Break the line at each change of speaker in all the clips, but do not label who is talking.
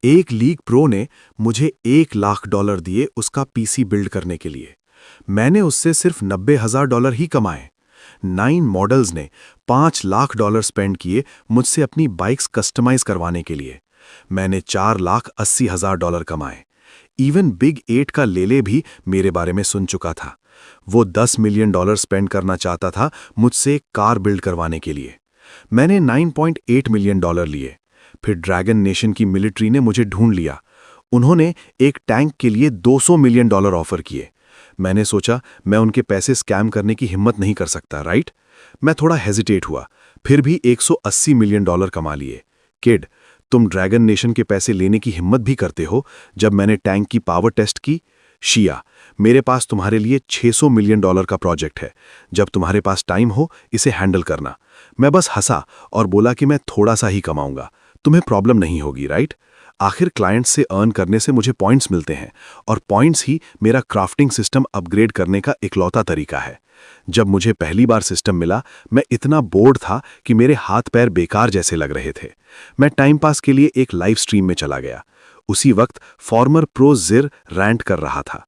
एक league pro ने मुझे $1 लाख दिए उसका पीसी बिल्ड करने के लिए। मैंने उससे सिर्फ $90,000 ही कमाए। 9 मॉडल्स ने $5 लाख स्पेंड किए मुझसे अपनी बाइक्स कस्टमाइज करवाने के लिए। मैंने $4,80,000 कमाए। इवन बिग 8 का लेले भी मेरे बारे में सुन चुका था। वो $10 मिलियन स्पेंड करना चाहता था मुझसे एक कार बिल्ड करवाने के लिए। मैंने $9.8 मिलियन लिए। फिर ड्रैगन नेशन की मिलिट्री ने मुझे ढूंढ लिया। उन्होंने एक टैंक के लिए $200 मिलियन ऑफर किए। मैंने सोचा मैं उनके पैसे स्कैम करने की हिम्मत नहीं कर सकता, राइट? मैं थोड़ा हेजिटेट हुआ, फिर भी $180 मिलियन कमा लिए। किड, तुम ड्रैगन नेशन के पैसे लेने की हिम्मत भी करते हो जब मैंने टैंक की पावर टेस्ट की? शिया, मेरे पास तुम्हारे लिए $600 मिलियन का प्रोजेक्ट है। जब तुम्हारे पास टाइम हो इसे हैंडल करना। मैं बस हंसा और बोला कि मैं थोड़ा सा ही कमाऊंगा, तुम्हें प्रॉब्लम नहीं होगी, राइट? आखिर क्लाइंट से अर्न करने से मुझे पॉइंट्स मिलते हैं और पॉइंट्स ही मेरा क्राफ्टिंग सिस्टम अपग्रेड करने का इकलौता तरीका है। जब मुझे पहली बार सिस्टम मिला, मैं इतना बोर्ड था कि मेरे हाथ पैर बेकार जैसे लग रहे थे। मैं टाइम पास के लिए एक लाइव स्ट्रीम में चला गया। उसी वक्त फॉर्मर प्रो जिर रैंट कर रहा था।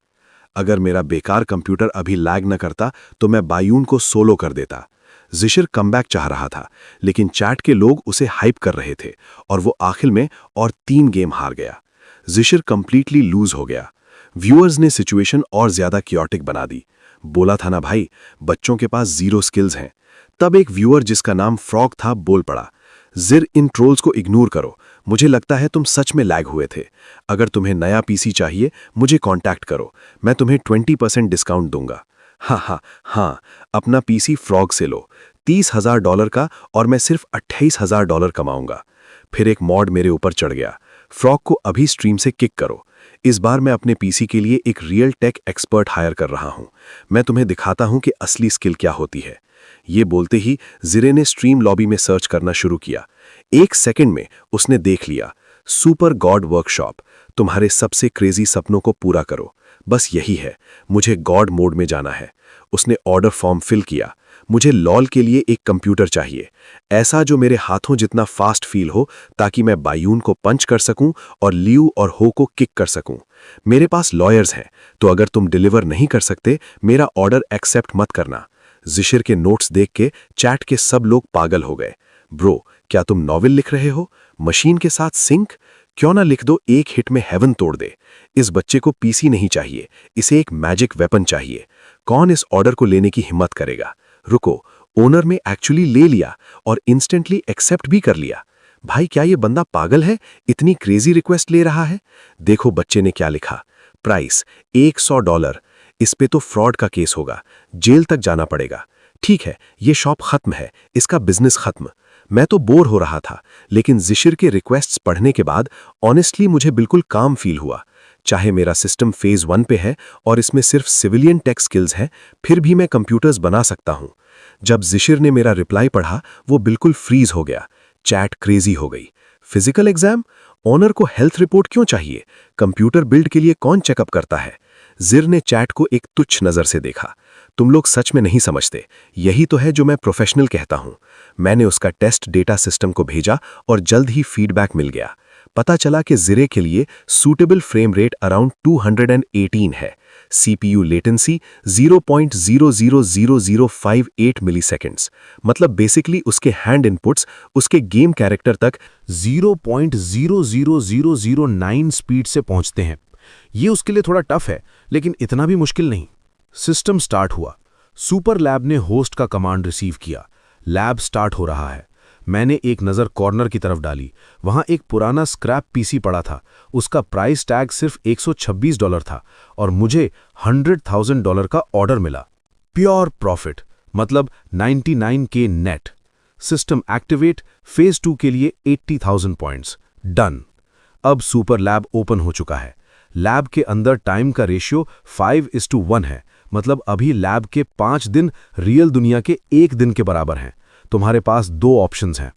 अगर मेरा बेकार कंप्यूटर अभी लैग न करता तो मैं बायून को सोलो कर देता। जिशिर कमबैक चाह रहा था, लेकिन चैट के लोग उसे हाइप कर रहे थे और वो आखिर में और 3 गेम हार गया। जिशिर कंप्लीटली लूज हो गया। व्यूअर्स ने सिचुएशन और ज्यादा क्योटिक बना दी। बोला था ना भाई, बच्चों के पास 0 स्किल्स हैं। तब एक व्यूअर जिसका नाम फ्रॉग था बोल पड़ा, जिर, इन ट्रोल्स को इग्नोर करो। मुझे लगता है तुम सच में लैग हुए थे। अगर तुम्हें नया पीसी चाहिए मुझे कांटेक्ट करो, मैं तुम्हें 20% डिस्काउंट दूंगा। हाँ, अपना पीसी फ्रॉग से लो, $30,000 का, और मैं सिर्फ $28,000 कमाऊंगा। फिर एक मॉड मेरे ऊपर चढ़ गया, फ्रॉग को अभी स्ट्रीम से किक करो। इस बार मैं अपने पीसी के लिए एक रियल टेक एक्सपर्ट हायर कर रहा हूं। मैं तुम्हें दिखाता हूं कि असली स्किल क्या होती है। ये बोलते ही जिरे ने स्ट्रीम लॉबी में सर्च करना शुरू किया। 1 सेकंड में उसने देख लिया, सुपर गॉड वर्कशॉप, तुम्हारे सबसे क्रेजी सपनों को पूरा करो। बस यही है, मुझे गॉड मोड में जाना है। उसने ऑर्डर फॉर्म फिल किया। मुझे लॉल के लिए एक कंप्यूटर चाहिए, ऐसा जो मेरे हाथों जितना फास्ट फील हो, ताकि मैं बायून को पंच कर सकूं और लियू और हो को किक कर सकूं। मेरे पास लॉयर्स हैं, तो अगर तुम डिलीवर नहीं कर सकते मेरा ऑर्डर एक्सेप्ट मत करना। जिशिर के नोट्स देख के चैट के सब लोग पागल हो गए। ब्रो, क्या तुम नॉवेल लिख रहे हो? मशीन के साथ सिंक? क्यों ना लिख दो, एक हिट में हेवन तोड़ दे। इस बच्चे को पीसी नहीं चाहिए, इसे एक मैजिक वेपन चाहिए। कौन इस ऑर्डर को लेने की हिम्मत करेगा? रुको, ओनर ने एक्चुअली ले लिया और इंस्टेंटली एक्सेप्ट भी कर लिया। भाई, क्या ये बंदा पागल है? इतनी क्रेजी रिक्वेस्ट ले रहा है। देखो बच्चे ने क्या लिखा, प्राइस $100। इस पे तो फ्रॉड का केस होगा, जेल तक जाना पड़ेगा। ठीक है, ये शॉप खत्म है, इसका बिजनेस खत्म। मैं तो बोर हो रहा था, लेकिन जिशिर के रिक्वेस्ट्स पढ़ने के बाद ऑनेस्टली मुझे बिल्कुल काम फील हुआ। चाहे मेरा सिस्टम फेज 1 पे है और इसमें सिर्फ सिविलियन टेक स्किल्स हैं, फिर भी मैं कंप्यूटर्स बना सकता हूं। जब जिशिर ने मेरा रिप्लाई पढ़ा, वो बिल्कुल फ्रीज हो गया। चैट क्रेजी हो गई। Physical exam? ऑनर को हेल्थ रिपोर्ट क्यों चाहिए? कंप्यूटर बिल्ड के लिए कौन चेकअप करता है? जिर ने चैट को एक तुच्छ नजर से देखा। तुम लोग सच में नहीं समझते, यही तो है जो मैं प्रोफेशनल कहता हूं। मैंने उसका टेस्ट डेटा सिस्टम को भेजा और जल्द ही फीडबैक मिल गया। पता चला कि जिरे के लिए सूटेबल फ्रेम रेट अराउंड 218 है। सीपीयू लेटेंसी 0.000058 मिलीसेकंड्स, मतलब बेसिकली उसके हैंड इनपुट्स उसके गेम कैरेक्टर तक 0.00009 स्पीड से पहुंचते हैं। ये उसके लिए थोड़ा टफ है, लेकिन इतना भी मुश्किल नहीं। सिस्टम स्टार्ट हुआ। सुपर लैब ने होस्ट का कमांड रिसीव किया। लैब स्टार्ट हो रहा है। मैंने एक नज़र कॉर्नर की तरफ डाली। वहां एक पुराना स्क्रैप पीसी पड़ा था। उसका प्राइस टैग सिर्फ $126 था और मुझे $100,000 का ऑर्डर मिला। प्योर प्रॉफिट, मतलब 99K net. System activate, phase 2 के लिए 80,000 पॉइंट्स। डन। अब सुपर लैब ओपन हो चुका है। लैब के अंदर टाइम का रेशियो 5:1 है, मतलब अभी लैब के 5 दिन रियल दुनिया के 1 दिन के बराबर हैं। तुम्हारे पास 2 ऑप्शंस हैं।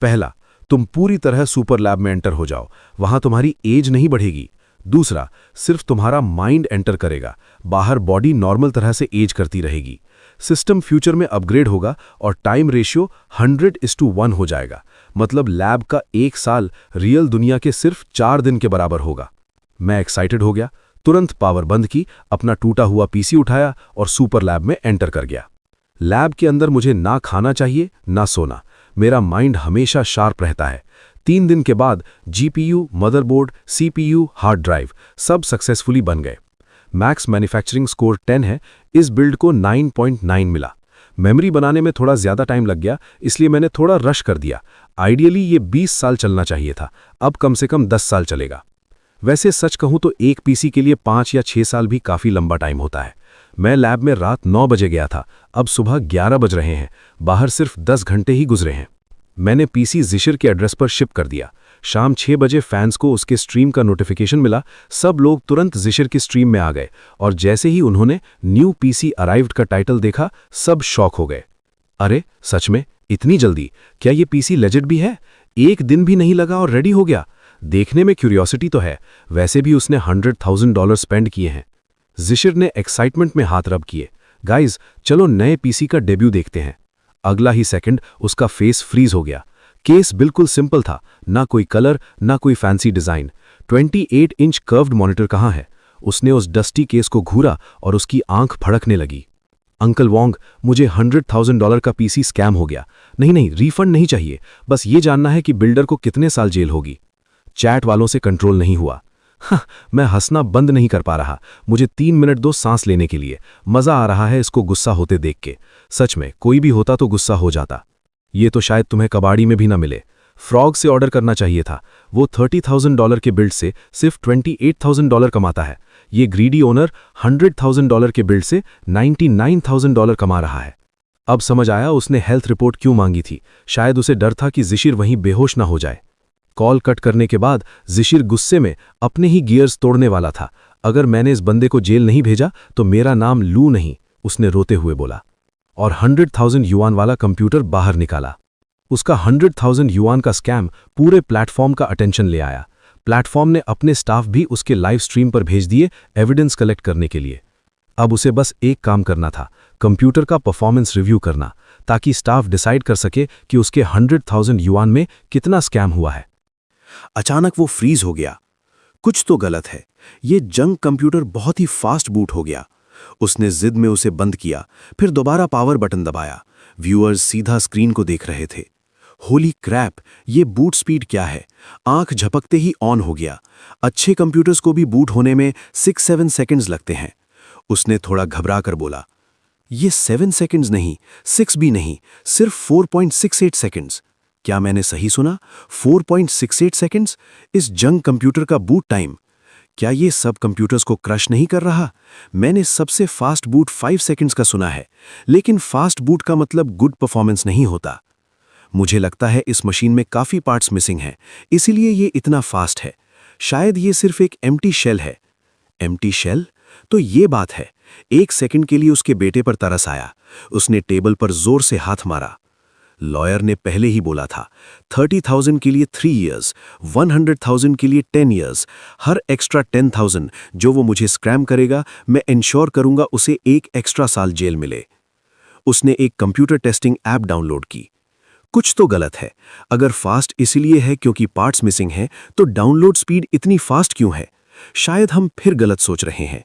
पहला, तुम पूरी तरह सुपर लैब में एंटर हो जाओ, वहां तुम्हारी एज नहीं बढ़ेगी। दूसरा, सिर्फ तुम्हारा माइंड एंटर करेगा, बाहर बॉडी नॉर्मल तरह से एज करती रहेगी। सिस्टम फ्यूचर में अपग्रेड होगा और टाइम रेशियो 100:1 हो जाएगा,
मतलब लैब का 1 साल रियल दुनिया के सिर्फ 4 दिन के बराबर होगा। मैं एक्साइटेड हो गया, तुरंत पावर बंद की, अपना टूटा हुआ पीसी उठाया और सुपर लैब में एंटर कर गया। लैब के अंदर मुझे ना खाना चाहिए ना सोना, मेरा माइंड हमेशा शार्प रहता है। 3 दिन के बाद GPU, motherboard, CPU, hard drive सब सक्सेसफुली बन गए। मैक्स मैन्युफैक्चरिंग स्कोर 10 है, इस बिल्ड को 9.9 मिला। मेमोरी बनाने में थोड़ा ज़्यादा टाइम लग गया, इसलिए मैंने थोड़ा रश कर दिया। आइडियली ये 20 साल चलना चाहिए था, अब कम से कम 10 साल चलेगा। वैसे सच कहूँ तो एक पीसी के लिए 5 या 6 साल भी काफ़ी लंबा टाइम होता है। मैं लैब में रात 9 बजे गया था, अब सुबह 11 बज रहे हैं, बाहर सिर्फ 10 घंटे ही गुजरे हैं। मैंने पीसी ज़िशिर के एड्रेस पर शिप कर दिया। शाम 6 बजे फैंस को उसके स्ट्रीम का नोटिफिकेशन मिला, सब लोग तुरंत ज़िशिर की स्ट्रीम में आ गए और जैसे ही उन्होंने न्यू पीसी अराइव्ड का टाइटल देखा, सब शॉक हो गए। अरे सच में इतनी जल्दी? क्या ये पीसी लेजिट भी है? एक दिन भी नहीं लगा और रेडी हो गया। देखने में क्यूरियोसिटी तो है, वैसे भी उसने $100,000 स्पेंड किए हैं। ज़िशिर ने एक्साइटमेंट में हाथ रब किए। गाइज चलो नए पीसी का डेब्यू देखते हैं। अगला ही सेकंड उसका फेस फ्रीज हो गया। केस बिल्कुल सिंपल था, ना कोई कलर ना कोई fancy design. 28 inch curved monitor कहाँ है? उसने उस डस्टी केस को घूरा और उसकी आंख फड़कने लगी। अंकल वोंग, मुझे $100,000 का पीसी स्कैम हो गया। नहीं, रिफंड नहीं चाहिए, बस ये जानना है कि बिल्डर को कितने साल जेल होगी। चैट वालों से कंट्रोल नहीं हुआ। मैं हंसना बंद नहीं कर पा रहा। मुझे 3 मिनट दो सांस लेने के लिए। मजा आ रहा है इसको गुस्सा होते देख के। सच में कोई भी होता तो गुस्सा हो जाता। ये तो शायद तुम्हें कबाड़ी में भी ना मिले। फ्रॉग से ऑर्डर करना चाहिए था। वो $30,000 के बिल्ड से सिर्फ $28,000 कमाता है। ये ग्रीडी ओनर $100,000 के बिल्ड से $99,000 कमा रहा है। अब समझ आया उसने हेल्थ रिपोर्ट क्यों मांगी थी। शायद उसे डर था कि ज़िशिर वहीं बेहोश ना हो जाए। कॉल कट करने के बाद ज़िशिर गुस्से में अपने ही गियर्स तोड़ने वाला था। अगर मैंने इस बंदे को जेल नहीं भेजा तो मेरा नाम लू नहीं, उसने रोते हुए बोला। और 100,000 युआन वाला कंप्यूटर बाहर निकाला। उसका 100,000 युआन का स्कैम पूरे प्लेटफॉर्म का अटेंशन ले आया। प्लेटफॉर्म ने अपने स्टाफ भी उसके लाइव स्ट्रीम पर भेज दिए एविडेंस कलेक्ट करने के लिए। अब उसे बस एक काम करना था, कंप्यूटर का परफॉर्मेंस रिव्यू करना, ताकि स्टाफ डिसाइड कर सके कि उसके 100,000 युआन में कितना स्कैम हुआ है।
अचानक वो फ्रीज हो गया। कुछ तो गलत है। ये जंक कंप्यूटर बहुत ही फास्ट बूट हो गया। उसने जिद में उसे बंद किया, फिर दोबारा पावर बटन दबाया। व्यूअर्स सीधा स्क्रीन को देख रहे थे। होली क्रैप, ये बूट स्पीड क्या है? आंख झपकते ही ऑन हो गया। अच्छे कंप्यूटर्स को भी बूट होने में 6-7 सेकंड्स लगते हैं। उसने थोड़ा घबरा कर बोला, ये 7 सेकंड्स नहीं, 6 भी नहीं, सिर्फ 4.68 सेकंड्स। क्या मैंने सही सुना? 4.68 सेकंड्स? इस जंग कंप्यूटर का बूट टाइम। क्या ये सब कंप्यूटर्स को क्रश नहीं कर रहा? मैंने सबसे फास्ट बूट 5 सेकंड्स का सुना है, लेकिन फास्ट बूट का मतलब गुड परफॉर्मेंस नहीं होता। मुझे लगता है इस मशीन में काफी पार्ट्स मिसिंग हैं, इसीलिए ये इतना फास्ट है। शायद ये सिर्फ एक एम्प्टी शेल है। Empty shell? तो ये बात है। 1 सेकंड के लिए उसके बेटे पर तरस आया। उसने टेबल पर जोर से हाथ मारा। लॉयर ने पहले ही बोला था, 30,000 के लिए 3 इयर्स, 100,000 के लिए 10 इयर्स। हर एक्स्ट्रा 10,000 जो वो मुझे स्क्रैम करेगा, मैं इंश्योर करूंगा उसे 1 एक्स्ट्रा साल जेल मिले। उसने एक कंप्यूटर टेस्टिंग ऐप डाउनलोड की। कुछ तो गलत है। अगर फास्ट इसलिए है क्योंकि पार्ट्स मिसिंग हैं, तो डाउनलोड स्पीड इतनी फास्ट क्यों है? शायद हम फिर गलत सोच रहे हैं।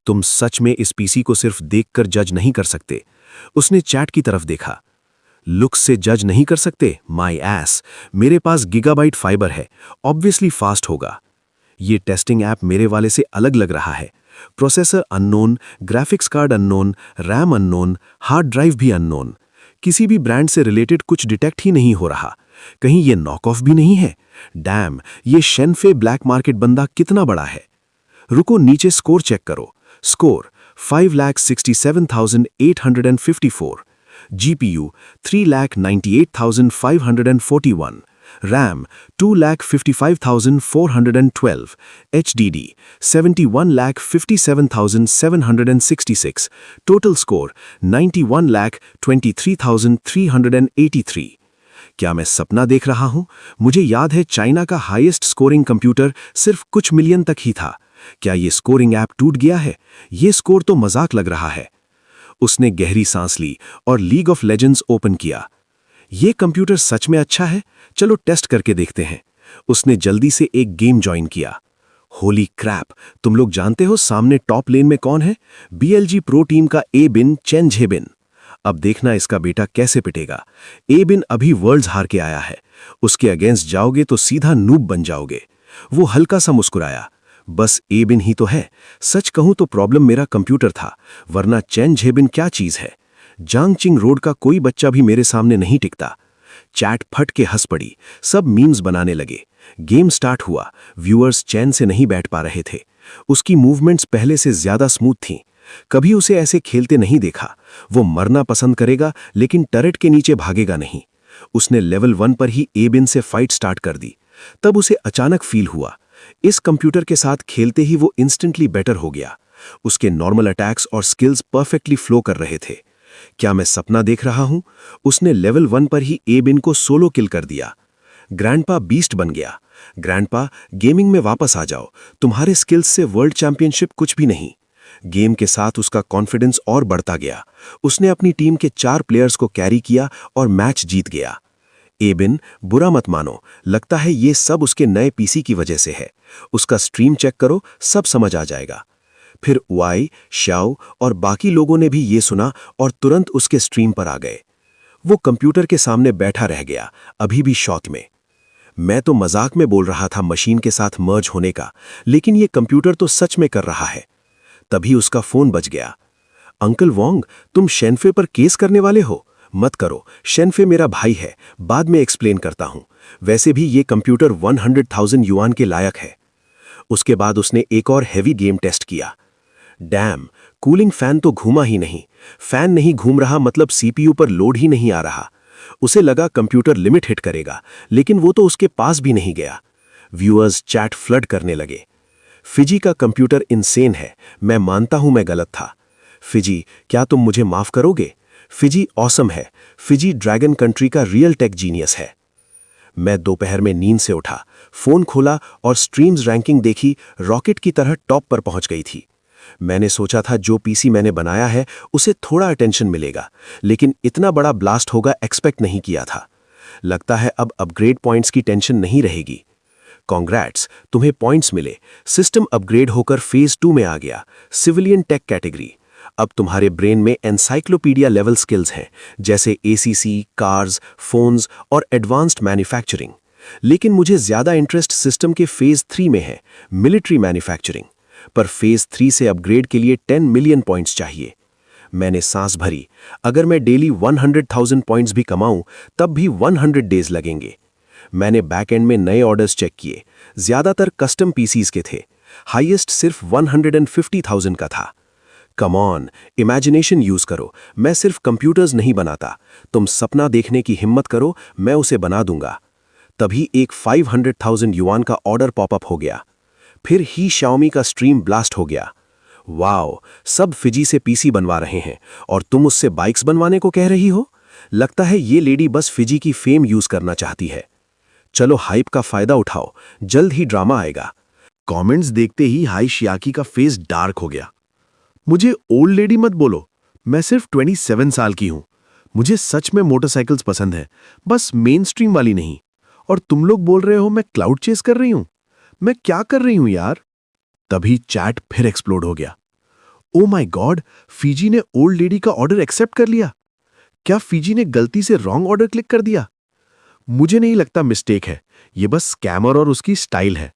तुम सच में इस पीसी को सिर्फ देखकर जज नहीं कर सकते। उसने चैट की तरफ देखा। लुक्स से जज नहीं कर सकते? माय एस, मेरे पास गीगाबाइट फाइबर है, ऑब्वियसली फास्ट होगा। ये टेस्टिंग ऐप मेरे वाले से अलग लग रहा है। Processor unknown, graphics card unknown, RAM unknown, hard drive भी अननोन। किसी भी ब्रांड से रिलेटेड कुछ डिटेक्ट ही नहीं हो रहा। कहीं ये नॉक ऑफ भी नहीं है? डैम, ये शेनफे ब्लैक मार्केट बंदा कितना बड़ा है। रुको, नीचे स्कोर चेक करो। Score 5,67,854, GPU 3,98,541, RAM 2,55,412, HDD 71,57,766, total score 91,23,383। क्या मैं सपना देख रहा हूं? मुझे याद है चाइना का हाईएस्ट स्कोरिंग कंप्यूटर सिर्फ कुछ मिलियन तक ही था। क्या ये स्कोरिंग ऐप टूट गया है? ये स्कोर तो मजाक लग रहा है। उसने गहरी सांस ली और लीग ऑफ लेजेंड्स ओपन किया।
ये कंप्यूटर सच में अच्छा है, चलो टेस्ट करके देखते हैं। उसने जल्दी से एक गेम ज्वाइन किया। होली क्रैप, तुम लोग जानते हो सामने टॉप लेन में कौन है? BLG प्रो टीम का ए बिन चेन झेबिन। अब देखना इसका बेटा कैसे पिटेगा। ए बिन अभी वर्ल्ड्स हार के आया है, उसके अगेंस्ट जाओगे तो सीधा नूब बन जाओगे। वो हल्का सा मुस्कुराया। बस ए बिन ही तो है। सच कहूं तो प्रॉब्लम मेरा कंप्यूटर था, वरना चेन झेबिन क्या चीज है। जांगचिंग रोड का कोई बच्चा भी मेरे सामने नहीं टिकता। चैट फट के हंस पड़ी, सब मीम्स बनाने लगे। गेम स्टार्ट हुआ, व्यूअर्स चैन से नहीं बैठ पा रहे थे। उसकी मूवमेंट्स पहले से ज्यादा स्मूथ थीं। कभी उसे ऐसे खेलते नहीं देखा। वो मरना पसंद करेगा लेकिन टरेट के नीचे भागेगा नहीं। उसने लेवल 1 पर ही ए बिन से फाइट स्टार्ट कर दी। तब उसे अचानक फील हुआ, इस कंप्यूटर के साथ खेलते ही वो इंस्टेंटली बेटर हो गया। उसके नॉर्मल अटैक्स और स्किल्स परफेक्टली फ्लो कर रहे थे। क्या मैं सपना देख रहा हूं? उसने लेवल 1 पर ही ए बिन को सोलो किल कर दिया। ग्रैंडपा बीस्ट बन गया। ग्रैंडपा, गेमिंग में वापस आ जाओ, तुम्हारे स्किल्स से वर्ल्ड चैंपियनशिप कुछ भी नहीं। गेम के साथ उसका कॉन्फिडेंस और बढ़ता गया। उसने अपनी टीम के 4 प्लेयर्स को कैरी किया और मैच जीत गया। ए बिन, बुरा मत मानो, लगता है ये सब उसके नए पीसी की वजह से है। उसका स्ट्रीम चेक करो, सब समझ आ जाएगा। फिर वाई, शाओ और बाकी लोगों ने भी ये सुना और तुरंत उसके स्ट्रीम पर आ गए। वो कंप्यूटर के सामने बैठा रह गया, अभी भी शॉक में। मैं तो मजाक में बोल रहा था मशीन के साथ मर्ज होने का, लेकिन ये कंप्यूटर तो सच में कर रहा है। तभी उसका फोन बज गया। अंकल वोंग, तुम शेनफे पर केस करने वाले हो? मत करो, शेनफे मेरा भाई है, बाद में एक्सप्लेन करता हूं। वैसे भी ये कंप्यूटर 100,000 युआन के लायक है। उसके बाद उसने एक और हेवी गेम टेस्ट किया। डैम, कूलिंग फैन तो घूमा ही नहीं। फैन नहीं घूम रहा मतलब सीपीयू पर लोड ही नहीं आ रहा। उसे लगा कंप्यूटर लिमिट हिट करेगा, लेकिन वो तो उसके पास भी नहीं गया। व्यूअर्स चैट फ्लड करने लगे। फिजी का कंप्यूटर इनसेन है, मैं मानता हूं मैं गलत था। फिजी, क्या तुम मुझे माफ करोगे? फिजी ऑसम है, फिजी ड्रैगन कंट्री का रियल टेक जीनियस है। मैं दोपहर में नींद से उठा, फोन खोला और स्ट्रीम्स रैंकिंग देखी, रॉकेट की तरह टॉप पर पहुंच गई थी। मैंने सोचा था जो पीसी मैंने बनाया है उसे थोड़ा अटेंशन मिलेगा, लेकिन इतना बड़ा ब्लास्ट होगा एक्सपेक्ट नहीं किया था। लगता है अब अपग्रेड पॉइंट्स की टेंशन नहीं रहेगी। कॉन्ग्रेट्स, तुम्हें पॉइंट्स मिले। सिस्टम अपग्रेड होकर फेज 2 में आ गया, सिविलियन टेक कैटेगरी। अब तुम्हारे ब्रेन में एनसाइक्लोपीडिया लेवल स्किल्स हैं, जैसे एसीसी, कार्स, फोन्स और एडवांस्ड मैन्युफैक्चरिंग। लेकिन मुझे ज्यादा इंटरेस्ट सिस्टम के फेज 3 में है, मिलिट्री मैन्युफैक्चरिंग। पर फेज 3 से अपग्रेड के लिए 10 मिलियन पॉइंट्स चाहिए। मैंने सांस भरी, अगर मैं डेली 100,000 पॉइंट्स भी कमाऊं तब भी 100 डेज लगेंगे। मैंने बैकएंड में नए ऑर्डर्स चेक किए, ज्यादातर कस्टम पीसीज के थे। हाईएस्ट सिर्फ 150,000 का था। कम ऑन, इमेजिनेशन यूज करो, मैं सिर्फ कंप्यूटर्स नहीं बनाता। तुम सपना देखने की हिम्मत करो, मैं उसे बना दूंगा। तभी एक 500,000 युआन का ऑर्डर पॉपअप हो गया। फिर ही शाओमी का स्ट्रीम ब्लास्ट हो गया। वाओ, सब फिजी से पीसी बनवा रहे हैं और तुम उससे बाइक्स बनवाने को कह रही हो? लगता है ये लेडी बस फिजी की फेम यूज करना चाहती है। चलो हाइप का फायदा उठाओ, जल्द ही ड्रामा आएगा।
कमेंट्स देखते ही हाई शियाकी का फेस डार्क हो गया। मुझे ओल्ड लेडी मत बोलो, मैं सिर्फ 27 साल की हूं। मुझे सच में मोटरसाइकिल्स पसंद है, बस मेन स्ट्रीम वाली नहीं। और तुम लोग बोल रहे हो मैं क्लाउड चेस कर रही हूं? मैं क्या कर रही हूं यार? तभी चैट फिर एक्सप्लोड हो गया। ओ माय गॉड, फिजी ने ओल्ड लेडी का ऑर्डर एक्सेप्ट कर लिया। क्या फिजी ने गलती से रॉन्ग ऑर्डर क्लिक कर दिया? मुझे नहीं लगता मिस्टेक है, ये बस स्कैमर और उसकी स्टाइल है।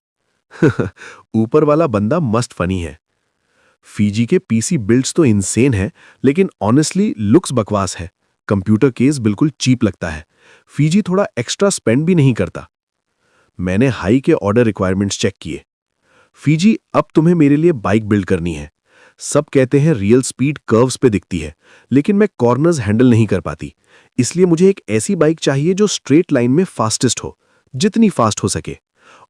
ऊपर वाला बंदा मस्त फनी है। फिजी के पीसी बिल्ड्स तो इनसेन है, लेकिन ऑनेस्टली लुक्स बकवास है। कंप्यूटर केस बिल्कुल चीप लगता है। फिजी थोड़ा एक्स्ट्रा स्पेंड भी नहीं करता। मैंने हाई के ऑर्डर रिक्वायरमेंट्स चेक किए। फिजी, अब तुम्हें मेरे लिए बाइक बिल्ड करनी है। सब कहते हैं रियल स्पीड कर्व्स पे दिखती है, लेकिन मैं कॉर्नर्स हैंडल नहीं कर पाती। इसलिए मुझे एक ऐसी बाइक चाहिए जो स्ट्रेट लाइन में फास्टेस्ट हो, जितनी फास्ट हो सके।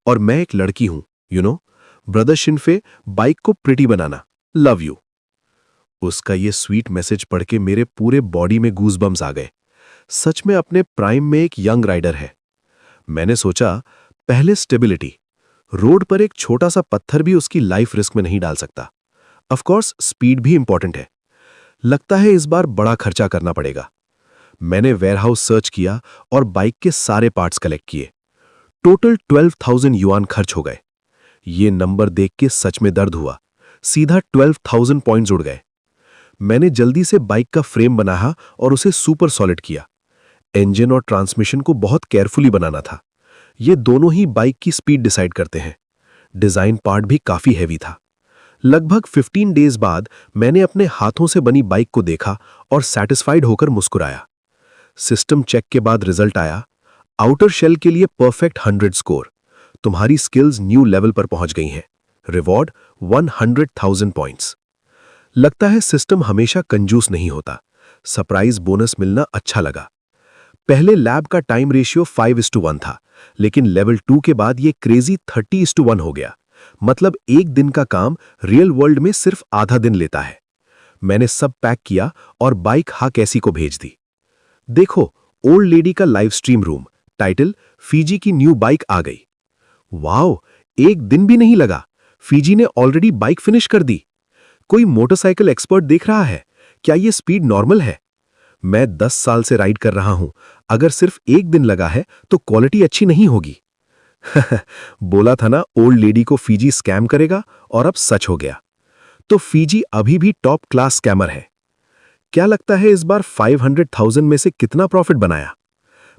और मैं एक लड़की हूं, यू नो। ब्रदर शिनफे, बाइक को प्रिटी बनाना, लव यू। उसका ये स्वीट मैसेज पढ़ के मेरे पूरे बॉडी में गूज़बम्स आ गए। सच में अपने प्राइम में एक यंग राइडर है। मैंने सोचा, पहले स्टेबिलिटी। रोड पर एक छोटा सा पत्थर भी उसकी लाइफ रिस्क में नहीं डाल सकता। ऑफ कोर्स स्पीड भी इंपॉर्टेंट है। लगता है इस बार बड़ा खर्चा करना पड़ेगा।
मैंने वेयरहाउस सर्च किया और बाइक के सारे पार्ट्स कलेक्ट किए। टोटल 12,000 युआन खर्च हो गए। ये नंबर देख के सच में दर्द हुआ। सीधा 12,000 पॉइंट्स उड़ गए। मैंने जल्दी से बाइक का फ्रेम बनाया और उसे सुपर सॉलिड किया। इंजन और ट्रांसमिशन को बहुत केयरफुली बनाना था। ये दोनों ही बाइक की स्पीड डिसाइड करते हैं। डिजाइन पार्ट भी काफी हैवी था। लगभग 15 डेज बाद मैंने अपने हाथों से बनी बाइक को देखा और सैटिस्फाइड होकर मुस्कुराया। सिस्टम चेक के बाद रिजल्ट आया। आउटर शेल के लिए परफेक्ट 100 स्कोर। तुम्हारी स्किल्स न्यू लेवल पर पहुंच गई हैं। Reward 100,000 points. लगता है सिस्टम हमेशा कंजूस नहीं होता। सरप्राइज बोनस मिलना अच्छा लगा। पहले लैब का टाइम रेशियो 5:1 था, लेकिन लेवल 2 के बाद ये क्रेजी 30:1 हो गया। मतलब एक दिन का काम रियल वर्ल्ड में सिर्फ आधा दिन लेता है। मैंने सब पैक किया और बाइक हाकेसी को भेज दी। देखो, ओल्ड लेडी का live stream room, title Fiji की न्यू बाइक आ गई। वाओ, एक दिन भी नहीं लगा, फीजी ने ऑलरेडी बाइक फिनिश कर दी। कोई मोटरसाइकिल एक्सपर्ट देख रहा है? क्या ये स्पीड नॉर्मल है? मैं 10 साल से राइड कर रहा हूं। अगर सिर्फ एक दिन लगा है तो क्वालिटी अच्छी नहीं होगी। बोला था ना ओल्ड लेडी को फीजी स्कैम करेगा, और अब सच हो गया। तो फीजी अभी भी टॉप क्लास स्कैमर है। क्या लगता है इस बार 500,000 में से कितना प्रॉफिट बनाया?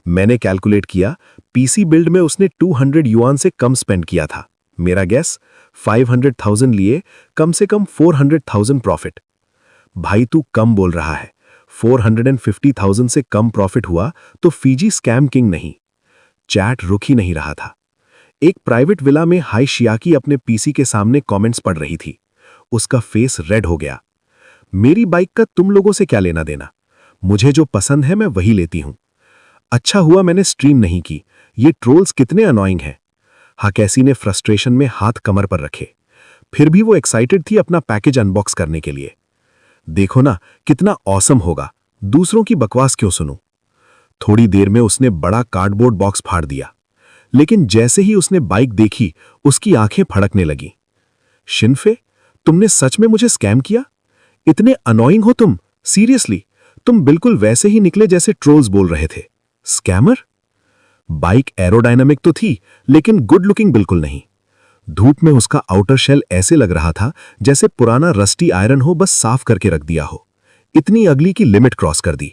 मैंने कैलकुलेट किया, पीसी बिल्ड में उसने 200 युआन से कम स्पेंड किया था। मेरा गेस 500,000 लिए कम से कम 400,000 प्रॉफिट। भाई तू कम बोल रहा है। 450,000 से कम प्रॉफिट हुआ तो फीजी स्कैम किंग नहीं। चैट रुक ही नहीं रहा था। एक प्राइवेट विला में हाई शियाकी अपने पीसी के सामने कमेंट्स पढ़ रही थी। उसका फेस रेड हो गया। मेरी बाइक का तुम लोगों से क्या लेना देना? मुझे जो पसंद है मैं वही लेती हूं। अच्छा हुआ मैंने स्ट्रीम नहीं की। ये ट्रोल्स कितने अनोइंग हैं। हाकेसी ने फ्रस्ट्रेशन में हाथ कमर पर रखे। फिर भी वो एक्साइटेड थी अपना पैकेज अनबॉक्स करने के लिए। देखो ना कितना ऑसम होगा, दूसरों की बकवास क्यों सुनूं? थोड़ी देर में उसने बड़ा कार्डबोर्ड बॉक्स फाड़ दिया। लेकिन जैसे ही उसने बाइक देखी, उसकी आंखें फड़कने लगीं। शिनफे, तुमने सच में मुझे स्कैम किया? इतने अनोइंग हो तुम? सीरियसली, तुम बिल्कुल वैसे ही निकले जैसे ट्रोल्स बोल रहे थे। स्कैमर? बाइक एरोडायनामिक तो थी, लेकिन गुड लुकिंग बिल्कुल नहीं। धूप में उसका आउटर शेल ऐसे लग रहा था जैसे पुराना रस्टी आयरन हो, बस साफ करके रख दिया हो। इतनी अगली की लिमिट क्रॉस कर दी।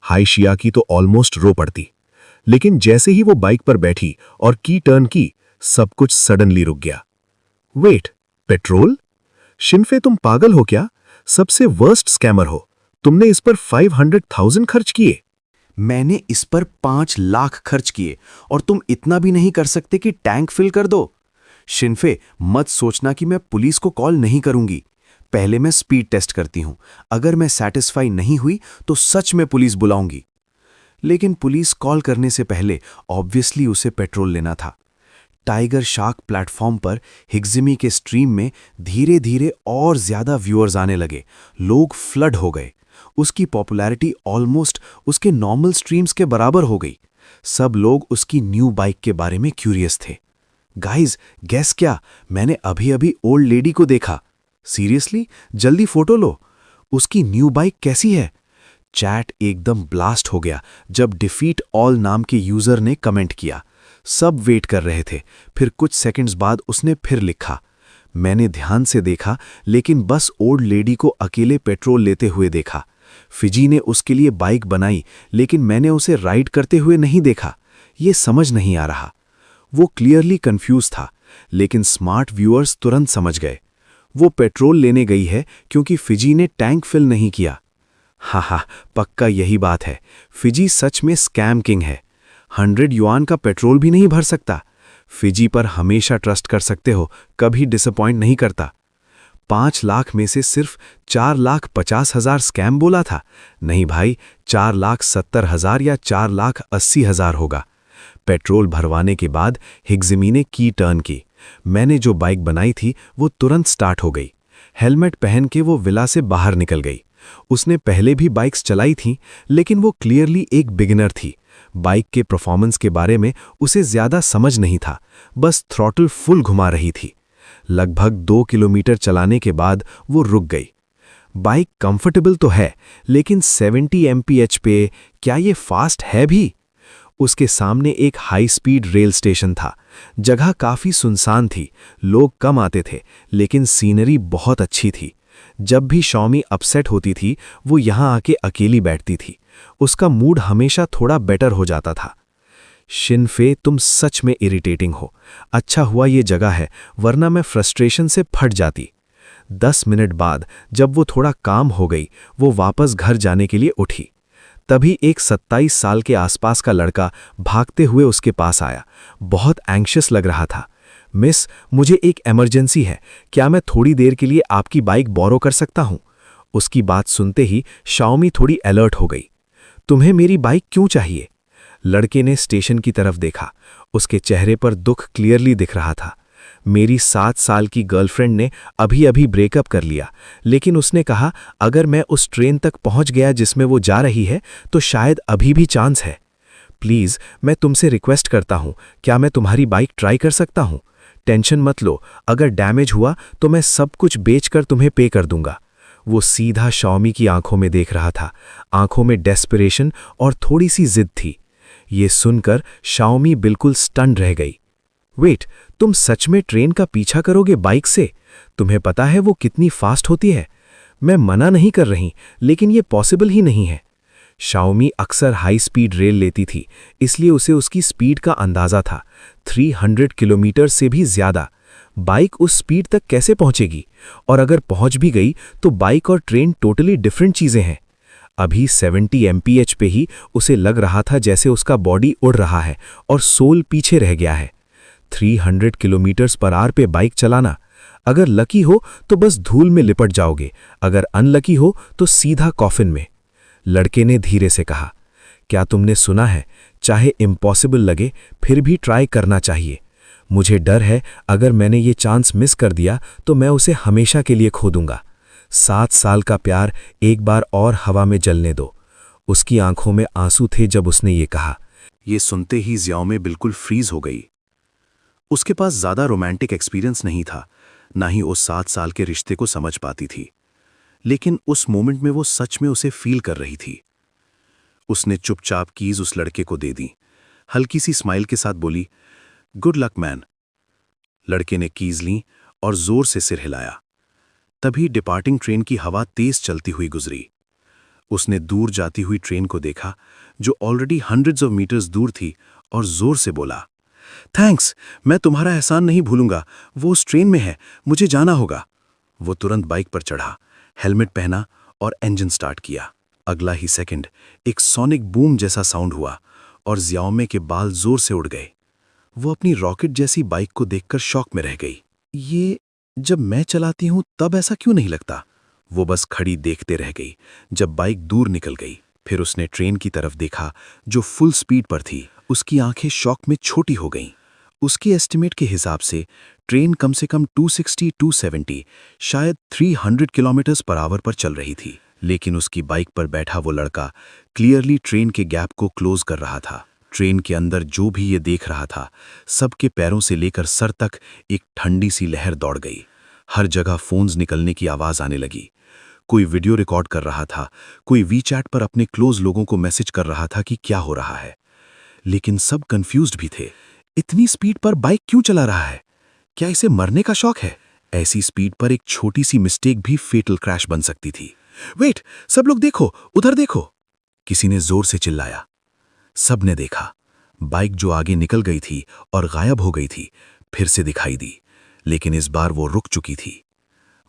हाई शिया की तो ऑलमोस्ट रो पड़ती। लेकिन जैसे ही वो बाइक पर बैठी और की टर्न की, सब कुछ सडनली रुक गया। Wait, petrol? शिनफे, तुम पागल हो क्या? सबसे वर्स्ट स्कैमर हो। तुमने इस पर 500,000 खर्च किए।
मैंने इस पर 5 लाख खर्च किए और तुम इतना भी नहीं कर सकते कि टैंक फिल कर दो? शिनफे, मत सोचना कि मैं पुलिस को कॉल नहीं करूंगी। पहले मैं स्पीड टेस्ट करती हूं। अगर मैं सैटिस्फाई नहीं हुई तो सच में पुलिस बुलाऊंगी। लेकिन पुलिस कॉल करने से पहले ऑब्वियसली उसे पेट्रोल लेना था। टाइगर शार्क प्लेटफॉर्म पर हिग्जिमी के स्ट्रीम में धीरे धीरे और ज्यादा व्यूअर्स आने लगे। लोग फ्लड हो गए। उसकी पॉपुलैरिटी ऑलमोस्ट उसके नॉर्मल स्ट्रीम्स के बराबर हो गई। सब लोग उसकी न्यू बाइक के बारे में क्यूरियस थे। गाइज, गेस क्या? मैंने अभी अभी ओल्ड लेडी को देखा। सीरियसली? जल्दी फोटो लो। उसकी न्यू बाइक कैसी है? चैट एकदम ब्लास्ट हो गया जब डिफीट ऑल नाम के यूजर ने कमेंट किया। सब वेट कर रहे थे। फिर कुछ सेकंड्स बाद उसने फिर लिखा। मैंने ध्यान से देखा, लेकिन बस ओल्ड लेडी को अकेले पेट्रोल लेते हुए देखा। फिजी ने उसके लिए बाइक बनाई, लेकिन मैंने उसे राइड करते हुए नहीं देखा। ये समझ नहीं आ रहा। वो क्लियरली कंफ्यूज था, लेकिन स्मार्ट व्यूअर्स तुरंत समझ गए। वो पेट्रोल लेने गई है क्योंकि फिजी ने टैंक फिल नहीं किया। हाँ, पक्का यही बात है। फिजी सच में स्कैम किंग है। 100 युआन का पेट्रोल भी नहीं भर सकता। फिजी पर हमेशा ट्रस्ट कर सकते हो, कभी डिसअपॉइंट नहीं करता। 5 लाख में से सिर्फ 4,50,000 स्कैम बोला था। नहीं भाई, 4,70,000 या 4,80,000 होगा। पेट्रोल भरवाने के बाद हिग्जिमी ने की टर्न की। मैंने जो बाइक बनाई थी वो तुरंत स्टार्ट हो गई। हेलमेट पहन के वो विला से बाहर निकल गई। उसने पहले भी बाइक्स चलाई थीं, लेकिन वो क्लियरली एक बिगिनर थी। बाइक के परफॉर्मेंस के बारे में उसे ज्यादा समझ नहीं था, बस थ्रॉटल फुल घुमा रही थी। लगभग 2 किलोमीटर चलाने के बाद वो रुक गई।
बाइक कंफर्टेबल तो है, लेकिन 70 mph पे क्या ये फास्ट है भी? उसके सामने एक हाई स्पीड रेल स्टेशन था। जगह काफ़ी सुनसान थी, लोग कम आते थे, लेकिन सीनरी बहुत अच्छी थी। जब भी शॉमी अपसेट होती थी, वो यहाँ आके अकेली बैठती थी। उसका मूड हमेशा थोड़ा बेटर हो जाता था। शिनफे, तुम सच में इरिटेटिंग हो। अच्छा हुआ ये जगह है, वरना मैं फ्रस्ट्रेशन से फट जाती। 10 मिनट बाद जब वो थोड़ा काम हो गई, वो वापस घर जाने के लिए उठी। तभी एक 27 साल के आसपास का लड़का भागते हुए उसके पास आया। बहुत एंग्शियस लग रहा था। मिस, मुझे एक इमरजेंसी है, क्या मैं थोड़ी देर के लिए आपकी बाइक बोरो कर सकता हूँ? उसकी बात सुनते ही शाओमी थोड़ी अलर्ट हो गई। तुम्हें मेरी बाइक क्यों चाहिए? लड़के ने स्टेशन की तरफ देखा। उसके चेहरे पर दुख क्लियरली दिख रहा था। मेरी 7 साल की गर्लफ्रेंड ने अभी अभी ब्रेकअप कर लिया, लेकिन उसने कहा अगर मैं उस ट्रेन तक पहुंच गया जिसमें वो जा रही है तो शायद अभी भी चांस है। प्लीज़, मैं तुमसे रिक्वेस्ट करता हूं, क्या मैं तुम्हारी बाइक ट्राई कर सकता हूं? टेंशन मत लो, अगर डैमेज हुआ तो मैं सब कुछ बेचकर तुम्हें पे कर दूंगा। वो सीधा शाओमी की आंखों में देख रहा था। आंखों में डेस्परेशन और थोड़ी सी जिद थी। ये सुनकर शाओमी बिल्कुल स्टन रह गई। वेट, तुम सच में ट्रेन का पीछा करोगे बाइक से? तुम्हें पता है वो कितनी फास्ट होती है? मैं मना नहीं कर रही, लेकिन ये पॉसिबल ही नहीं है। शाओमी अक्सर हाई स्पीड रेल लेती थी, इसलिए उसे उसकी स्पीड का अंदाज़ा था। 300 किलोमीटर से भी ज़्यादा। बाइक उस स्पीड तक कैसे पहुंचेगी? और अगर पहुंच भी गई तो बाइक और ट्रेन टोटली डिफरेंट चीज़ें हैं। अभी 70 mph पे ही उसे लग रहा था जैसे उसका बॉडी उड़ रहा है और सोल पीछे रह गया है। 300 किलोमीटर्स पर आवर पे बाइक चलाना, अगर लकी हो तो बस धूल में लिपट जाओगे, अगर अनलकी हो तो सीधा कॉफिन में। लड़के ने धीरे से कहा, क्या तुमने सुना है, चाहे इम्पॉसिबल लगे फिर भी ट्राई करना चाहिए। मुझे डर है अगर मैंने ये चांस मिस कर दिया तो मैं उसे हमेशा के लिए खो दूंगा। 7 साल का प्यार एक बार और हवा में जलने दो। उसकी आंखों में आंसू थे जब उसने ये कहा।
ये सुनते ही ज़ियाओमी बिल्कुल फ्रीज हो गई। उसके पास ज़्यादा रोमांटिक एक्सपीरियंस नहीं था, ना ही उस 7 साल के रिश्ते को समझ पाती थी, लेकिन उस मोमेंट में वो सच में उसे फील कर रही थी। उसने चुपचाप कीज उस लड़के को दे दी, हल्की सी स्माइल के साथ बोली, गुड लक मैन। लड़के ने कीज ली और जोर से सिर हिलाया। तभी डिपार्टिंग ट्रेन की हवा तेज चलती हुई गुजरी। उसने दूर जाती हुई ट्रेन को देखा, जो ऑलरेडी हंड्रेड्स ऑफ मीटर्स दूर थी, और जोर से बोला, थैंक्स, मैं तुम्हारा एहसान नहीं भूलूंगा। वो उस ट्रेन में है, मुझे जाना होगा। वो तुरंत बाइक पर चढ़ा, हेलमेट पहना और इंजन स्टार्ट किया। अगला ही सेकंड एक सोनिक बूम जैसा साउंड हुआ और ज़ियाओमी के बाल जोर से उड़ गए। वो अपनी रॉकेट जैसी बाइक को देखकर शॉक में रह गई। ये जब मैं चलाती हूं तब ऐसा क्यों नहीं लगता? वो बस खड़ी देखते रह गई जब बाइक दूर निकल गई। फिर उसने ट्रेन की तरफ देखा जो फुल स्पीड पर थी। उसकी आंखें शॉक में छोटी हो गईं। उसके एस्टिमेट के हिसाब से ट्रेन कम से कम 260-270 शायद 300 किलोमीटर्स पर आवर पर चल रही थी, लेकिन उसकी बाइक पर बैठा वो लड़का क्लियरली ट्रेन के गैप को क्लोज कर रहा था। ट्रेन के अंदर जो भी ये देख रहा था, सबके पैरों से लेकर सर तक एक ठंडी सी लहर दौड़ गई। हर जगह फोन्स निकलने की आवाज आने लगी। कोई वीडियो रिकॉर्ड कर रहा था, कोई वीचैट पर अपने क्लोज लोगों को मैसेज कर रहा था कि क्या हो रहा है, लेकिन सब कंफ्यूज्ड भी थे। इतनी स्पीड पर बाइक क्यों चला रहा है? क्या इसे मरने का शौक है? ऐसी स्पीड पर एक छोटी सी मिस्टेक भी फेटल क्रैश बन सकती थी। वेट, सब लोग देखो, उधर देखो, किसी ने जोर से चिल्लाया। सबने देखा। बाइक जो आगे निकल गई थी और गायब हो गई थी, फिर से दिखाई दी, लेकिन इस बार वो रुक चुकी थी।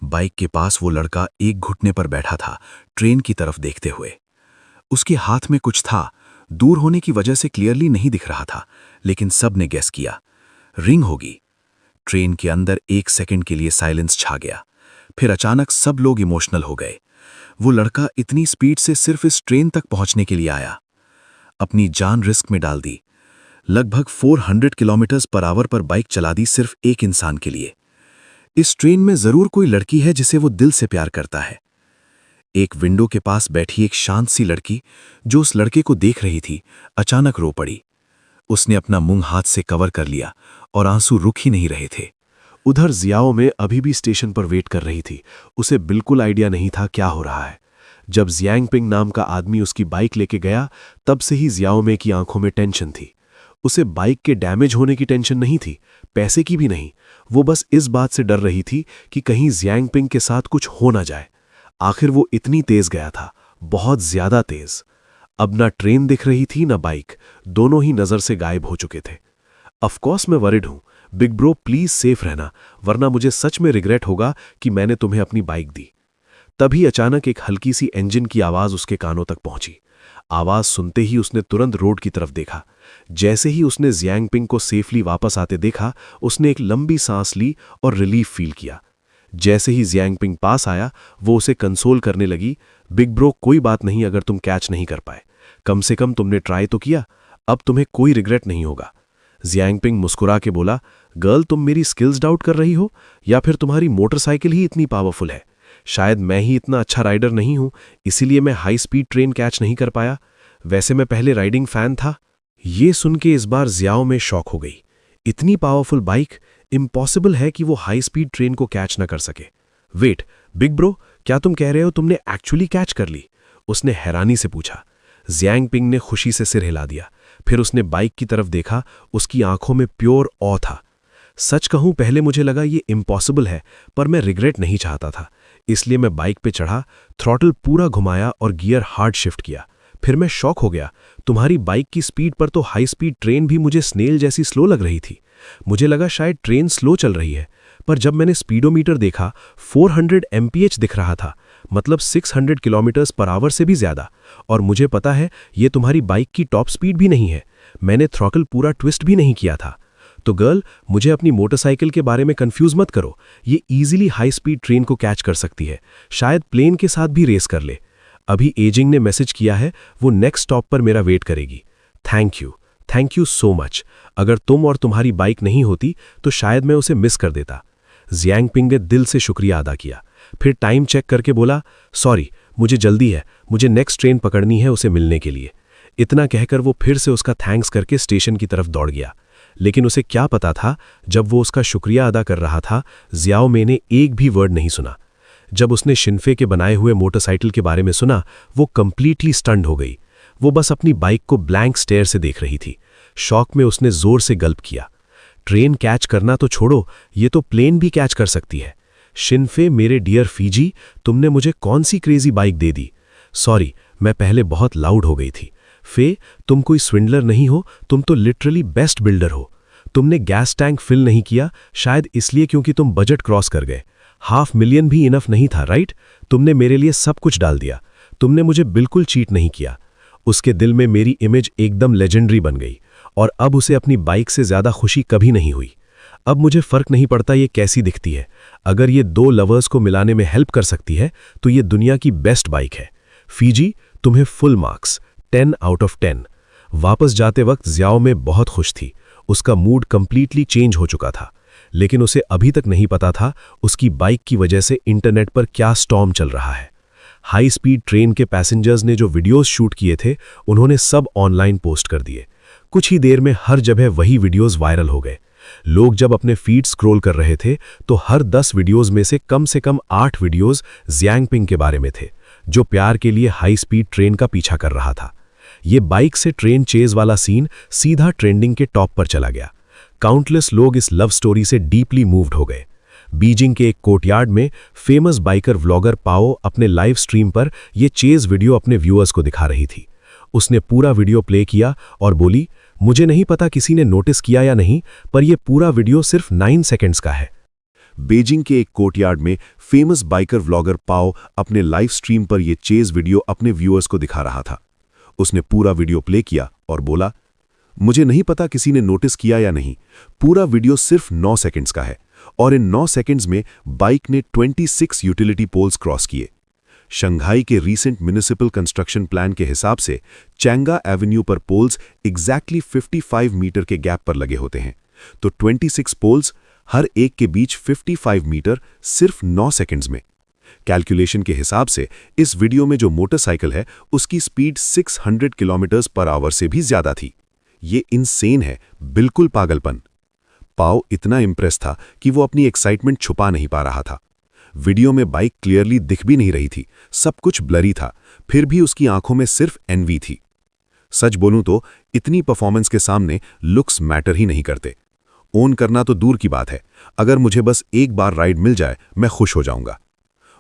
बाइक के पास वो लड़का एक घुटने पर बैठा था, ट्रेन की तरफ देखते हुए। उसके हाथ में कुछ था, दूर होने की वजह से क्लियरली नहीं दिख रहा था, लेकिन सब ने गेस किया, रिंग होगी। ट्रेन के अंदर 1 सेकंड के लिए साइलेंस छा गया। फिर अचानक सब लोग इमोशनल हो गए। वो लड़का इतनी स्पीड से सिर्फ इस ट्रेन तक पहुंचने के लिए आया, अपनी जान रिस्क में डाल दी। लगभग 400 किलोमीटर्स पर आवर पर बाइक चला दी सिर्फ एक इंसान के लिए। इस ट्रेन में जरूर कोई लड़की है जिसे वो दिल से प्यार करता है। एक विंडो के पास बैठी एक शांत सी लड़की जो उस लड़के को देख रही थी, अचानक रो पड़ी। उसने अपना मुंह हाथ से कवर कर लिया और आंसू रुक ही नहीं रहे थे।
उधर जियाओ में अभी भी स्टेशन पर वेट कर रही थी। उसे बिल्कुल आइडिया नहीं था क्या हो रहा है। जब जियांगपिंग नाम का आदमी उसकी बाइक लेके गया, तब से ही जियाओ में की आंखों में टेंशन थी। उसे बाइक के डैमेज होने की टेंशन नहीं थी, पैसे की भी नहीं। वो बस इस बात से डर रही थी कि कहीं जियांगपिंग के साथ कुछ हो ना जाए। आखिर वो इतनी तेज गया था, बहुत ज्यादा तेज। अब ना ट्रेन दिख रही थी ना बाइक, दोनों ही नजर से गायब हो चुके थे। ऑफकोर्स मैं वरिड हूं। बिग ब्रो प्लीज सेफ रहना, वरना मुझे सच में रिग्रेट होगा कि मैंने तुम्हें अपनी बाइक दी। तभी अचानक एक हल्की सी इंजन की आवाज उसके कानों तक पहुंची। आवाज सुनते ही उसने तुरंत रोड की तरफ देखा। जैसे ही उसने जियांगपिंग को सेफली वापस आते देखा, उसने एक लंबी सांस ली और रिलीफ फील किया। जैसे ही जियांगपिंग पास आया, वो उसे कंसोल करने लगी। बिग ब्रो, कोई बात नहीं अगर तुम कैच नहीं कर पाए, कम से कम तुमने ट्राई तो किया, अब तुम्हें कोई रिग्रेट नहीं होगा। जियांगपिंग मुस्कुरा के बोला, गर्ल, तुम मेरी स्किल्स डाउट कर रही हो या फिर तुम्हारी मोटरसाइकिल ही इतनी पावरफुल है? शायद मैं ही इतना अच्छा राइडर नहीं हूं, इसीलिए मैं हाई स्पीड ट्रेन कैच नहीं कर पाया। वैसे मैं पहले राइडिंग फैन था। ये सुन के इस बार जियाओ में शॉक हो गई। इतनी पावरफुल बाइक, इम्पॉसिबल है कि वो हाई स्पीड ट्रेन को कैच न कर सके। वेट, बिग ब्रो, क्या तुम कह रहे हो तुमने एक्चुअली कैच कर ली? उसने हैरानी से पूछा। जियांगपिंग ने खुशी से सिर हिला दिया। फिर उसने बाइक की तरफ देखा। उसकी आंखों में प्योर ऑ था। सच कहूं, पहले मुझे लगा ये इम्पॉसिबल है, पर मैं रिग्रेट नहीं चाहता था, इसलिए मैं बाइक पे चढ़ा, थ्रॉटल पूरा घुमाया और गियर हार्ड शिफ्ट किया। फिर मैं शॉक हो गया। तुम्हारी बाइक की स्पीड पर तो हाई स्पीड ट्रेन भी मुझे स्नेल जैसी स्लो लग रही थी। मुझे लगा शायद ट्रेन स्लो चल रही है, पर जब मैंने स्पीडोमीटर देखा, 400 mph दिख रहा था, मतलब 600 किलोमीटर्स पर आवर से भी ज्यादा। और मुझे पता है ये तुम्हारी बाइक की टॉप स्पीड भी नहीं है। मैंने थ्रॉटल पूरा ट्विस्ट भी नहीं किया था। तो गर्ल, मुझे अपनी मोटरसाइकिल के बारे में कंफ्यूज मत करो। ये इजीली हाई स्पीड ट्रेन को कैच कर सकती है, शायद प्लेन के साथ भी रेस कर ले। अभी एजिंग ने मैसेज किया है, वो नेक्स्ट स्टॉप पर मेरा वेट करेगी। Thank you so much. अगर तुम और तुम्हारी बाइक नहीं होती तो शायद मैं उसे मिस कर देता। जियांगपिंग ने दिल से शुक्रिया अदा किया। फिर टाइम चेक करके बोला, सॉरी, मुझे जल्दी है, मुझे नेक्स्ट ट्रेन पकड़नी है उसे मिलने के लिए। इतना कहकर वो फिर से उसका थैंक्स करके स्टेशन की तरफ दौड़ गया। लेकिन उसे क्या पता था, जब वो उसका शुक्रिया अदा कर रहा था, जियाओ में ने एक भी वर्ड नहीं सुना। जब उसने शिनफे के बनाए हुए मोटरसाइकिल के बारे में सुना, वो कंप्लीटली स्टन्ड हो गई। वो बस अपनी बाइक को ब्लैंक स्टेयर से देख रही थी। शॉक में उसने जोर से गल्प किया। ट्रेन कैच करना तो छोड़ो, ये तो प्लेन भी कैच कर सकती है। शिनफे, मेरे डियर फीजी, तुमने मुझे कौन सी क्रेजी बाइक दे दी? सॉरी, मैं पहले बहुत लाउड हो गई थी। फे, तुम कोई स्विंडलर नहीं हो, तुम तो लिटरली बेस्ट बिल्डर हो। तुमने गैस टैंक फिल नहीं किया, शायद इसलिए क्योंकि तुम बजट क्रॉस कर गए। $500,000 भी इनफ नहीं था, राइट? तुमने मेरे लिए सब कुछ डाल दिया। तुमने मुझे बिल्कुल चीट नहीं किया। उसके दिल में मेरी इमेज एकदम लेजेंडरी बन गई और अब उसे अपनी बाइक से ज्यादा खुशी कभी नहीं हुई। अब मुझे फर्क नहीं पड़ता ये कैसी दिखती है, अगर ये दो लवर्स को मिलाने में हेल्प कर सकती है तो ये दुनिया की बेस्ट बाइक है। फीजी, तुम्हें फुल मार्क्स, 10 आउट ऑफ 10। वापस जाते वक्त जियाओ में बहुत खुश थी। उसका मूड कंप्लीटली चेंज हो चुका था, लेकिन उसे अभी तक नहीं पता था उसकी बाइक की वजह से इंटरनेट पर क्या स्टॉर्म चल रहा है। हाई स्पीड ट्रेन के पैसेंजर्स ने जो वीडियोस शूट किए थे, उन्होंने सब ऑनलाइन पोस्ट कर दिए। कुछ ही देर में हर जगह वही वीडियोस वायरल हो गए। लोग जब अपने फीड स्क्रॉल कर रहे थे तो हर 10 वीडियोस में से कम 8 वीडियोस जियांगपिंग के बारे में थे, जो प्यार के लिए हाई स्पीड ट्रेन का पीछा कर रहा था। ये बाइक से ट्रेन चेज वाला सीन सीधा ट्रेंडिंग के टॉप पर चला गया। काउंटलेस लोग इस लव स्टोरी से डीपली मूव्ड हो गए। बीजिंग के एक कोर्टयार्ड में फेमस बाइकर व्लॉगर पाओ अपने लाइव स्ट्रीम पर यह चेज वीडियो अपने व्यूअर्स को दिखा रही थी। उसने पूरा वीडियो प्ले किया और बोली, मुझे नहीं पता किसी ने नोटिस किया या नहीं, पर यह पूरा वीडियो सिर्फ 9 सेकंड्स का है। बीजिंग के एक कोर्टयार्ड में फेमस बाइकर व्लॉगर पाओ अपने लाइव स्ट्रीम पर यह चेज वीडियो अपने व्यूअर्स को दिखा रहा था। उसने पूरा वीडियो प्ले किया और बोला, मुझे नहीं पता किसी ने नोटिस किया या नहीं, पूरा वीडियो सिर्फ 9 सेकंड्स का है और इन 9 सेकंड्स में बाइक ने 26 यूटिलिटी पोल्स क्रॉस किए। शंघाई के रीसेंट म्युनिसिपल कंस्ट्रक्शन प्लान के हिसाब से चैंगा एवेन्यू पर पोल्स एग्जैक्टली 55 मीटर के गैप पर लगे होते हैं, तो 26 पोल्स, हर एक के बीच 55 मीटर, सिर्फ 9 सेकंड्स में। कैलकुलेशन के हिसाब से इस वीडियो में जो मोटरसाइकिल है उसकी स्पीड 600 किलोमीटर पर आवर से भी ज्यादा थी। ये इनसेन है, बिल्कुल पागलपन।
पाओ इतना इम्प्रेस था कि वो अपनी एक्साइटमेंट छुपा नहीं पा रहा था। वीडियो में बाइक क्लियरली दिख भी नहीं रही थी, सब कुछ ब्लरी था, फिर भी उसकी आंखों में सिर्फ एनवी थी। सच बोलूं तो इतनी परफॉर्मेंस के सामने लुक्स मैटर ही नहीं करते। ओन करना तो दूर की बात है, अगर मुझे बस एक बार राइड मिल जाए मैं खुश हो जाऊंगा।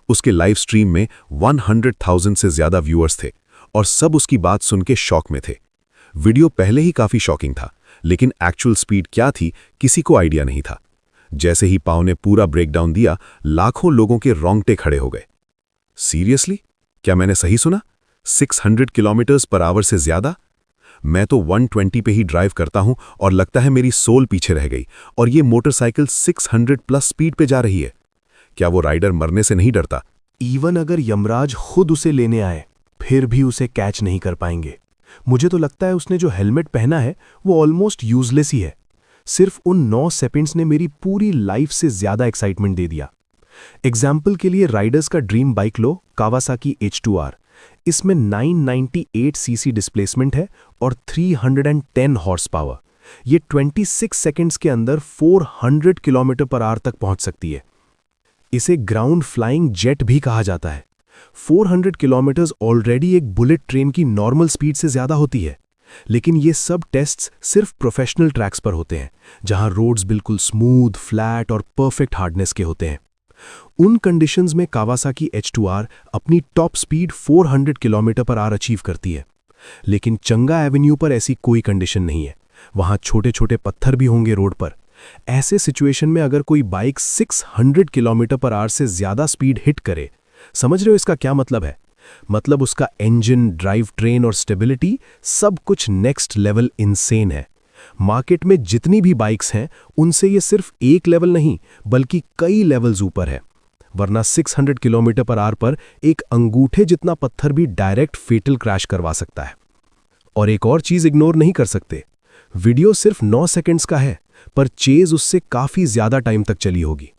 उसके लाइव स्ट्रीम में 100,000 से ज्यादा व्यूअर्स थे और सब उसकी बात सुन के शॉक में थे। वीडियो पहले ही काफी शॉकिंग था, लेकिन एक्चुअल स्पीड क्या थी किसी को आइडिया नहीं था। जैसे ही पाव ने पूरा ब्रेकडाउन दिया, लाखों लोगों के रोंगटे खड़े हो गए। सीरियसली? क्या मैंने सही सुना? 600 किलोमीटर्स पर आवर से ज्यादा? मैं तो 120 पे ही ड्राइव करता हूं और लगता है मेरी सोल पीछे रह गई, और ये मोटरसाइकिल 600 प्लस स्पीड पे जा रही है। क्या वो राइडर मरने से नहीं डरता?
इवन अगर यमराज खुद उसे लेने आए, फिर भी उसे कैच नहीं कर पाएंगे। मुझे तो लगता है उसने जो हेलमेट पहना है वो ऑलमोस्ट यूजलेस ही है। सिर्फ उन 9 सेकंड्स ने मेरी पूरी लाइफ से ज्यादा एक्साइटमेंट दे दिया। एग्जाम्पल के लिए राइडर्स का ड्रीम बाइक लो, कावासाकी H2R। इसमें 998 सीसी डिस्प्लेसमेंट है और 310 हॉर्स पावर। ये 26 सेकंड्स के अंदर 400 किलोमीटर पर आवर तक पहुंच सकती है। इसे ग्राउंड फ्लाइंग जेट भी कहा जाता है। 400 किलोमीटर्स ऑलरेडी एक बुलेट ट्रेन की नॉर्मल स्पीड से ज्यादा होती है। लेकिन ये सब टेस्ट्स सिर्फ प्रोफेशनल ट्रैक्स पर होते हैं, जहां रोड्स बिल्कुल स्मूथ, फ्लैट और परफेक्ट हार्डनेस के होते हैं। उन कंडीशंस में कावासाकी H2R अपनी top speed 400 kilometre per hour achieve करती है। लेकिन चंगा एवेन्यू पर ऐसी कोई कंडीशन नहीं है। वहां छोटे छोटे पत्थर भी होंगे रोड पर। ऐसे सिचुएशन में अगर कोई बाइक 600 किलोमीटर पर आवर से ज्यादा स्पीड हिट करे, समझ रहे हो इसका क्या मतलब है? मतलब उसका इंजन, ड्राइव ट्रेन और स्टेबिलिटी सब कुछ नेक्स्ट लेवल इनसेन है। मार्केट में जितनी भी बाइक्स हैं उनसे ये सिर्फ एक लेवल नहीं बल्कि कई लेवल्स ऊपर है। वरना 600 किलोमीटर पर आवर पर एक अंगूठे जितना पत्थर भी डायरेक्ट फेटल क्रैश करवा सकता है। और एक और चीज इग्नोर नहीं कर सकते, वीडियो सिर्फ 9 सेकंड्स का है, पर चेज उससे काफी ज्यादा टाइम तक चली होगी।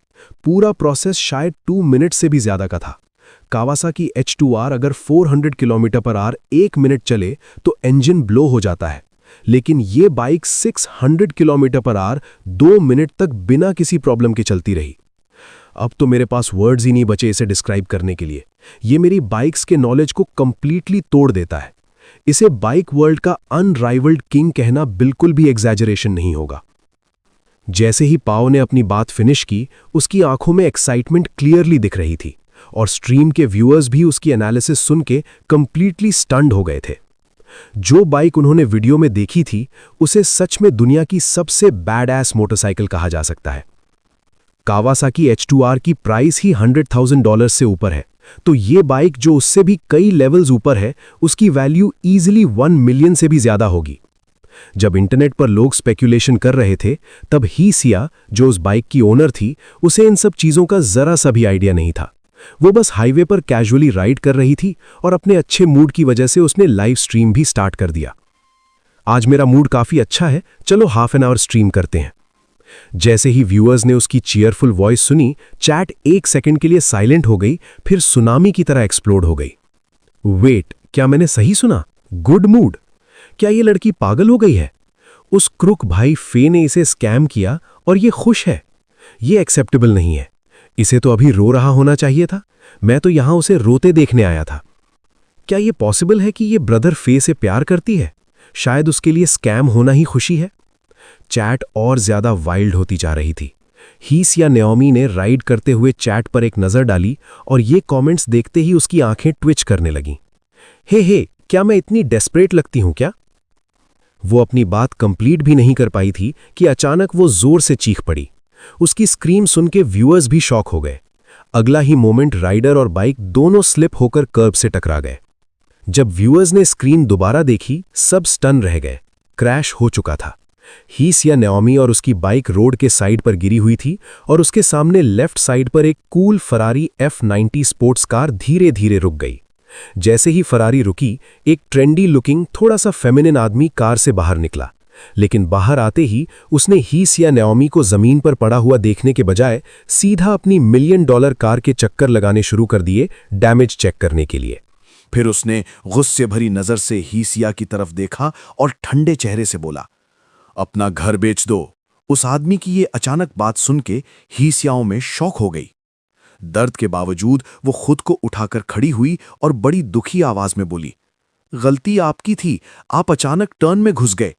पूरा प्रोसेस शायद 2 मिनट से भी ज्यादा का था। कावासाकी H2R अगर 400 किलोमीटर पर आवर 1 मिनट चले तो इंजन ब्लो हो जाता है, लेकिन ये bike 600 kilometre per hour 2 minute तक बिना किसी प्रॉब्लम के चलती रही। अब तो मेरे पास वर्ड्स ही नहीं बचे इसे डिस्क्राइब करने के लिए। ये मेरी बाइक्स के नॉलेज को कंप्लीटली तोड़ देता है। इसे बाइक वर्ल्ड का अनराइवल्ड किंग कहना बिल्कुल भी एग्जैजरेशन नहीं होगा। जैसे ही पाओ ने अपनी बात फिनिश की, उसकी आंखों में एक्साइटमेंट क्लियरली दिख रही थी और स्ट्रीम के व्यूअर्स भी उसकी एनालिसिस सुन के कंप्लीटली स्टन्ड हो गए थे। जो बाइक उन्होंने वीडियो में देखी थी उसे सच में दुनिया की सबसे बैड-एस मोटरसाइकिल कहा जा सकता है। कावासाकी H2R की प्राइस ही $100,000 से ऊपर है, तो ये बाइक जो उससे भी कई लेवल्स ऊपर है, उसकी वैल्यू इजीली 1 मिलियन से भी ज्यादा होगी। जब इंटरनेट पर लोग स्पेक्यूलेशन कर रहे थे, तब हीसिया, जो उस बाइक की ओनर थी, उसे इन सब चीजों का जरा सा भी आइडिया नहीं था। वो बस हाईवे पर कैजुअली राइड कर रही थी और अपने अच्छे मूड की वजह से उसने लाइव स्ट्रीम भी स्टार्ट कर दिया। आज मेरा मूड काफी अच्छा है, चलो हाफ एन आवर स्ट्रीम करते हैं। जैसे ही व्यूअर्स ने उसकी चीयरफुल वॉइस सुनी, चैट 1 सेकंड के लिए साइलेंट हो गई, फिर सुनामी की तरह एक्सप्लोड हो गई। वेट, क्या मैंने सही सुना? Good mood? क्या ये लड़की पागल हो गई है? उस क्रुक भाई फे ने इसे स्कैम किया और ये खुश है? ये एक्सेप्टेबल नहीं है। इसे तो अभी रो रहा होना चाहिए था। मैं तो यहां उसे रोते देखने आया था। क्या ये पॉसिबल है कि ये ब्रदर फे से प्यार करती है? शायद उसके लिए स्कैम होना ही खुशी है। चैट और ज्यादा वाइल्ड होती जा रही थी। हीसिया नेओमी ने राइड करते हुए चैट पर एक नजर डाली और ये कमेंट्स देखते ही उसकी आंखें ट्विच करने लगीं। हे, क्या मैं इतनी डेस्परेट लगती हूं क्या? वो अपनी बात कंप्लीट भी नहीं कर पाई थी कि अचानक वो जोर से चीख पड़ी। उसकी स्क्रीम सुन के व्यूअर्स भी शॉक हो गए। अगला ही मोमेंट राइडर और बाइक दोनों स्लिप होकर कर्ब से टकरा गए। जब व्यूअर्स ने स्क्रीन दोबारा देखी, सब स्टन रह गए। क्रैश हो चुका था। हीसिया नेओमी और उसकी बाइक रोड के साइड पर गिरी हुई थी और उसके सामने लेफ्ट साइड पर एक cool Ferrari F90 sports car धीरे धीरे रुक गई। जैसे ही फरारी रुकी, एक ट्रेंडी लुकिंग थोड़ा सा फेमिनिन आदमी कार से बाहर निकला, लेकिन बाहर आते ही उसने हीसिया नेओमी को जमीन पर पड़ा हुआ देखने के बजाय सीधा अपनी $1 मिलियन कार के चक्कर लगाने शुरू कर दिए डैमेज चेक करने के लिए।
फिर उसने गुस्से भरी नजर से हीसिया की तरफ देखा और ठंडे चेहरे से बोला, अपना घर बेच दो उस आदमी की ये अचानक बात सुन के ही सियाओ में शॉक हो गई। दर्द के बावजूद वो खुद को उठाकर खड़ी हुई और बड़ी दुखी आवाज में बोली, गलती आपकी थी, आप अचानक टर्न में घुस गए।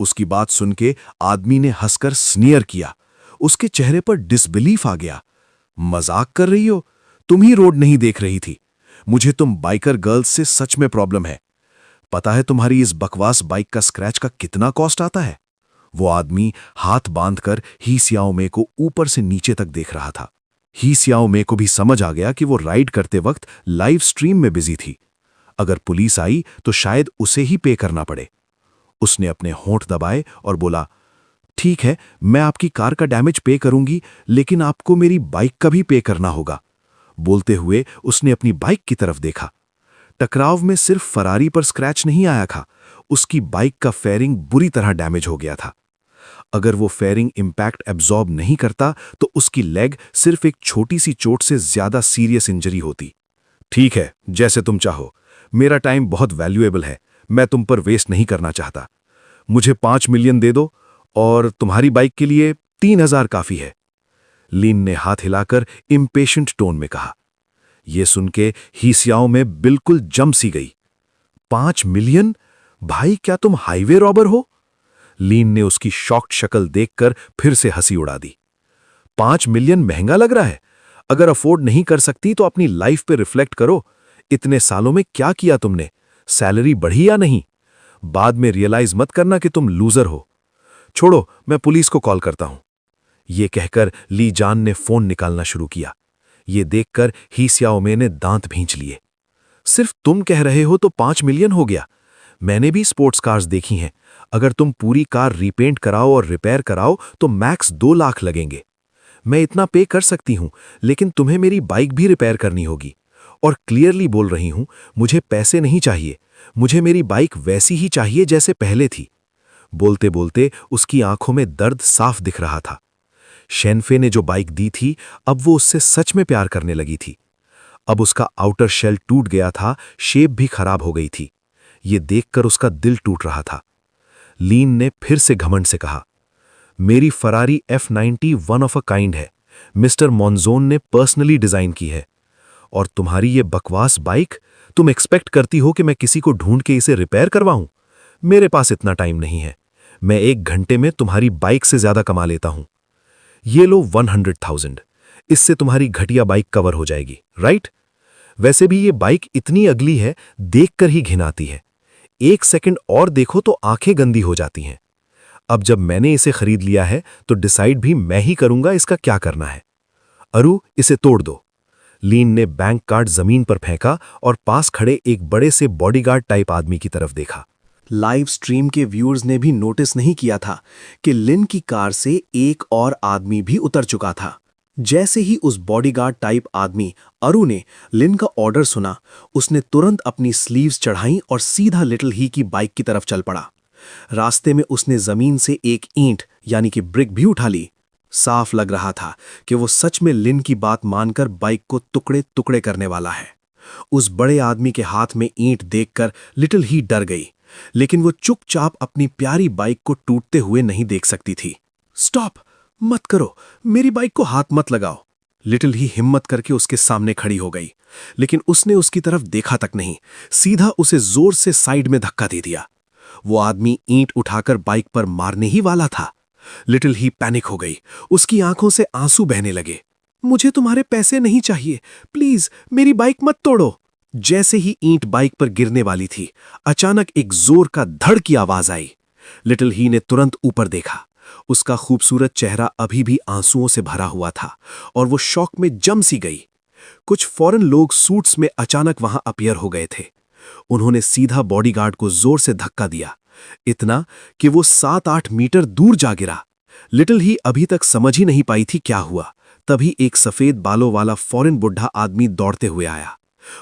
उसकी बात सुन के आदमी ने हंसकर स्नीयर किया। उसके चेहरे पर डिसबिलीफ आ गया। मजाक कर रही हो? तुम ही रोड नहीं देख रही थी। मुझे तुम बाइकर गर्ल्स से सच में प्रॉब्लम है। पता है तुम्हारी इस बकवास बाइक का स्क्रैच का कितना कॉस्ट आता है? वो आदमी हाथ बांधकर ही सियाओ में को ऊपर से नीचे तक देख रहा था। ही सियाओ में को भी समझ आ गया कि वो राइड करते वक्त लाइव स्ट्रीम में बिजी थी। अगर पुलिस आई तो शायद उसे ही पे करना पड़े। उसने अपने होंठ दबाए और बोला, ठीक है, मैं आपकी कार का डैमेज पे करूंगी, लेकिन आपको मेरी बाइक का भी पे करना होगा। बोलते हुए उसने अपनी बाइक की तरफ देखा। टकराव में सिर्फ फरारी पर स्क्रैच नहीं आया था, उसकी बाइक का फेयरिंग बुरी तरह डैमेज हो गया था। अगर वो फेयरिंग इंपैक्ट एब्जॉर्ब नहीं करता तो उसकी लेग सिर्फ एक छोटी सी चोट से ज्यादा सीरियस इंजरी होती। ठीक है, जैसे तुम चाहो। मेरा टाइम बहुत वैल्यूएबल है, मैं तुम पर वेस्ट नहीं करना चाहता। मुझे 5 मिलियन दे दो और तुम्हारी बाइक के लिए 3000 काफी है। लीन ने हाथ हिलाकर इम्पेशेंट टोन में कहा। यह सुन के ही सियाओ में बिल्कुल जम सी गई। 5 मिलियन? भाई, क्या तुम हाईवे रॉबर हो? लीन ने उसकी शॉक्ड शक्ल देखकर फिर से हंसी उड़ा दी। 5 मिलियन महंगा लग रहा है? अगर अफोर्ड नहीं कर सकती तो अपनी लाइफ पे रिफ्लेक्ट करो। इतने सालों में क्या किया तुमने? सैलरी बढ़ी या नहीं? बाद में रियलाइज मत करना कि तुम लूजर हो। छोड़ो, मैं पुलिस को कॉल करता हूं। ये कहकर ली जान ने फोन निकालना शुरू किया। ये देखकर ही सियाओमे ने दांत भींच लिए। सिर्फ तुम कह रहे हो तो 5 मिलियन हो गया। मैंने भी स्पोर्ट्स कार्स देखी हैं। अगर तुम पूरी कार रीपेंट कराओ और रिपेयर कराओ तो मैक्स 2 लाख लगेंगे। मैं इतना पे कर सकती हूं, लेकिन तुम्हें मेरी बाइक भी रिपेयर करनी होगी। और क्लियरली बोल रही हूं, मुझे पैसे नहीं चाहिए। मुझे मेरी बाइक वैसी ही चाहिए जैसे पहले थी। बोलते बोलते उसकी आंखों में दर्द साफ दिख रहा था। शेनफे ने जो बाइक दी थी, अब वो उससे सच में प्यार करने लगी थी। अब उसका आउटर शेल टूट गया था, शेप भी खराब हो गई थी। ये देखकर उसका दिल टूट रहा था। लीन ने फिर से घमंड से कहा, मेरी Ferrari F90 one of a kind है। मिस्टर मॉन्जोन ने पर्सनली डिजाइन की है। और तुम्हारी ये बकवास बाइक, तुम एक्सपेक्ट करती हो कि मैं किसी को ढूंढ के इसे रिपेयर करवाऊं? मेरे पास इतना टाइम नहीं है। मैं 1 घंटे में तुम्हारी बाइक से ज्यादा कमा लेता हूं। ये लो 100,000। इससे तुम्हारी घटिया बाइक कवर हो जाएगी, राइट? वैसे भी ये बाइक इतनी अगली है, देखकर ही घिन आती है। 1 सेकंड और देखो तो आंखें गंदी हो जाती हैं। अब जब मैंने इसे खरीद लिया है तो डिसाइड भी मैं ही करूंगा इसका क्या करना है। अरु, इसे तोड़ दो। लीन ने बैंक कार्ड जमीन पर फेंका और पास खड़े एक बड़े से बॉडीगार्ड टाइप आदमी की तरफ देखा।
लाइव स्ट्रीम के व्यूअर्स ने भी नोटिस नहीं किया था कि लिन की कार से एक और आदमी भी उतर चुका था। जैसे ही उस बॉडीगार्ड टाइप आदमी अरु ने लिन का ऑर्डर सुना, उसने तुरंत अपनी स्लीव्स चढ़ाई और सीधा लिटिल ही की बाइक की तरफ चल पड़ा। रास्ते में उसने जमीन से एक ईंट यानी कि ब्रिक भी उठा ली। साफ लग रहा था कि वो सच में लिन की बात मानकर बाइक को टुकड़े टुकड़े करने वाला है। उस बड़े आदमी के हाथ में ईंट देखकर लिटिल ही डर गई, लेकिन वो चुपचाप अपनी प्यारी बाइक को टूटते हुए नहीं देख सकती थी। स्टॉप, मत करो, मेरी बाइक को हाथ मत लगाओ। लिटिल ही हिम्मत करके उसके सामने खड़ी हो गई, लेकिन उसने उसकी तरफ देखा तक नहीं, सीधा उसे जोर से साइड में धक्का दे दिया। वो आदमी ईंट उठाकर बाइक पर मारने ही वाला था। लिटिल ही पैनिक हो गई, उसकी आंखों से आंसू बहने लगे। मुझे तुम्हारे पैसे नहीं चाहिए, प्लीज मेरी बाइक मत तोड़ो। जैसे ही ईंट बाइक पर गिरने वाली थी, अचानक एक जोर का धड़ की आवाज आई। लिटिल ही ने तुरंत ऊपर देखा। उसका खूबसूरत चेहरा अभी भी आंसुओं से भरा हुआ था और वो शॉक में जम सी गई। कुछ फॉरेन लोग सूट्स में अचानक वहां अपीयर हो गए थे। उन्होंने सीधा बॉडीगार्ड को जोर से धक्का दिया, इतना कि वो 7-8 मीटर दूर जा गिरा। लिटिल ही अभी तक समझ ही नहीं पाई थी क्या हुआ। तभी एक सफेद बालों वाला फॉरेन बुढ़ा आदमी दौड़ते हुए आया।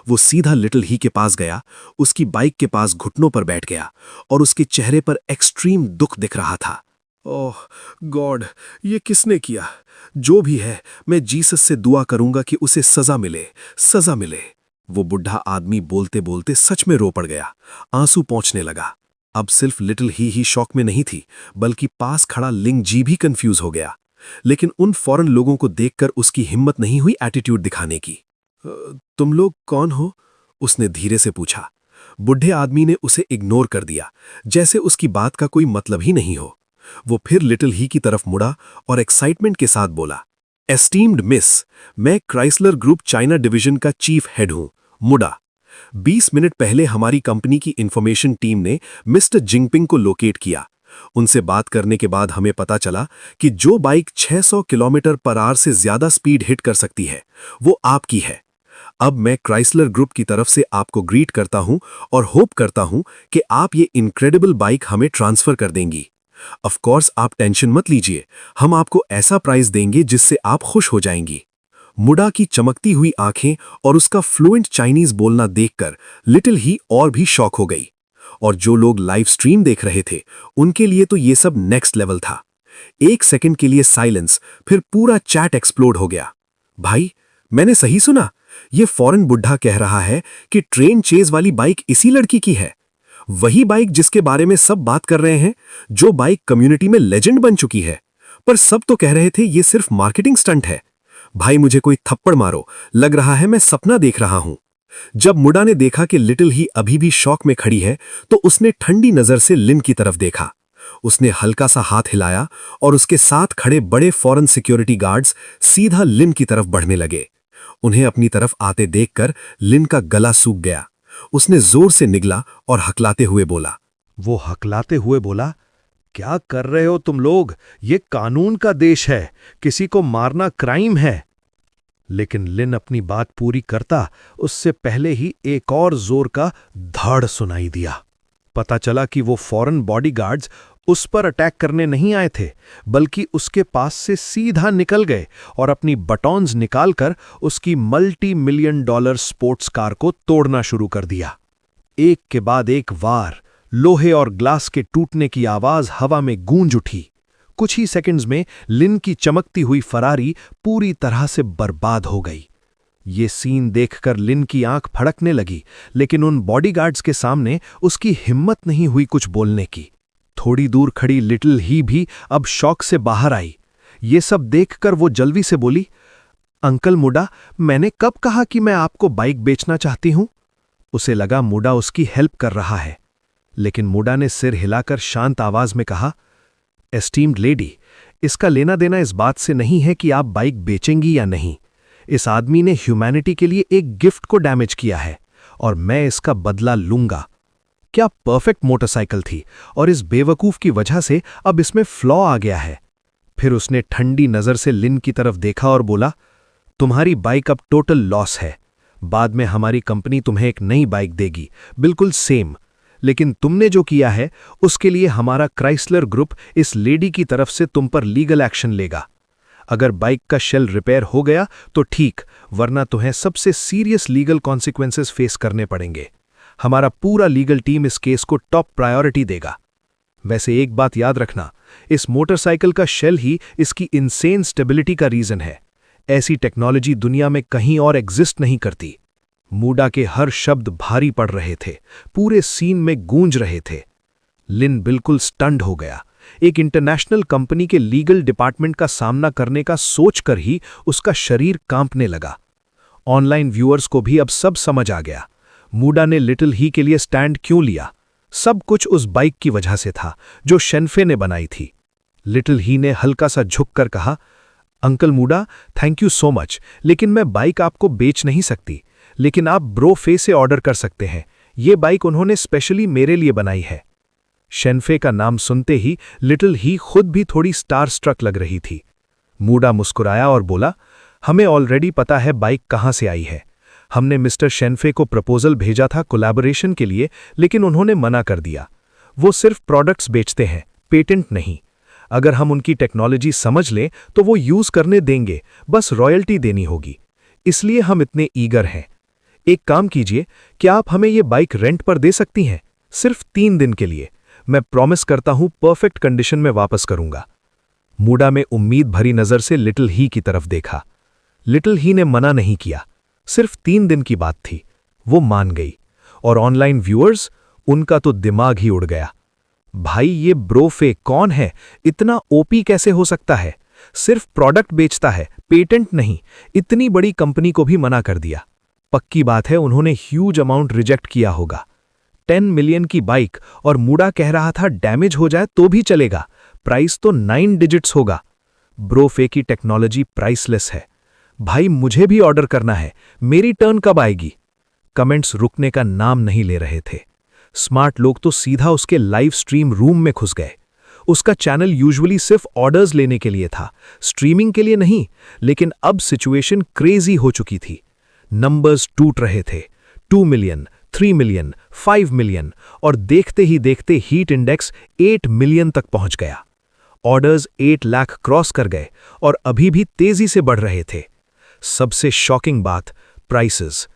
वो सीधा लिटिल ही के पास गया, उसकी बाइक के पास घुटनों पर बैठ गया और उसके चेहरे पर एक्सट्रीम दुख दिख रहा था। ओह गॉड, ये किसने किया? जो भी है, मैं जीसस से दुआ करूंगा कि उसे सजा मिले, सजा मिले। वो बुढ़ा आदमी बोलते बोलते सच में रो पड़ गया, आंसू पहुंचने लगा।
अब सिर्फ लिटिल ही शॉक में नहीं थी, बल्कि पास खड़ा लिंग जी भी कंफ्यूज हो गया। लेकिन उन फॉरेन लोगों को देखकर उसकी हिम्मत नहीं हुई एटीट्यूड दिखाने की। तुम लोग कौन हो? उसने धीरे से पूछा। बुढ़े आदमी ने उसे इग्नोर कर दिया, जैसे उसकी बात का कोई मतलब ही नहीं हो। वो फिर लिटिल ही की तरफ मुड़ा और एक्साइटमेंट के साथ बोला, एस्टीम्ड मिस, मैं क्राइसलर ग्रुप चाइना डिवीजन का चीफ हेड हूं, मुडा। 20 मिनट पहले हमारी कंपनी की इंफॉर्मेशन टीम ने मिस्टर जिंगपिंग को लोकेट किया। उनसे बात करने के बाद हमें पता चला कि जो बाइक 600 किलोमीटर पर आवर से ज्यादा स्पीड हिट कर सकती है, वो आपकी है। अब मैं क्राइसलर ग्रुप की तरफ से आपको ग्रीट करता हूं और होप करता हूं कि आप ये इनक्रेडिबल बाइक हमें ट्रांसफर कर देंगी। ऑफ कोर्स आप टेंशन मत लीजिए, हम आपको ऐसा प्राइस देंगे जिससे आप खुश हो जाएंगी। मुडा की चमकती हुई आंखें और उसका फ्लुएंट चाइनीज बोलना देखकर लिटिल ही और भी शॉक हो गई। और जो लोग लाइव स्ट्रीम देख रहे थे, उनके लिए तो ये सब नेक्स्ट लेवल था। 1 सेकंड के लिए साइलेंस, फिर पूरा चैट एक्सप्लोड हो गया। भाई, मैंने सही सुना? ये फॉरेन बुढ़ा कह रहा है कि ट्रेन चेज वाली बाइक इसी लड़की की है। वही बाइक जिसके बारे में सब बात कर रहे हैं, जो बाइक कम्युनिटी में लेजेंड बन चुकी है। पर सब तो कह रहे थे ये सिर्फ मार्केटिंग स्टंट है। भाई, मुझे कोई थप्पड़ मारो, लग रहा है मैं सपना देख रहा हूं। जब मुडा ने देखा कि लिटिल ही अभी भी शॉक में खड़ी है, तो उसने ठंडी नजर से लिन की तरफ देखा। उसने हल्का सा हाथ हिलाया और उसके साथ खड़े बड़े फॉरेन सिक्योरिटी गार्ड्स सीधा लिन की तरफ बढ़ने लगे। उन्हें अपनी तरफ आते देखकर लिन का गला सूख गया। उसने जोर से निगला और हकलाते हुए बोला।
वो हकलाते हुए बोला, क्या कर रहे हो तुम लोग? ये कानून का देश है, किसी को मारना क्राइम है। लेकिन लिन अपनी बात पूरी करता उससे पहले ही एक और जोर का धड़ सुनाई दिया। पता चला कि वो फॉरेन बॉडीगार्ड्स उस पर अटैक करने नहीं आए थे, बल्कि उसके पास से सीधा निकल गए और अपनी बटॉन्स निकालकर उसकी $multi-million स्पोर्ट्स कार को तोड़ना शुरू कर दिया। एक के बाद एक वार, लोहे और ग्लास के टूटने की आवाज हवा में गूंज उठी। कुछ ही सेकंड्स में लिन की चमकती हुई फरारी पूरी तरह से बर्बाद हो गई। ये सीन देखकर लिन की आंख फड़कने लगी, लेकिन उन बॉडीगार्ड्स के सामने उसकी हिम्मत नहीं हुई कुछ बोलने की। थोड़ी दूर खड़ी लिटिल ही भी अब शॉक से बाहर आई। ये सब देखकर वो जल्दी से बोली, अंकल मुडा, मैंने कब कहा कि मैं आपको बाइक बेचना चाहती हूं? उसे लगा मुडा उसकी हेल्प कर रहा है, लेकिन मुडा ने सिर हिलाकर शांत आवाज में कहा, एस्टीम्ड लेडी, इसका लेना देना इस बात से नहीं है कि आप बाइक बेचेंगी या नहीं। इस आदमी ने ह्यूमैनिटी के लिए एक गिफ्ट को डैमेज किया है और मैं इसका बदला लूंगा। क्या परफेक्ट मोटरसाइकिल थी, और इस बेवकूफ की वजह से अब इसमें फ्लॉ आ गया है। फिर उसने ठंडी नजर से लिन की तरफ देखा और बोला, तुम्हारी बाइक अब टोटल लॉस है। बाद में हमारी कंपनी तुम्हें एक नई बाइक देगी, बिल्कुल सेम। लेकिन तुमने जो किया है उसके लिए हमारा क्राइसलर ग्रुप इस लेडी की तरफ से तुम पर लीगल एक्शन लेगा। अगर बाइक का शेल रिपेयर हो गया तो ठीक, वरना तुम्हें सबसे सीरियस लीगल कॉन्सिक्वेंसेस फेस करने पड़ेंगे। हमारा पूरा लीगल टीम इस केस को टॉप प्रायोरिटी देगा। वैसे एक बात याद रखना, इस मोटरसाइकिल का शेल ही इसकी इनसेन स्टेबिलिटी का रीजन है। ऐसी टेक्नोलॉजी दुनिया में कहीं और एग्जिस्ट नहीं करती। मुडा के हर शब्द भारी पड़ रहे थे, पूरे सीन में गूंज रहे थे। लिन बिल्कुल स्टन्ड हो गया। एक इंटरनेशनल कंपनी के लीगल डिपार्टमेंट का सामना करने का सोचकर ही उसका शरीर कांपने लगा। ऑनलाइन व्यूअर्स को भी अब सब समझ आ गया, मुडा ने लिटिल ही के लिए स्टैंड क्यों लिया। सब कुछ उस बाइक की वजह से था जो शेनफे ने बनाई थी। लिटिल ही ने हल्का सा झुककर कहा, अंकल मुडा, थैंक यू सो मच, लेकिन मैं बाइक आपको बेच नहीं सकती। लेकिन आप ब्रो फे से ऑर्डर कर सकते हैं। ये बाइक उन्होंने स्पेशली मेरे लिए बनाई है। शेनफे का नाम सुनते ही लिटिल ही खुद भी थोड़ी स्टार स्ट्रक लग रही थी। मुडा मुस्कुराया और बोला, हमें ऑलरेडी पता है बाइक कहां से आई है। हमने मिस्टर शेनफे को प्रपोजल भेजा था कोलैबोरेशन के लिए, लेकिन उन्होंने मना कर दिया। वो सिर्फ प्रोडक्ट्स बेचते हैं, पेटेंट नहीं। अगर हम उनकी टेक्नोलॉजी समझ लें तो वो यूज करने देंगे, बस रॉयल्टी देनी होगी। इसलिए हम इतने ईगर हैं। एक काम कीजिए, क्या आप हमें ये बाइक रेंट पर दे सकती हैं? सिर्फ 3 दिन के लिए। मैं प्रॉमिस करता हूं परफेक्ट कंडीशन में वापस करूंगा। मुडा में उम्मीद भरी नजर से लिटिल ही की तरफ देखा। लिटिल ही ने मना नहीं किया, सिर्फ 3 दिन की बात थी। वो मान गई। और ऑनलाइन व्यूअर्स, उनका तो दिमाग ही उड़ गया। भाई ये ब्रोफे कौन है? इतना ओपी कैसे हो सकता है? सिर्फ प्रोडक्ट बेचता है, पेटेंट नहीं। इतनी बड़ी कंपनी को भी मना कर दिया। पक्की बात है उन्होंने ह्यूज अमाउंट रिजेक्ट किया होगा। 10 मिलियन की बाइक और मूडा कह रहा था डैमेज हो जाए तो भी चलेगा, प्राइस तो 9 डिजिट्स होगा। ब्रोफे की टेक्नोलॉजी प्राइसलेस है। भाई मुझे भी ऑर्डर करना है, मेरी टर्न कब आएगी? कमेंट्स रुकने का नाम नहीं ले रहे थे। स्मार्ट लोग तो सीधा उसके लाइव स्ट्रीम रूम में घुस गए। उसका चैनल यूजुअली सिर्फ ऑर्डर्स लेने के लिए था, स्ट्रीमिंग के लिए नहीं। लेकिन अब सिचुएशन क्रेजी हो चुकी थी। नंबर्स टूट रहे थे। 2 मिलियन, 3 मिलियन, 5 मिलियन और देखते ही देखते हीट इंडेक्स 8 मिलियन तक पहुंच गया। ऑर्डर्स 8 लाख क्रॉस कर गए और अभी भी तेजी से बढ़ रहे थे। सबसे शॉकिंग बात, प्राइसेस।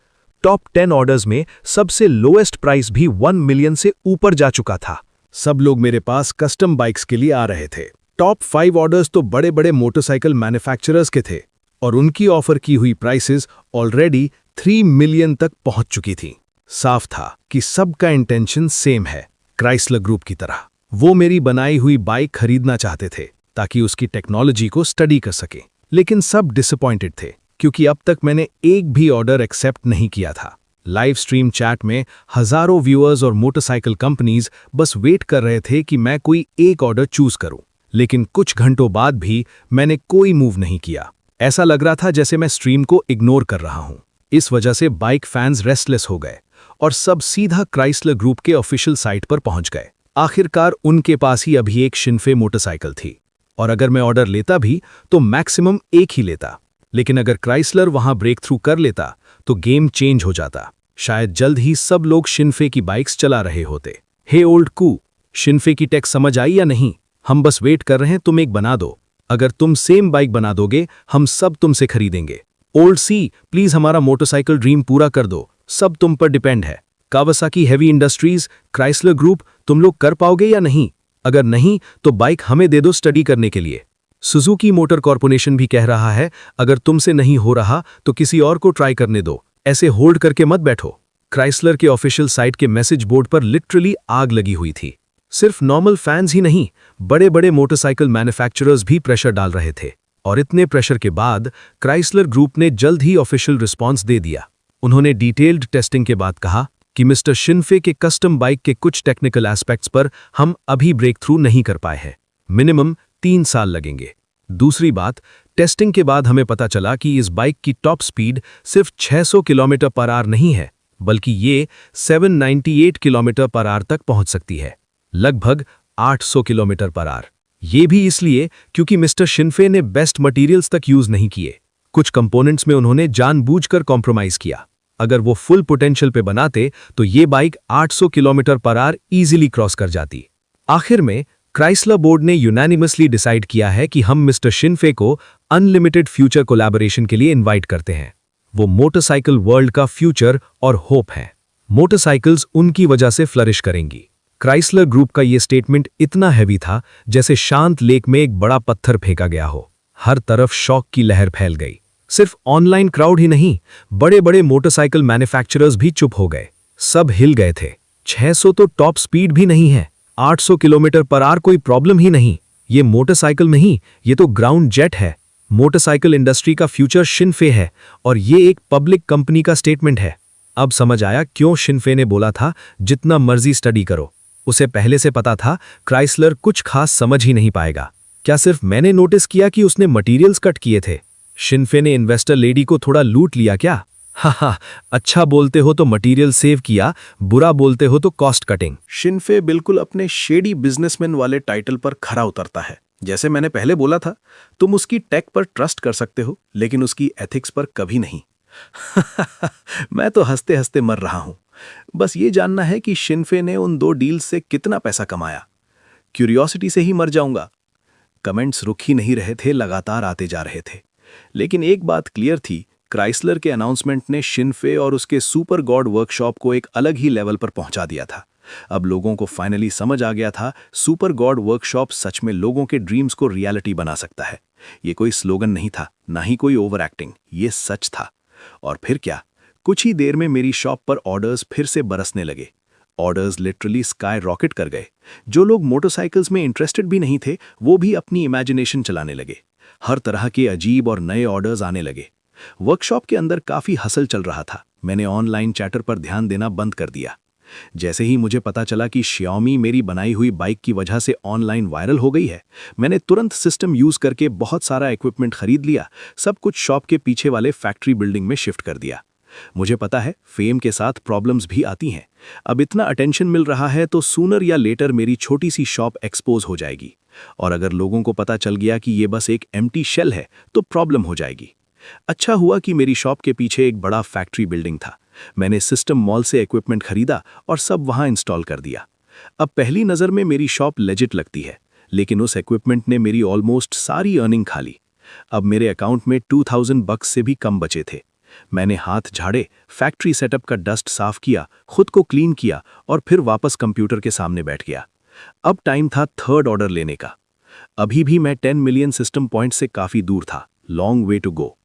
टॉप 10 ऑर्डर्स में सबसे लोएस्ट प्राइस भी 1 मिलियन से ऊपर जा चुका था।
सब लोग मेरे पास कस्टम बाइक्स के लिए आ रहे थे। टॉप 5 ऑर्डर्स तो बड़े बड़े मोटरसाइकिल मैन्युफैक्चरर्स के थे और उनकी ऑफर की हुई प्राइसेस ऑलरेडी 3 मिलियन तक पहुंच चुकी थी। साफ था कि सबका इंटेंशन सेम है, क्राइसलर ग्रुप की तरह। वो मेरी बनाई हुई बाइक खरीदना चाहते थे ताकि उसकी टेक्नोलॉजी को स्टडी कर सके। लेकिन सब डिसअपॉइंटेड थे क्योंकि अब तक मैंने एक भी ऑर्डर एक्सेप्ट नहीं किया था। लाइव स्ट्रीम चैट में हजारों व्यूअर्स और मोटरसाइकिल कंपनीज बस वेट कर रहे थे कि मैं कोई एक ऑर्डर चूज करूं। लेकिन कुछ घंटों बाद भी मैंने कोई मूव नहीं किया। ऐसा लग रहा था जैसे मैं स्ट्रीम को इग्नोर कर रहा हूं। इस वजह से बाइक फैंस रेस्टलेस हो गए और सब सीधा क्राइसलर ग्रुप के ऑफिशियल साइट पर पहुंच गए। आखिरकार उनके पास ही अभी एक शिनफे मोटरसाइकिल थी और अगर मैं ऑर्डर लेता भी तो मैक्सिमम एक ही लेता। लेकिन अगर क्राइसलर वहां ब्रेक थ्रू कर लेता तो गेम चेंज हो जाता। शायद जल्द ही सब लोग शिनफे की बाइक्स चला रहे होते। हे ओल्ड कू, शिनफे की टेक समझ आई या नहीं? हम बस वेट कर रहे हैं, तुम एक बना दो। अगर तुम सेम बाइक बना दोगे हम सब तुमसे खरीदेंगे। ओल्ड सी, प्लीज हमारा मोटरसाइकिल ड्रीम पूरा कर दो, सब तुम पर डिपेंड है। Kawasaki heavy industries, Chrysler group, तुम लोग कर पाओगे या नहीं? अगर नहीं तो बाइक हमें दे दो स्टडी करने के लिए। सुजुकी मोटर कॉर्पोरेशन भी कह रहा है अगर तुमसे नहीं हो रहा तो किसी और को ट्राई करने दो, ऐसे होल्ड करके मत बैठो। क्राइसलर के ऑफिशियल साइट के मैसेज बोर्ड पर लिटरली आग लगी हुई थी। सिर्फ नॉर्मल फैंस ही नहीं, बड़े बड़े मोटरसाइकिल मैन्युफैक्चरर्स भी प्रेशर डाल रहे थे। और इतने प्रेशर के बाद क्राइसलर ग्रुप ने जल्द ही ऑफिशियल रिस्पॉन्स दे दिया। उन्होंने डिटेल्ड टेस्टिंग के बाद कहा कि मिस्टर शिनफे के कस्टम बाइक के कुछ टेक्निकल एस्पेक्ट्स पर हम अभी ब्रेक थ्रू नहीं कर पाए हैं। मिनिमम 3 साल लगेंगे। दूसरी बात, टेस्टिंग के बाद हमें पता चला कि इस बाइक की टॉप स्पीड सिर्फ 600 किलोमीटर पर आवर नहीं है, बल्कि ये 798 किलोमीटर पर आवर तक पहुंच सकती है, लगभग 800 किलोमीटर पर आवर। ये भी इसलिए क्योंकि मिस्टर शिनफे ने बेस्ट मटेरियल्स तक यूज नहीं किए। कुछ कंपोनेंट्स में उन्होंने जानबूझकर कॉम्प्रोमाइज किया। अगर वो फुल पोटेंशियल पे बनाते तो ये bike 800 kilometre per hour easily cross कर जाती। आखिर में क्राइसलर बोर्ड ने यूनानिमसली डिसाइड किया है कि हम मिस्टर शिनफे को अनलिमिटेड फ्यूचर कोलैबोरेशन के लिए इनवाइट करते हैं। वो मोटरसाइकिल वर्ल्ड का फ्यूचर और होप है। मोटरसाइकिल्स उनकी वजह से फ्लरिश करेंगी। क्राइसलर ग्रुप का ये स्टेटमेंट इतना हैवी था जैसे शांत लेक में एक बड़ा पत्थर फेंका गया हो। हर तरफ शॉक की लहर फैल गई। सिर्फ ऑनलाइन क्राउड ही नहीं, बड़े बड़े मोटरसाइकिल मैन्युफैक्चरर्स भी चुप हो गए। सब हिल गए थे। 600 तो टॉप स्पीड भी नहीं है, 800 किलोमीटर पर आवर कोई प्रॉब्लम ही नहीं। ये मोटरसाइकिल नहीं, ये तो ग्राउंड जेट है। मोटरसाइकिल इंडस्ट्री का फ्यूचर शिनफे है और ये एक पब्लिक कंपनी का स्टेटमेंट है। अब समझ आया क्यों शिनफे ने बोला था जितना मर्जी स्टडी करो। उसे पहले से पता था क्राइसलर कुछ खास समझ ही नहीं पाएगा। क्या सिर्फ मैंने नोटिस किया कि उसने मटेरियल्स कट किए थे? शिनफे ने इन्वेस्टर लेडी को थोड़ा लूट लिया क्या? हा, अच्छा बोलते हो तो मटेरियल सेव किया, बुरा बोलते हो तो कॉस्ट कटिंग। शिनफे बिल्कुल अपने शेडी बिजनेसमैन वाले टाइटल पर खरा उतरता है। जैसे मैंने पहले बोला था, तुम उसकी टेक पर ट्रस्ट कर सकते हो लेकिन उसकी एथिक्स पर कभी नहीं। मैं तो हंसते हंसते मर रहा हूं। बस ये जानना है कि शिनफे ने उन 2 डील्स से कितना पैसा कमाया। क्यूरियोसिटी से ही मर जाऊंगा। कमेंट्स रुक ही नहीं रहे थे, लगातार आते जा रहे थे। लेकिन एक बात क्लियर थी, क्राइसलर के अनाउंसमेंट ने शिनफे और उसके सुपर गॉड वर्कशॉप को एक अलग ही लेवल पर पहुंचा दिया था। अब लोगों को फाइनली समझ आ गया था सुपर गॉड वर्कशॉप सच में लोगों के ड्रीम्स को रियलिटी बना सकता है। ये कोई स्लोगन नहीं था, ना ही कोई ओवर एक्टिंग, ये सच था। और फिर क्या, कुछ ही देर में मेरी शॉप पर ऑर्डर्स फिर से बरसने लगे।
ऑर्डर्स लिटरली स्काई रॉकेट कर गए। जो लोग मोटरसाइकिल्स में इंटरेस्टेड भी नहीं थे वो भी अपनी इमेजिनेशन चलाने लगे। हर तरह के अजीब और नए ऑर्डर्स आने लगे। वर्कशॉप के अंदर काफ़ी हसल चल रहा था। मैंने ऑनलाइन चैटर पर ध्यान देना बंद कर दिया। जैसे ही मुझे पता चला कि Xiaomi मेरी बनाई हुई बाइक की वजह से ऑनलाइन वायरल हो गई है, मैंने तुरंत सिस्टम यूज़ करके बहुत सारा इक्विपमेंट खरीद लिया। सब कुछ शॉप के पीछे वाले फैक्ट्री बिल्डिंग में शिफ्ट कर दिया। मुझे पता है फेम के साथ प्रॉब्लम्स भी आती हैं। अब इतना अटेंशन मिल रहा है तो सूनर या लेटर मेरी छोटी सी शॉप एक्सपोज हो जाएगी, और अगर लोगों को पता चल गया कि ये बस एक एम्प्टी शेल है तो प्रॉब्लम हो जाएगी। अच्छा हुआ कि मेरी शॉप के पीछे एक बड़ा फैक्ट्री बिल्डिंग था। मैंने सिस्टम मॉल से इक्विपमेंट खरीदा और सब वहां इंस्टॉल कर दिया। अब पहली नज़र में मेरी शॉप लेजिट लगती है, लेकिन उस इक्विपमेंट ने मेरी ऑलमोस्ट सारी अर्निंग खा ली। अब मेरे अकाउंट में $2000 से भी कम बचे थे। मैंने हाथ झाड़े, फैक्ट्री सेटअप का डस्ट साफ किया, खुद को क्लीन किया और फिर वापस कंप्यूटर के सामने बैठ गया। अब टाइम था थर्ड ऑर्डर लेने का। अभी भी मैं 10 मिलियन सिस्टम पॉइंट से काफ़ी दूर था। Long way to go.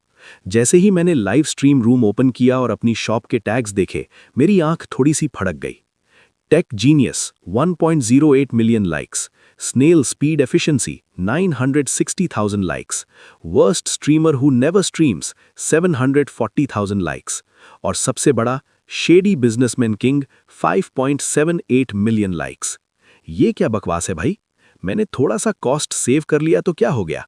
जैसे ही मैंने लाइव स्ट्रीम रूम ओपन किया और अपनी शॉप के टैग्स देखे, मेरी आंख थोड़ी सी फड़क गई। Tech genius 1.08 million likes, snail speed efficiency 960,000 likes, worst streamer who never streams 740,000 likes, और सबसे बड़ा shady businessman king 5.78 million likes. ये क्या बकवास है भाई? मैंने थोड़ा सा कॉस्ट सेव कर लिया तो क्या हो गया?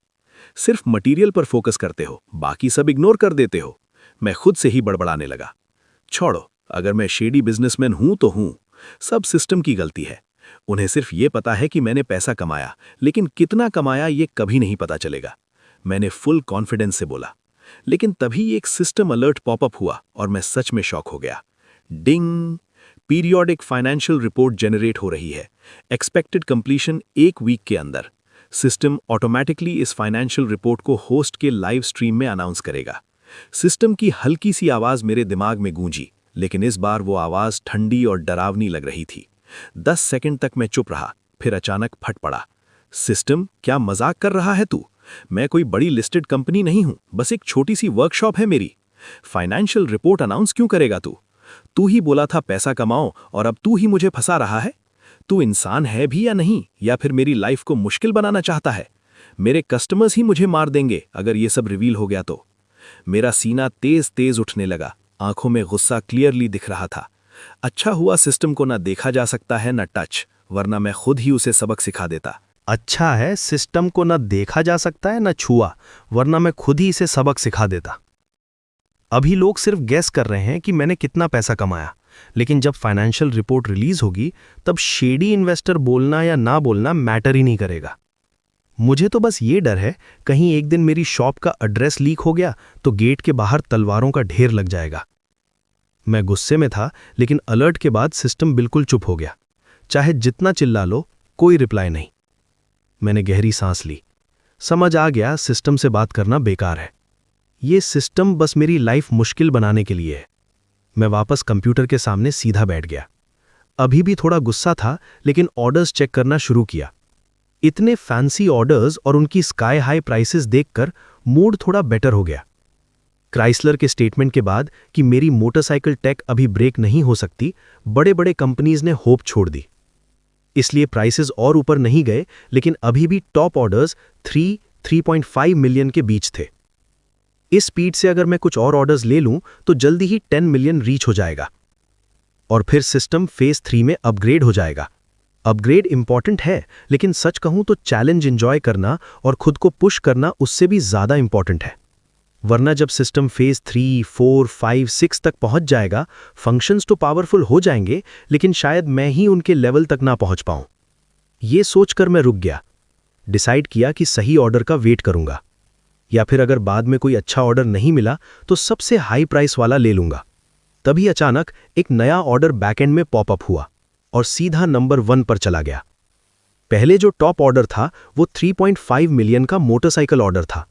सिर्फ मटेरियल पर फोकस करते हो, बाकी सब इग्नोर कर देते हो। मैं खुद से ही बड़बड़ाने लगा। छोड़ो, अगर मैं शेडी बिजनेसमैन हूं तो हूं, सब सिस्टम की गलती है। उन्हें सिर्फ ये पता है कि मैंने पैसा कमाया, लेकिन कितना कमाया ये कभी नहीं पता चलेगा। मैंने फुल कॉन्फिडेंस से बोला। लेकिन तभी एक सिस्टम अलर्ट पॉपअप हुआ और मैं सच में शॉक हो गया। डिंग! पीरियोडिक फाइनेंशियल रिपोर्ट जनरेट हो रही है। एक्सपेक्टेड कंप्लीशन 1 वीक के अंदर। सिस्टम ऑटोमेटिकली इस फाइनेंशियल रिपोर्ट को होस्ट के लाइव स्ट्रीम में अनाउंस करेगा। सिस्टम की हल्की सी आवाज़ मेरे दिमाग में गूंजी, लेकिन इस बार वो आवाज़ ठंडी और डरावनी लग रही थी। 10 सेकंड तक मैं चुप रहा, फिर अचानक फट पड़ा। सिस्टम, क्या मजाक कर रहा है तू? मैं कोई बड़ी लिस्टेड कंपनी नहीं हूं, बस एक छोटी सी वर्कशॉप है मेरी। फाइनेंशियल रिपोर्ट अनाउंस क्यों करेगा तू? तू ही बोला था पैसा कमाओ और अब तू ही मुझे फंसा रहा है। तू इंसान है भी या नहीं, या फिर मेरी लाइफ को मुश्किल बनाना चाहता है? मेरे कस्टमर्स ही मुझे मार देंगे अगर ये सब रिवील हो गया तो। मेरा सीना तेज तेज उठने लगा, आंखों में गुस्सा क्लियरली दिख रहा था। अच्छा हुआ सिस्टम को ना देखा जा सकता है ना टच, वरना मैं खुद ही उसे सबक सिखा देता।
अच्छा है सिस्टम को ना देखा जा सकता है ना छुआ, वरना मैं खुद ही इसे सबक सिखा देता। अभी लोग सिर्फ गैस कर रहे हैं कि मैंने कितना पैसा कमाया, लेकिन जब फाइनेंशियल रिपोर्ट रिलीज होगी तब शेडी इन्वेस्टर बोलना या ना बोलना मैटर ही नहीं करेगा। मुझे तो बस ये डर है कहीं एक दिन मेरी शॉप का एड्रेस लीक हो गया तो गेट के बाहर तलवारों का ढेर लग जाएगा। मैं गुस्से में था, लेकिन अलर्ट के बाद सिस्टम बिल्कुल चुप हो गया। चाहे जितना चिल्ला लो, कोई रिप्लाई नहीं। मैंने गहरी सांस ली। समझ आ गया सिस्टम से बात करना बेकार है। ये सिस्टम बस मेरी लाइफ मुश्किल बनाने के लिए है। मैं वापस कंप्यूटर के सामने सीधा बैठ गया। अभी भी थोड़ा गुस्सा था, लेकिन ऑर्डर्स चेक करना शुरू किया। इतने फैंसी ऑर्डर्स और उनकी स्काई हाई प्राइसेस देखकर मूड थोड़ा बेटर हो गया। क्राइसलर के स्टेटमेंट के बाद कि मेरी मोटरसाइकिल टेक अभी ब्रेक नहीं हो सकती, बड़े बड़े कंपनीज ने होप छोड़ दी। इसलिए प्राइसेस और ऊपर नहीं गए, लेकिन अभी भी टॉप ऑर्डर्स 3.5 मिलियन के बीच थे। इस स्पीड से अगर मैं कुछ और ऑर्डर्स ले लूं तो जल्दी ही 10 मिलियन रीच हो जाएगा, और फिर सिस्टम फेज 3 में अपग्रेड हो जाएगा। अपग्रेड इंपॉर्टेंट है, लेकिन सच कहूं तो चैलेंज एंजॉय करना और खुद को पुश करना उससे भी ज्यादा इंपॉर्टेंट है। वरना जब सिस्टम फेज 3, 4, 5, 6 तक पहुंच जाएगा, फंक्शंस तो पावरफुल हो जाएंगे, लेकिन शायद मैं ही उनके लेवल तक ना पहुंच पाऊं। ये सोचकर मैं रुक गया। डिसाइड किया कि सही ऑर्डर का वेट करूंगा, या फिर अगर बाद में कोई अच्छा ऑर्डर नहीं मिला तो सबसे हाई प्राइस वाला ले लूंगा। तभी अचानक एक नया ऑर्डर बैकएंड में पॉपअप हुआ और सीधा नंबर 1 पर चला गया। पहले जो टॉप ऑर्डर था वो 3.5 मिलियन का मोटरसाइकिल ऑर्डर था,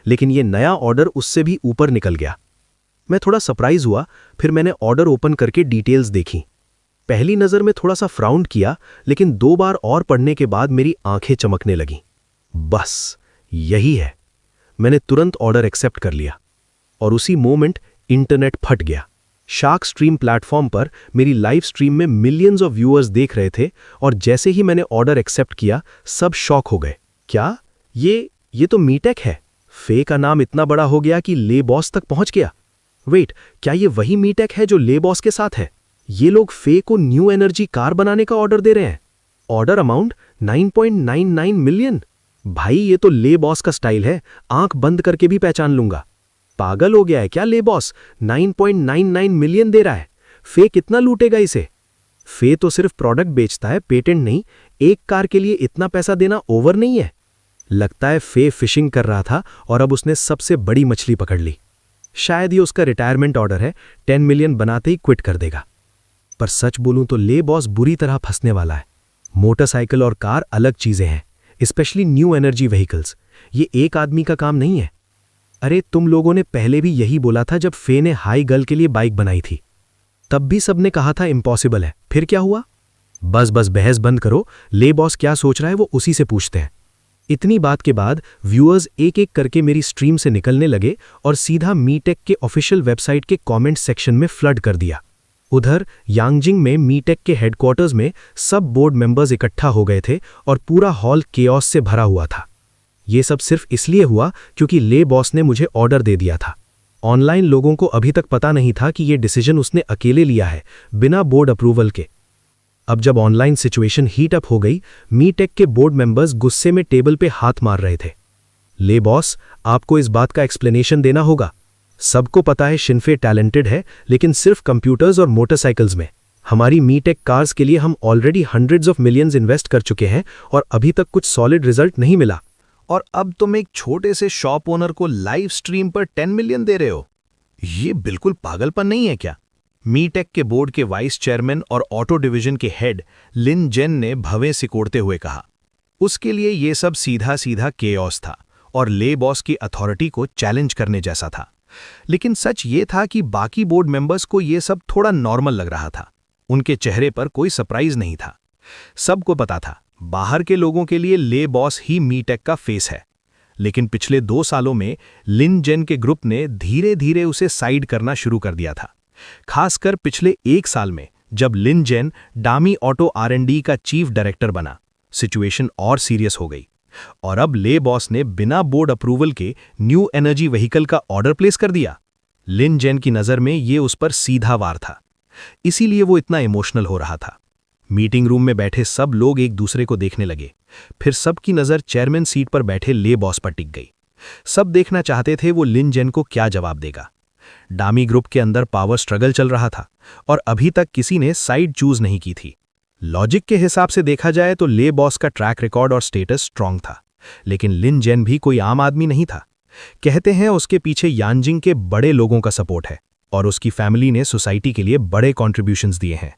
लेकिन ये नया ऑर्डर उससे भी ऊपर निकल गया। मैं थोड़ा सरप्राइज हुआ, फिर मैंने ऑर्डर ओपन करके डिटेल्स देखी। पहली नज़र में थोड़ा सा फ्राउंड किया, लेकिन 2 बार और पढ़ने के बाद मेरी आंखें चमकने लगीं। बस यही है। मैंने तुरंत ऑर्डर एक्सेप्ट कर लिया और उसी मोमेंट इंटरनेट फट गया। शार्क स्ट्रीम प्लेटफॉर्म पर मेरी लाइव स्ट्रीम में मिलियंस ऑफ व्यूअर्स देख रहे थे और जैसे ही मैंने ऑर्डर एक्सेप्ट किया सब शॉक हो गए। क्या ये तो मीटेक है। फे का नाम इतना बड़ा हो गया कि ले बॉस तक पहुंच गया। वेट, क्या ये वही मीटेक है जो ले बॉस के साथ है? ये लोग फे को न्यू एनर्जी कार बनाने का ऑर्डर दे रहे हैं। Order amount 9.99 million. भाई ये तो ले बॉस का स्टाइल है, आंख बंद करके भी पहचान लूंगा। पागल हो गया है क्या ले बॉस? 9.99 मिलियन दे रहा है। फे कितना लूटेगा इसे? फे तो सिर्फ प्रोडक्ट बेचता है, पेटेंट नहीं। एक कार के लिए इतना पैसा देना ओवर नहीं है। लगता है फे फिशिंग कर रहा था और अब उसने सबसे बड़ी मछली पकड़ ली। शायद ये उसका रिटायरमेंट ऑर्डर है, 10 मिलियन बनाते ही क्विट कर देगा। पर सच बोलूं तो ले बॉस बुरी तरह फंसने वाला है। मोटरसाइकिल और कार अलग चीजें हैं, स्पेशली न्यू एनर्जी व्हीकल्स। ये एक आदमी का काम नहीं है। अरे तुम लोगों ने पहले भी यही बोला था जब फे ने हाई गर्ल के लिए बाइक बनाई थी। तब भी सबने कहा था इम्पॉसिबल है। फिर क्या हुआ? बस बहस बंद करो। ले बॉस क्या सोच रहा है वो उसी से पूछते हैं। इतनी बात के बाद व्यूअर्स एक एक करके मेरी स्ट्रीम से निकलने लगे और सीधा मीटेक के ऑफिशियल वेबसाइट के कमेंट सेक्शन में फ्लड कर दिया। उधर यांगजिंग में मीटेक के हेडक्वार्टर्स में सब बोर्ड मेंबर्स इकट्ठा हो गए थे और पूरा हॉल केओस से भरा हुआ था। ये सब सिर्फ इसलिए हुआ क्योंकि ले बॉस ने मुझे ऑर्डर दे दिया था। ऑनलाइन लोगों को अभी तक पता नहीं था कि ये डिसीजन उसने अकेले लिया है, बिना बोर्ड अप्रूवल के। अब जब ऑनलाइन सिचुएशन हीट अप हो गई, मीटेक के बोर्ड मेंबर्स गुस्से में टेबल पे हाथ मार रहे थे। ले बॉस, आपको इस बात का एक्सप्लेनेशन देना होगा। सबको पता है शिनफे टैलेंटेड है, लेकिन सिर्फ कंप्यूटर्स और मोटरसाइकिल्स में। हमारी मीटेक कार्स के लिए हम already hundreds of millions invest कर चुके हैं और अभी तक कुछ सॉलिड रिजल्ट नहीं मिला।
और अब तुम एक छोटे से शॉप ओनर को लाइव स्ट्रीम पर 10 मिलियन दे रहे हो? ये बिल्कुल पागलपन नहीं है क्या? मीटेक के बोर्ड के वाइस चेयरमैन और ऑटो डिवीजन के हेड लिन जेन ने भवें सिकोड़ते हुए कहा। उसके लिए ये सब सीधा सीधा केओस था और ले बॉस की अथॉरिटी को चैलेंज करने जैसा था। लेकिन सच ये था कि बाकी बोर्ड मेंबर्स को ये सब थोड़ा नॉर्मल लग रहा था। उनके चेहरे पर कोई सरप्राइज नहीं था। सबको पता था बाहर के लोगों के लिए ले बॉस ही मीटेक का फेस है। लेकिन पिछले 2 सालों में लिन जेन के ग्रुप ने धीरे धीरे उसे साइड करना शुरू कर दिया था। खासकर पिछले 1 साल में जब लिन जेन डामी ऑटो R&D का चीफ डायरेक्टर बना, सिचुएशन और सीरियस हो गई। और अब ले बॉस ने बिना बोर्ड अप्रूवल के न्यू एनर्जी व्हीकल का ऑर्डर प्लेस कर दिया। लिन जेन की नज़र में ये उस पर सीधा वार था, इसीलिए वो इतना इमोशनल हो रहा था। मीटिंग रूम में बैठे सब लोग एक दूसरे को देखने लगे। फिर सबकी नज़र चेयरमैन सीट पर बैठे ले बॉस पर टिक गई। सब देखना चाहते थे वो लिन जेन को क्या जवाब देगा। डामी ग्रुप के अंदर पावर स्ट्रगल चल रहा था और अभी तक किसी ने साइड चूज नहीं की थी। लॉजिक के हिसाब से देखा जाए तो ले बॉस का ट्रैक रिकॉर्ड और स्टेटस स्ट्रांग था, लेकिन लिन जेन भी कोई आम आदमी नहीं था। कहते हैं उसके पीछे यांजिंग के बड़े लोगों का सपोर्ट है और उसकी फैमिली ने सोसाइटी के लिए बड़े कॉन्ट्रीब्यूशंस दिए हैं।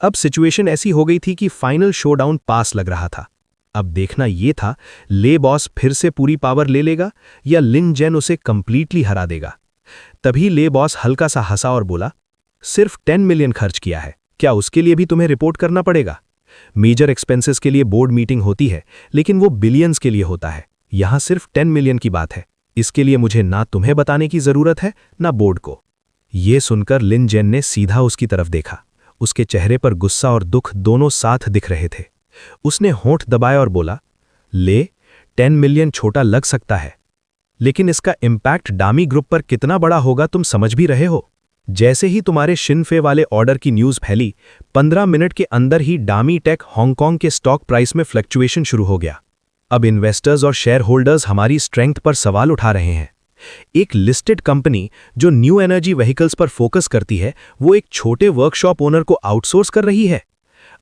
अब सिचुएशन ऐसी हो गई थी कि फाइनल शोडाउन पास लग रहा था। अब देखना यह था ले बॉस फिर से पूरी पावर ले लेगा या लिन जेन उसे कंप्लीटली हरा देगा। तभी ले बॉस हल्का सा हंसा और बोला, सिर्फ 10 मिलियन खर्च किया है, क्या उसके लिए भी तुम्हें रिपोर्ट करना पड़ेगा? मेजर एक्सपेंसेस के लिए बोर्ड मीटिंग होती है, लेकिन वो बिलियंस के लिए होता है। यहां सिर्फ 10 मिलियन की बात है। इसके लिए मुझे ना तुम्हें बताने की जरूरत है ना बोर्ड को। यह सुनकर लिन जेन ने सीधा उसकी तरफ देखा। उसके चेहरे पर गुस्सा और दुख दोनों साथ दिख रहे थे। उसने होंठ दबाया और बोला, ले 10 मिलियन छोटा लग सकता है, लेकिन इसका इम्पैक्ट डामी ग्रुप पर कितना बड़ा होगा तुम समझ भी रहे हो। जैसे ही तुम्हारे शिनफे वाले ऑर्डर की न्यूज़ फैली, 15 मिनट के अंदर ही डामी टेक हांगकांग के स्टॉक प्राइस में फ्लक्चुएशन शुरू हो गया। अब इन्वेस्टर्स और शेयर होल्डर्स हमारी स्ट्रेंथ पर सवाल उठा रहे हैं। एक लिस्टेड कंपनी जो न्यू एनर्जी व्हीकल्स पर फोकस करती है, वो एक छोटे वर्कशॉप ओनर को आउटसोर्स कर रही है।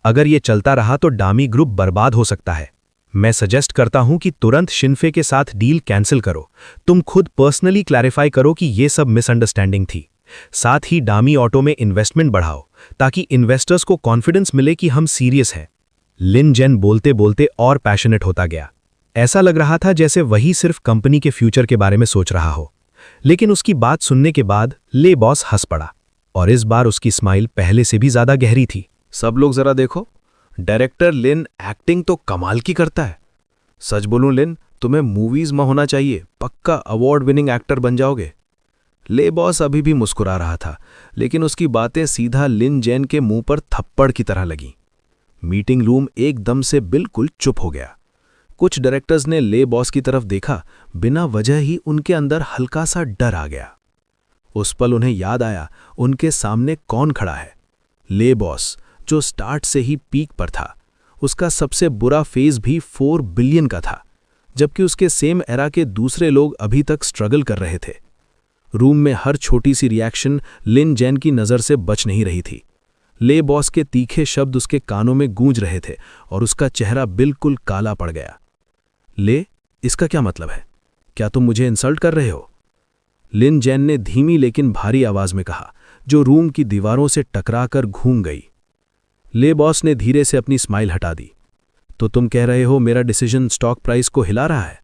अगर ये चलता रहा तो डामी ग्रुप बर्बाद हो सकता है। मैं सजेस्ट करता हूं कि तुरंत शिनफे के साथ डील कैंसिल करो। तुम खुद पर्सनली क्लैरिफाई करो कि ये सब मिसअंडरस्टैंडिंग थी। साथ ही डामी ऑटो में इन्वेस्टमेंट बढ़ाओ ताकि इन्वेस्टर्स को कॉन्फिडेंस मिले कि हम सीरियस हैं। लिन जेन बोलते बोलते और पैशनेट होता गया। ऐसा लग रहा था जैसे वही सिर्फ कंपनी के फ्यूचर के बारे में सोच रहा हो। लेकिन उसकी बात सुनने के बाद ले बॉस हंस पड़ा और इस बार उसकी स्माइल पहले से भी ज्यादा गहरी थी।
सब लोग जरा देखो, डायरेक्टर लिन एक्टिंग तो कमाल की करता है। सच बोलूं लिन, तुम्हें मूवीज में होना चाहिए, पक्का अवार्ड विनिंग एक्टर बन जाओगे। ले बॉस अभी भी मुस्कुरा रहा था, लेकिन उसकी बातें सीधा लिन जेन के मुंह पर थप्पड़ की तरह लगीं। मीटिंग रूम एकदम से बिल्कुल चुप हो गया। कुछ डायरेक्टर्स ने ले बॉस की तरफ देखा, बिना वजह ही उनके अंदर हल्का सा डर आ गया। उस पल उन्हें याद आया उनके सामने कौन खड़ा है। ले बॉस, जो स्टार्ट से ही पीक पर था। उसका सबसे बुरा फेज भी 4 बिलियन का था, जबकि उसके सेम एरा के दूसरे लोग अभी तक स्ट्रगल कर रहे थे। रूम में हर छोटी सी रिएक्शन लिन जेन की नज़र से बच नहीं रही थी। ले बॉस के तीखे शब्द उसके कानों में गूंज रहे थे और उसका चेहरा बिल्कुल काला पड़ गया। ले, इसका क्या मतलब है? क्या तुम मुझे इंसल्ट कर रहे हो? लिन जेन ने धीमी लेकिन भारी आवाज में कहा, जो रूम की दीवारों से टकराकर घूम गई। ले बॉस ने धीरे से अपनी स्माइल हटा दी। तो तुम कह रहे हो मेरा डिसीजन स्टॉक प्राइस को हिला रहा है?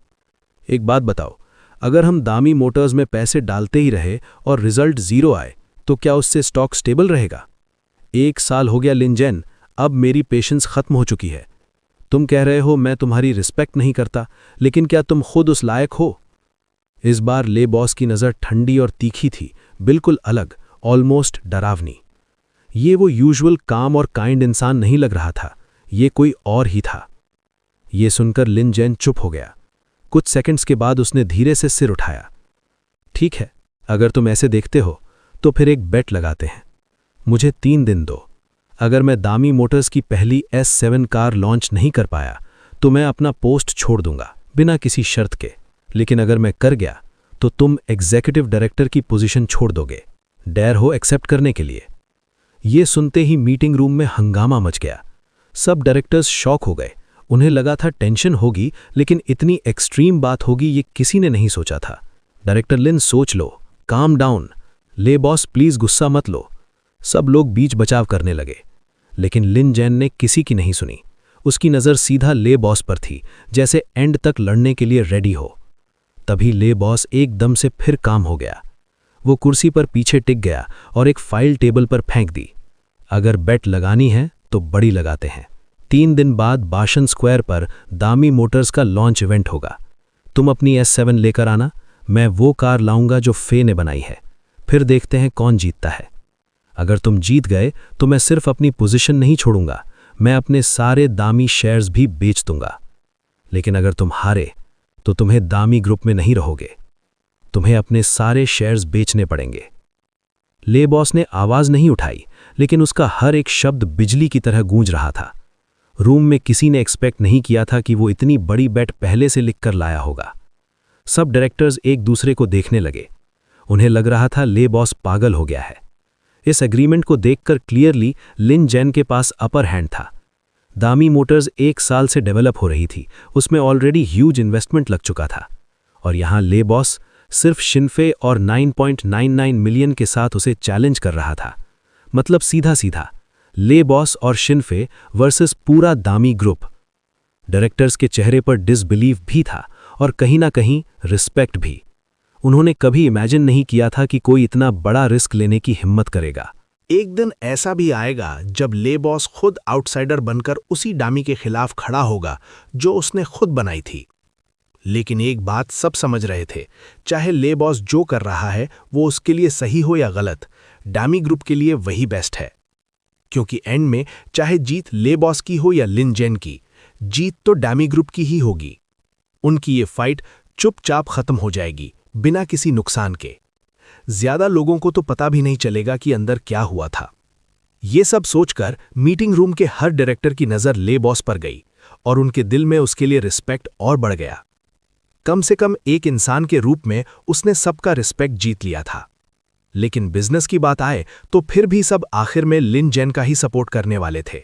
एक बात बताओ, अगर हम दामी मोटर्स में पैसे डालते ही रहे और रिजल्ट 0 आए, तो क्या उससे स्टॉक स्टेबल रहेगा? 1 साल हो गया लिन जेन, अब मेरी पेशेंस खत्म हो चुकी है। तुम कह रहे हो मैं तुम्हारी रिस्पेक्ट नहीं करता, लेकिन क्या तुम खुद उस लायक हो? इस बार ले बॉस की नज़र ठंडी और तीखी थी, बिल्कुल अलग, ऑलमोस्ट डरावनी। ये वो यूजुअल काम और काइंड इंसान नहीं लग रहा था, ये कोई और ही था। ये सुनकर लिन जेन चुप हो गया। कुछ सेकंड्स के बाद उसने धीरे से सिर उठाया। ठीक है, अगर तुम ऐसे देखते हो तो फिर एक बेट लगाते हैं। मुझे 3 दिन दो। अगर मैं दामी मोटर्स की पहली S7 कार लॉन्च नहीं कर पाया तो मैं अपना पोस्ट छोड़ दूंगा, बिना किसी शर्त के। लेकिन अगर मैं कर गया तो तुम एग्जीक्यूटिव डायरेक्टर की पोजीशन छोड़ दोगे। डेयर हो एक्सेप्ट करने के लिए? ये सुनते ही मीटिंग रूम में हंगामा मच गया। सब डायरेक्टर्स शॉक हो गए। उन्हें लगा था टेंशन होगी, लेकिन इतनी एक्सट्रीम बात होगी ये किसी ने नहीं सोचा था। डायरेक्टर लिन, सोच लो, काम डाउन। ले बॉस, प्लीज गुस्सा मत लो। सब लोग बीच बचाव करने लगे, लेकिन लिन जेन ने किसी की नहीं सुनी। उसकी नज़र सीधा ले बॉस पर थी, जैसे एंड तक लड़ने के लिए रेडी हो। तभी ले बॉस एकदम से फिर काम हो गया। वो कुर्सी पर पीछे टिक गया और एक फाइल टेबल पर फेंक दी। अगर बेट लगानी है तो बड़ी लगाते हैं। 3 दिन बाद बाशन स्क्वायर पर दामी मोटर्स का लॉन्च इवेंट होगा। तुम अपनी S7 लेकर आना, मैं वो कार लाऊंगा जो फे ने बनाई है। फिर देखते हैं कौन जीतता है। अगर तुम जीत गए तो मैं सिर्फ अपनी पोजीशन नहीं छोड़ूंगा, मैं अपने सारे दामी शेयर्स भी बेच दूंगा। लेकिन अगर तुम हारे तो तुम्हें दामी ग्रुप में नहीं रहोगे, तुम्हें अपने सारे शेयर्स बेचने पड़ेंगे। ले बॉस ने आवाज नहीं उठाई, लेकिन उसका हर एक शब्द बिजली की तरह गूंज रहा था। रूम में किसी ने एक्सपेक्ट नहीं किया था कि वो इतनी बड़ी बेट पहले से लिखकर लाया होगा। सब डायरेक्टर्स एक दूसरे को देखने लगे। उन्हें लग रहा था ले बॉस पागल हो गया है। इस एग्रीमेंट को देखकर क्लियरली लिन जेन के पास अपर हैंड था। दामी मोटर्स 1 साल से डेवलप हो रही थी, उसमें ऑलरेडी ह्यूज इन्वेस्टमेंट लग चुका था, और यहां ले बॉस सिर्फ शिनफे और 9.99 मिलियन के साथ उसे चैलेंज कर रहा था। मतलब सीधा सीधा ले बॉस और शिनफे वर्सेस पूरा दामी ग्रुप। डायरेक्टर्स के चेहरे पर डिसबिलीव भी था और कहीं ना कहीं रिस्पेक्ट भी। उन्होंने कभी इमेजिन नहीं किया था कि कोई इतना बड़ा रिस्क लेने की हिम्मत करेगा।
एक दिन ऐसा भी आएगा जब ले बॉस खुद आउटसाइडर बनकर उसी डामी के खिलाफ खड़ा होगा जो उसने खुद बनाई थी। लेकिन एक बात सब समझ रहे थे, चाहे ले बॉस जो कर रहा है वो उसके लिए सही हो या गलत, डामी ग्रुप के लिए वही बेस्ट है। क्योंकि एंड में चाहे जीत ले बॉस की हो या लिन जेन की, जीत तो डामी ग्रुप की ही होगी। उनकी ये फाइट चुपचाप खत्म हो जाएगी, बिना किसी नुकसान के। ज्यादा लोगों को तो पता भी नहीं चलेगा कि अंदर क्या हुआ था। ये सब सोचकर मीटिंग रूम के हर डायरेक्टर की नजर ले बॉस पर गई और उनके दिल में उसके लिए रिस्पेक्ट और बढ़ गया। कम से कम एक इंसान के रूप में उसने सबका रिस्पेक्ट जीत लिया था। लेकिन बिजनेस की बात आए तो फिर भी सब आखिर में लिन जेन का ही सपोर्ट करने वाले थे।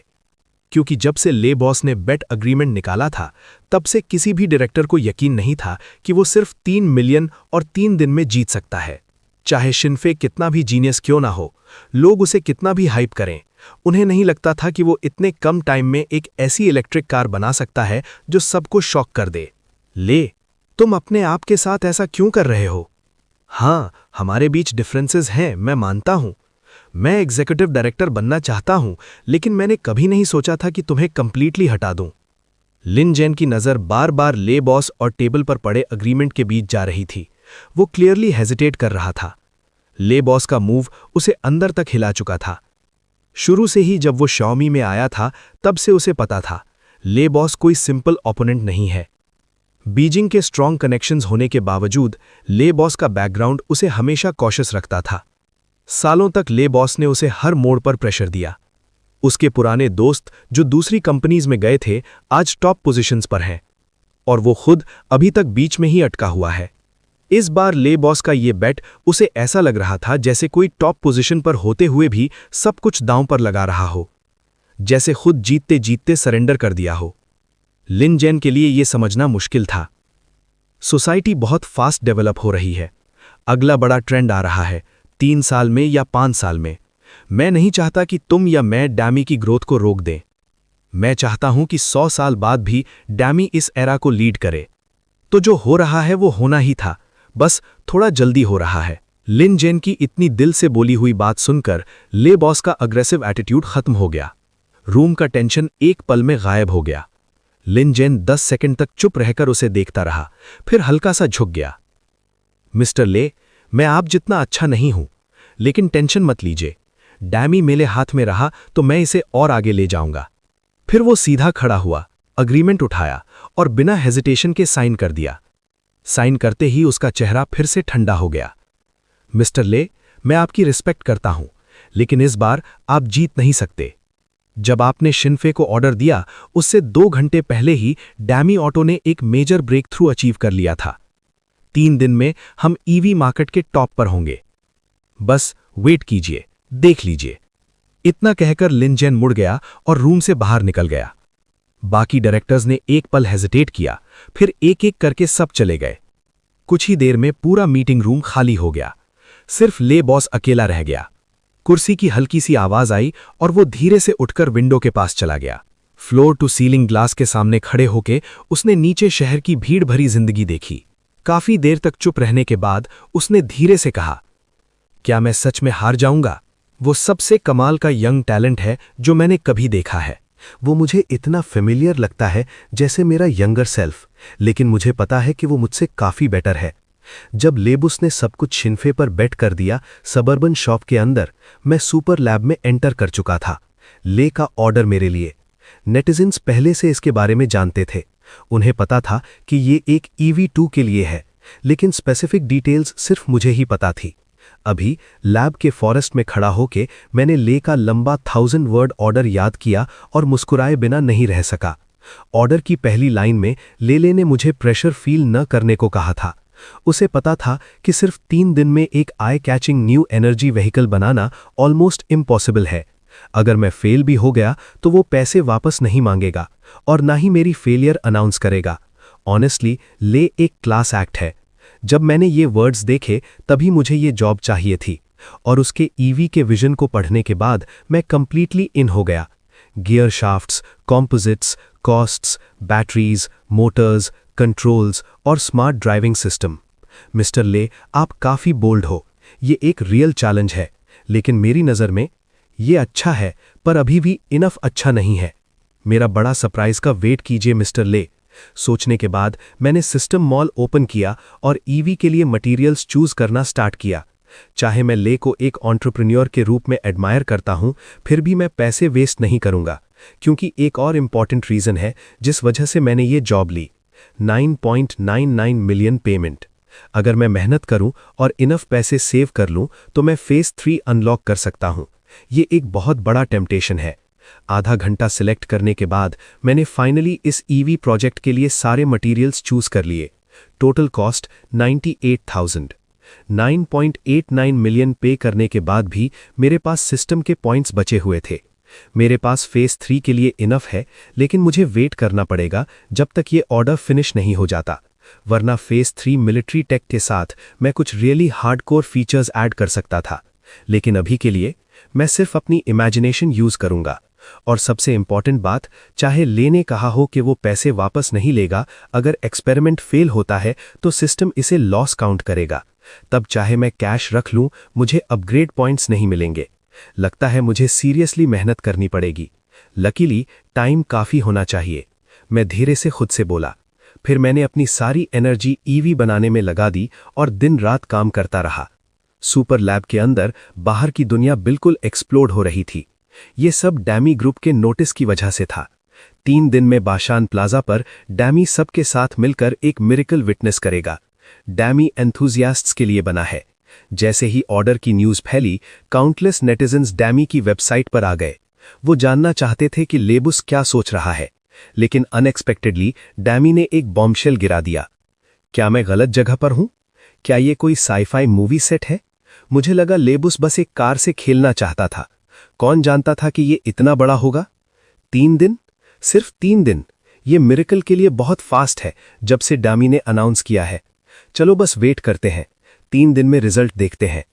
क्योंकि जब से ले बॉस ने बेट अग्रीमेंट निकाला था, तब से किसी भी डायरेक्टर को यकीन नहीं था कि वो सिर्फ 3 मिलियन और 3 दिन में जीत सकता है। चाहे शिनफे कितना भी जीनियस क्यों ना हो, लोग उसे कितना भी हाइप करें, उन्हें नहीं लगता था कि वो इतने कम टाइम में एक ऐसी इलेक्ट्रिक कार बना सकता है जो सबको शॉक कर दे। ले, तुम अपने आप के साथ ऐसा क्यों कर रहे हो? हाँ, हमारे बीच डिफरेंसेस हैं, मैं मानता हूं। मैं एग्जीक्यूटिव डायरेक्टर बनना चाहता हूं, लेकिन मैंने कभी नहीं सोचा था कि तुम्हें कंप्लीटली हटा दूं। लिन जेन की नज़र बार बार ले बॉस और टेबल पर पड़े अग्रीमेंट के बीच जा रही थी। वो क्लियरली हेजिटेट कर रहा था। ले बॉस का मूव उसे अंदर तक हिला चुका था। शुरू से ही जब वो शाओमी में आया था तब से उसे पता था ले बॉस कोई सिंपल ओपोनेंट नहीं है। बीजिंग के स्ट्रॉन्ग कनेक्शंस होने के बावजूद ले बॉस का बैकग्राउंड उसे हमेशा कॉशियस रखता था। सालों तक ले बॉस ने उसे हर मोड़ पर प्रेशर दिया। उसके पुराने दोस्त जो दूसरी कंपनीज में गए थे आज टॉप पोजीशंस पर हैं और वो खुद अभी तक बीच में ही अटका हुआ है। इस बार ले बॉस का ये बेट उसे ऐसा लग रहा था जैसे कोई टॉप पोजीशन पर होते हुए भी सब कुछ दांव पर लगा रहा हो, जैसे खुद जीतते जीतते सरेंडर कर दिया हो। लिन जेन के लिए ये समझना मुश्किल था। सोसाइटी बहुत फास्ट डेवलप हो रही है। अगला बड़ा ट्रेंड आ रहा है 3 साल में या 5 साल में। मैं नहीं चाहता कि तुम या मैं डैमी की ग्रोथ को रोक दें। मैं चाहता हूं कि 100 साल बाद भी डैमी इस एरा को लीड करे। तो जो हो रहा है वो होना ही था, बस थोड़ा जल्दी हो रहा है। लिन जेन की इतनी दिल से बोली हुई बात सुनकर ले बॉस का अग्रेसिव एटीट्यूड खत्म हो गया। रूम का टेंशन एक पल में गायब हो गया। लिन जेन 10 सेकंड तक चुप रहकर उसे देखता रहा, फिर हल्का सा झुक गया। मिस्टर ले, मैं आप जितना अच्छा नहीं हूं, लेकिन टेंशन मत लीजिए। डैमी मेरे हाथ में रहा तो मैं इसे और आगे ले जाऊंगा। फिर वो सीधा खड़ा हुआ, अग्रीमेंट उठाया और बिना हेजिटेशन के साइन कर दिया। साइन करते ही उसका चेहरा फिर से ठंडा हो गया। मिस्टर ले, मैं आपकी रिस्पेक्ट करता हूं, लेकिन इस बार आप जीत नहीं सकते। जब आपने शिनफे को ऑर्डर दिया उससे 2 घंटे पहले ही डैमी ऑटो ने एक मेजर ब्रेक थ्रू अचीव कर लिया था। 3 दिन में हम ईवी मार्केट के टॉप पर होंगे। बस वेट कीजिए, देख लीजिए। इतना कहकर लिन जेन मुड़ गया और रूम से बाहर निकल गया। बाकी डायरेक्टर्स ने एक पल हेजिटेट किया, फिर एक एक करके सब चले गए। कुछ ही देर में पूरा मीटिंग रूम खाली हो गया। सिर्फ ले बॉस अकेला रह गया। कुर्सी की हल्की सी आवाज आई और वो धीरे से उठकर विंडो के पास चला गया। फ्लोर टू सीलिंग ग्लास के सामने खड़े होके उसने नीचे शहर की भीड़ भरी जिंदगी देखी। काफी देर तक चुप रहने के बाद उसने धीरे से कहा, क्या मैं सच में हार जाऊंगा? वो सबसे कमाल का यंग टैलेंट है जो मैंने कभी देखा है। वो मुझे इतना फेमिलियर लगता है जैसे मेरा यंगर सेल्फ, लेकिन मुझे पता है कि वो मुझसे काफी बेटर है। जब लेबुस ने सब कुछ शिनफे पर बेट कर दिया, सबर्बन शॉप के अंदर मैं सुपर लैब में एंटर कर चुका था। ले का ऑर्डर मेरे लिए। नेटिजन्स पहले से इसके बारे में जानते थे। उन्हें पता था कि ये एक EV2 के लिए है, लेकिन स्पेसिफिक डिटेल्स सिर्फ मुझे ही पता थी। अभी लैब के फॉरेस्ट में खड़ा होके मैंने ले का लंबा 1000 वर्ड ऑर्डर याद किया और मुस्कुराए बिना नहीं रह सका। ऑर्डर की पहली लाइन में ले ने मुझे प्रेशर फील न करने को कहा था। उसे पता था कि सिर्फ 3 दिन में एक eye catching new energy vehicle बनाना ऑलमोस्ट इम्पॉसिबल है। अगर मैं फेल भी हो गया तो वो पैसे वापस नहीं मांगेगा और ना ही मेरी फेलियर अनाउंस करेगा। ऑनेस्टली ले एक क्लास एक्ट है। जब मैंने ये वर्ड्स देखे तभी मुझे ये जॉब चाहिए थी और उसके ईवी के विजन को पढ़ने के बाद मैं कंप्लीटली इन हो गया। Gear shafts, composites, costs, batteries, Motors, controls और स्मार्ट ड्राइविंग सिस्टम। मिस्टर ले, आप काफ़ी बोल्ड हो। ये एक रियल चैलेंज है, लेकिन मेरी नज़र में ये अच्छा है, पर अभी भी इनफ अच्छा नहीं है। मेरा बड़ा सरप्राइज का वेट कीजिए मिस्टर ले। सोचने के बाद मैंने सिस्टम मॉल ओपन किया और ईवी के लिए मटेरियल्स चूज करना स्टार्ट किया। चाहे मैं ले को एक एंटरप्रेन्योर के रूप में एडमायर करता हूं, फिर भी मैं पैसे वेस्ट नहीं करूंगा, क्योंकि एक और इम्पॉर्टेंट रीज़न है जिस वजह से मैंने ये जॉब ली। 9.99 मिलियन पेमेंट। अगर मैं मेहनत करूं और इनफ पैसे सेव कर लूं तो मैं फेज 3 अनलॉक कर सकता हूं। ये एक बहुत बड़ा टेम्पटेशन है। आधा घंटा सिलेक्ट करने के बाद मैंने फाइनली इस ईवी प्रोजेक्ट के लिए सारे मटेरियल्स चूज कर लिए। Total cost 98,000। 9.89 मिलियन पे करने के बाद भी मेरे पास सिस्टम के पॉइंट्स बचे हुए थे। मेरे पास फेज 3 के लिए इनफ है, लेकिन मुझे वेट करना पड़ेगा जब तक ये ऑर्डर फिनिश नहीं हो जाता, वरना फेज 3 मिलिट्री टेक के साथ मैं कुछ रियली हार्डकोर फीचर्स ऐड कर सकता था। लेकिन अभी के लिए मैं सिर्फ अपनी इमेजिनेशन यूज करूंगा। और सबसे इंपॉर्टेंट बात, चाहे लेने कहा हो कि वो पैसे वापस नहीं लेगा, अगर एक्सपेरिमेंट फेल होता है तो सिस्टम इसे लॉस काउंट करेगा। तब चाहे मैं कैश रख लूं, मुझे अपग्रेड पॉइंट्स नहीं मिलेंगे। लगता है मुझे सीरियसली मेहनत करनी पड़ेगी। लकीली टाइम काफ़ी होना चाहिए, मैं धीरे से खुद से बोला। फिर मैंने अपनी सारी एनर्जी ईवी बनाने में लगा दी और दिन रात काम करता रहा।
सुपर लैब के अंदर बाहर की दुनिया बिल्कुल एक्सप्लोड हो रही थी। ये सब डैमी ग्रुप के नोटिस की वजह से था। 3 दिन में बाशान प्लाजा पर डैमी सबके साथ मिलकर एक मिरेकल विटनेस करेगा। डैमी एंथुजियास्ट्स के लिए बना है। जैसे ही ऑर्डर की न्यूज़ फैली, काउंटलेस नेटिजन्स डैमी की वेबसाइट पर आ गए। वो जानना चाहते थे कि लेबुस क्या सोच रहा है, लेकिन अनएक्सपेक्टेडली डैमी ने एक बॉम्बशेल गिरा दिया। क्या मैं गलत जगह पर हूं? क्या ये कोई साइफाई मूवी सेट है? मुझे लगा लेबुस बस एक कार से खेलना चाहता था। कौन जानता था कि ये इतना बड़ा होगा? 3 दिन, सिर्फ 3 दिन। ये मिरेकल के लिए बहुत फास्ट है जब से डैमी ने अनाउंस किया है। चलो बस वेट करते हैं, 3 दिन में रिजल्ट देखते हैं।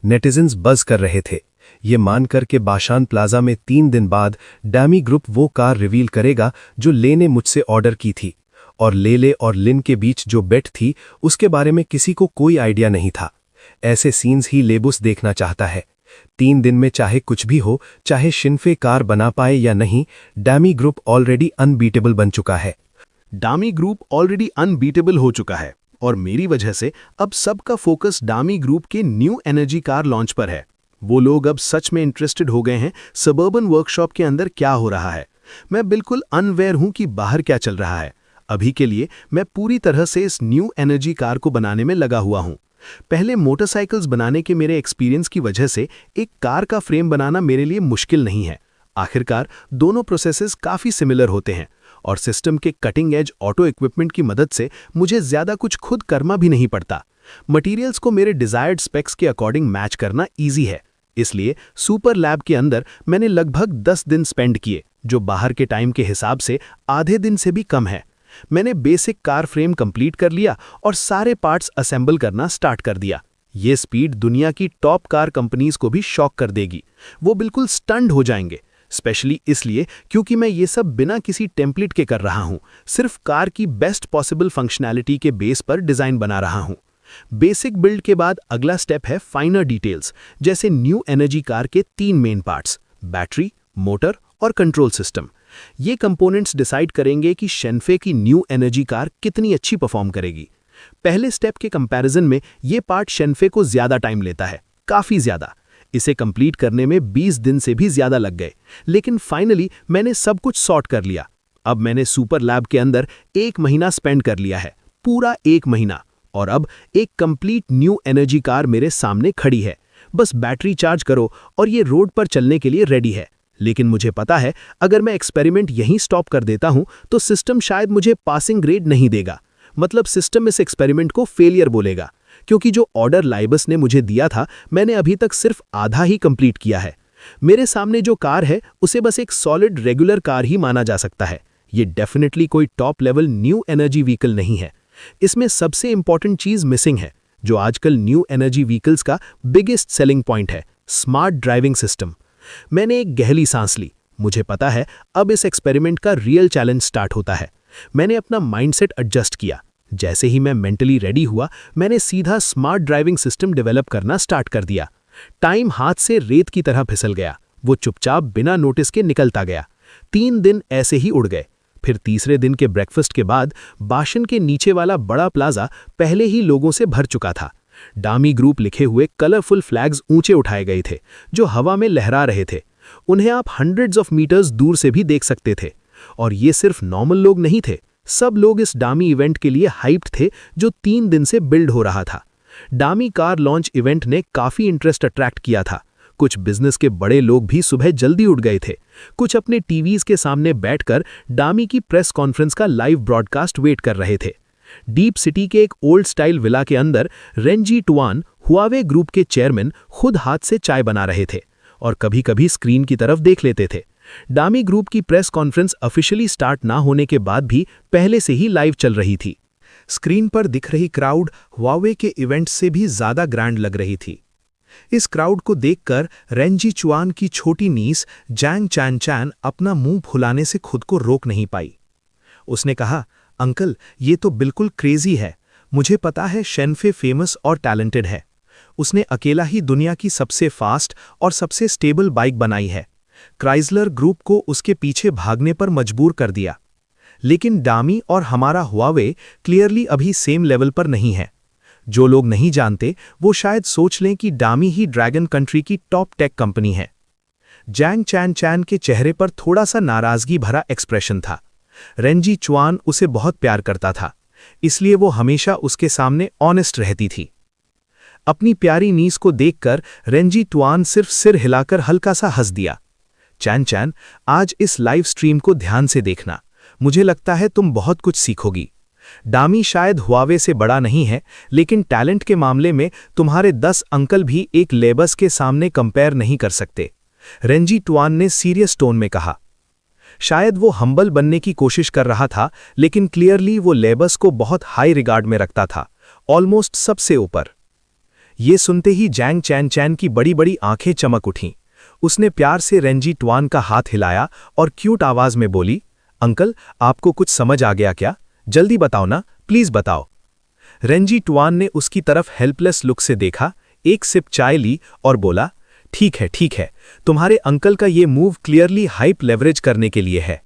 नेटिजन्स बज़ कर रहे थे, ये मानकर के बाशान प्लाजा में 3 दिन बाद डैमी ग्रुप वो कार रिवील करेगा जो ले ने मुझसे ऑर्डर की थी, और लेले और लिन के बीच जो बेट थी उसके बारे में किसी को कोई आइडिया नहीं था। ऐसे सीन्स ही लेबुस देखना चाहता है। 3 दिन में चाहे कुछ भी हो, चाहे शिनफे कार बना पाए या नहीं, डैमी ग्रुप ऑलरेडी अनबीटेबल बन चुका है।
डामी ग्रुप ऑलरेडी अनबीटेबल हो चुका है और मेरी वजह से अब सबका फोकस डामी ग्रुप के न्यू एनर्जी कार लॉन्च पर है। वो लोग अब सच में इंटरेस्टेड हो गए हैं सबर्बन वर्कशॉप के अंदर क्या हो रहा है। मैं बिल्कुल अनवेयर हूं कि बाहर क्या चल रहा है। अभी के लिए मैं पूरी तरह से इस न्यू एनर्जी कार को बनाने में लगा हुआ हूं। पहले मोटरसाइकिल्स बनाने के मेरे एक्सपीरियंस की वजह से एक कार का फ्रेम बनाना मेरे लिए मुश्किल नहीं है। आखिरकार दोनों प्रोसेसेस काफ़ी सिमिलर होते हैं और सिस्टम के कटिंग एज ऑटो इक्विपमेंट की मदद से मुझे ज़्यादा कुछ खुद करना भी नहीं पड़ता। मटेरियल्स को मेरे डिज़ायर्ड स्पेक्स के अकॉर्डिंग मैच करना ईजी है। इसलिए सुपर लैब के अंदर मैंने लगभग 10 दिन स्पेंड किए, जो बाहर के टाइम के हिसाब से आधे दिन से भी कम है। मैंने बेसिक कार फ्रेम कंप्लीट कर लिया और सारे पार्ट्स असेंबल करना स्टार्ट कर दिया। ये स्पीड दुनिया की टॉप कार कंपनीज को भी शॉक कर देगी। वो बिल्कुल स्टन्ड हो जाएंगे, स्पेशली इसलिए क्योंकि मैं ये सब बिना किसी टेम्पलेट के कर रहा हूँ। सिर्फ कार की बेस्ट पॉसिबल फंक्शनैलिटी के बेस पर डिज़ाइन बना रहा हूँ। बेसिक बिल्ड के बाद अगला स्टेप है फाइनर डिटेल्स, जैसे न्यू एनर्जी कार के 3 मेन पार्ट्स, बैटरी, मोटर और कंट्रोल सिस्टम। ये कंपोनेंट्स डिसाइड करेंगे कि शेनफे की न्यू एनर्जी कार कितनी अच्छी परफॉर्म करेगी। पहले स्टेप के कंपैरिजन में ये पार्ट शेनफे को ज़्यादा टाइम लेता है, काफ़ी ज़्यादा। इसे कंप्लीट करने में 20 दिन से भी ज़्यादा लग गए, लेकिन फाइनली मैंने सब कुछ सॉर्ट कर लिया। अब मैंने सुपर लैब के अंदर 1 महीना स्पेंड कर लिया है, पूरा 1 महीना, और अब एक कंप्लीट न्यू एनर्जी कार मेरे सामने खड़ी है। बस बैटरी चार्ज करो और ये रोड पर चलने के लिए रेडी है। लेकिन मुझे पता है अगर मैं एक्सपेरिमेंट यहीं स्टॉप कर देता हूं तो सिस्टम शायद मुझे पासिंग ग्रेड नहीं देगा। मतलब सिस्टम इस एक्सपेरिमेंट को फेलियर बोलेगा, क्योंकि जो ऑर्डर लाइबस ने मुझे दिया था मैंने अभी तक सिर्फ आधा ही कंप्लीट किया है। मेरे सामने जो कार है उसे बस एक सॉलिड रेगुलर कार ही माना जा सकता है। ये डेफिनेटली कोई top level new energy vehicle नहीं है। इसमें सबसे इंपॉर्टेंट चीज मिसिंग है, जो आजकल न्यू एनर्जी व्हीकल्स का बिगेस्ट सेलिंग पॉइंट है, स्मार्ट ड्राइविंग सिस्टम। मैंने एक गहरी सांस ली। मुझे पता है अब इस एक्सपेरिमेंट का रियल चैलेंज स्टार्ट होता है। मैंने अपना माइंडसेट एडजस्ट किया। जैसे ही मैं मेंटली रेडी हुआ, मैंने सीधा स्मार्ट ड्राइविंग सिस्टम डेवलप करना स्टार्ट कर दिया। टाइम हाथ से रेत की तरह फिसल गया। वो चुपचाप बिना नोटिस के निकलता गया। 3 दिन ऐसे ही उड़ गए। फिर तीसरे दिन के ब्रेकफास्ट के बाद बाशन के नीचे वाला बड़ा प्लाजा पहले ही लोगों से भर चुका था। डामी ग्रुप लिखे हुए कलरफुल फ्लैग्स ऊंचे उठाए गए थे, जो हवा में लहरा रहे थे। उन्हें आप हंड्रेड्स ऑफ मीटर्स दूर से भी देख सकते थे। और ये सिर्फ नॉर्मल लोग नहीं थे, सब लोग इस डामी इवेंट के लिए हाइप्ड थे, जो 3 दिन से बिल्ड हो रहा था। डामी कार लॉन्च इवेंट ने काफ़ी इंटरेस्ट अट्रैक्ट किया था। कुछ बिजनेस के बड़े लोग भी सुबह जल्दी उठ गए थे। कुछ अपने टीवीज के सामने बैठकर डामी की प्रेस कॉन्फ्रेंस का लाइव ब्रॉडकास्ट वेट कर रहे थे। डीप सिटी के एक ओल्ड स्टाइल विला के अंदर रेंजी टुआन, हुआवे ग्रुप के चेयरमैन, खुद हाथ से चाय बना रहे थे और कभी-कभी स्क्रीन की तरफ देख लेते थे। डामी ग्रुप की प्रेस कॉन्फ्रेंस ऑफिशियली स्टार्ट ना होने के बाद भी पहले से ही लाइव चल रही थी। स्क्रीन पर दिख रही क्राउड हुआवे के इवेंट से भी ज्यादा ग्रैंड लग रही थी। इस क्राउड को देखकर रेंजी चुआन की छोटी नीस जैंग चैन चैन अपना मुंह फुलाने से खुद को रोक नहीं पाई। उसने कहा, अंकल, ये तो बिल्कुल क्रेजी है। मुझे पता है शेनफे फेमस और टैलेंटेड है। उसने अकेला ही दुनिया की सबसे फास्ट और सबसे स्टेबल बाइक बनाई है। क्राइसलर ग्रुप को उसके पीछे भागने पर मजबूर कर दिया। लेकिन डामी और हमारा हुआवे क्लियरली अभी सेम लेवल पर नहीं है। जो लोग नहीं जानते वो शायद सोच लें कि डामी ही ड्रैगन कंट्री की टॉप टेक कंपनी है। जैंग चैन चैन के चेहरे पर थोड़ा सा नाराजगी भरा एक्सप्रेशन था। रेंजी चुआन उसे बहुत प्यार करता था, इसलिए वो हमेशा उसके सामने ऑनेस्ट रहती थी। अपनी प्यारी नीस को देखकर रेंजी टुआन सिर्फ सिर हिलाकर हल्का सा हंस दिया। चैन चैन, आज इस लाइव स्ट्रीम को ध्यान से देखना, मुझे लगता है तुम बहुत कुछ सीखोगी। डामी शायद हुआवे से बड़ा नहीं है, लेकिन टैलेंट के मामले में तुम्हारे 10 अंकल भी एक लेबस के सामने कंपेयर नहीं कर सकते, रेंजी टुआन ने सीरियस टोन में कहा। शायद वो हम्बल बनने की कोशिश कर रहा था, लेकिन क्लियरली वो लेबस को बहुत हाई रिगार्ड में रखता था, ऑलमोस्ट सबसे ऊपर। ये सुनते ही जैंग चैन चैन की बड़ी बड़ी आंखें चमक उठीं। उसने प्यार से रेंजी टुआन का हाथ हिलाया और क्यूट आवाज में बोली, अंकल, आपको कुछ समझ आ गया क्या? जल्दी बताओ ना, प्लीज बताओ। रेंजी टुआन ने उसकी तरफ हेल्पलेस लुक से देखा, एक सिप चाय ली और बोला, ठीक है, तुम्हारे अंकल का ये मूव क्लियरली हाइप लेवरेज करने के लिए है।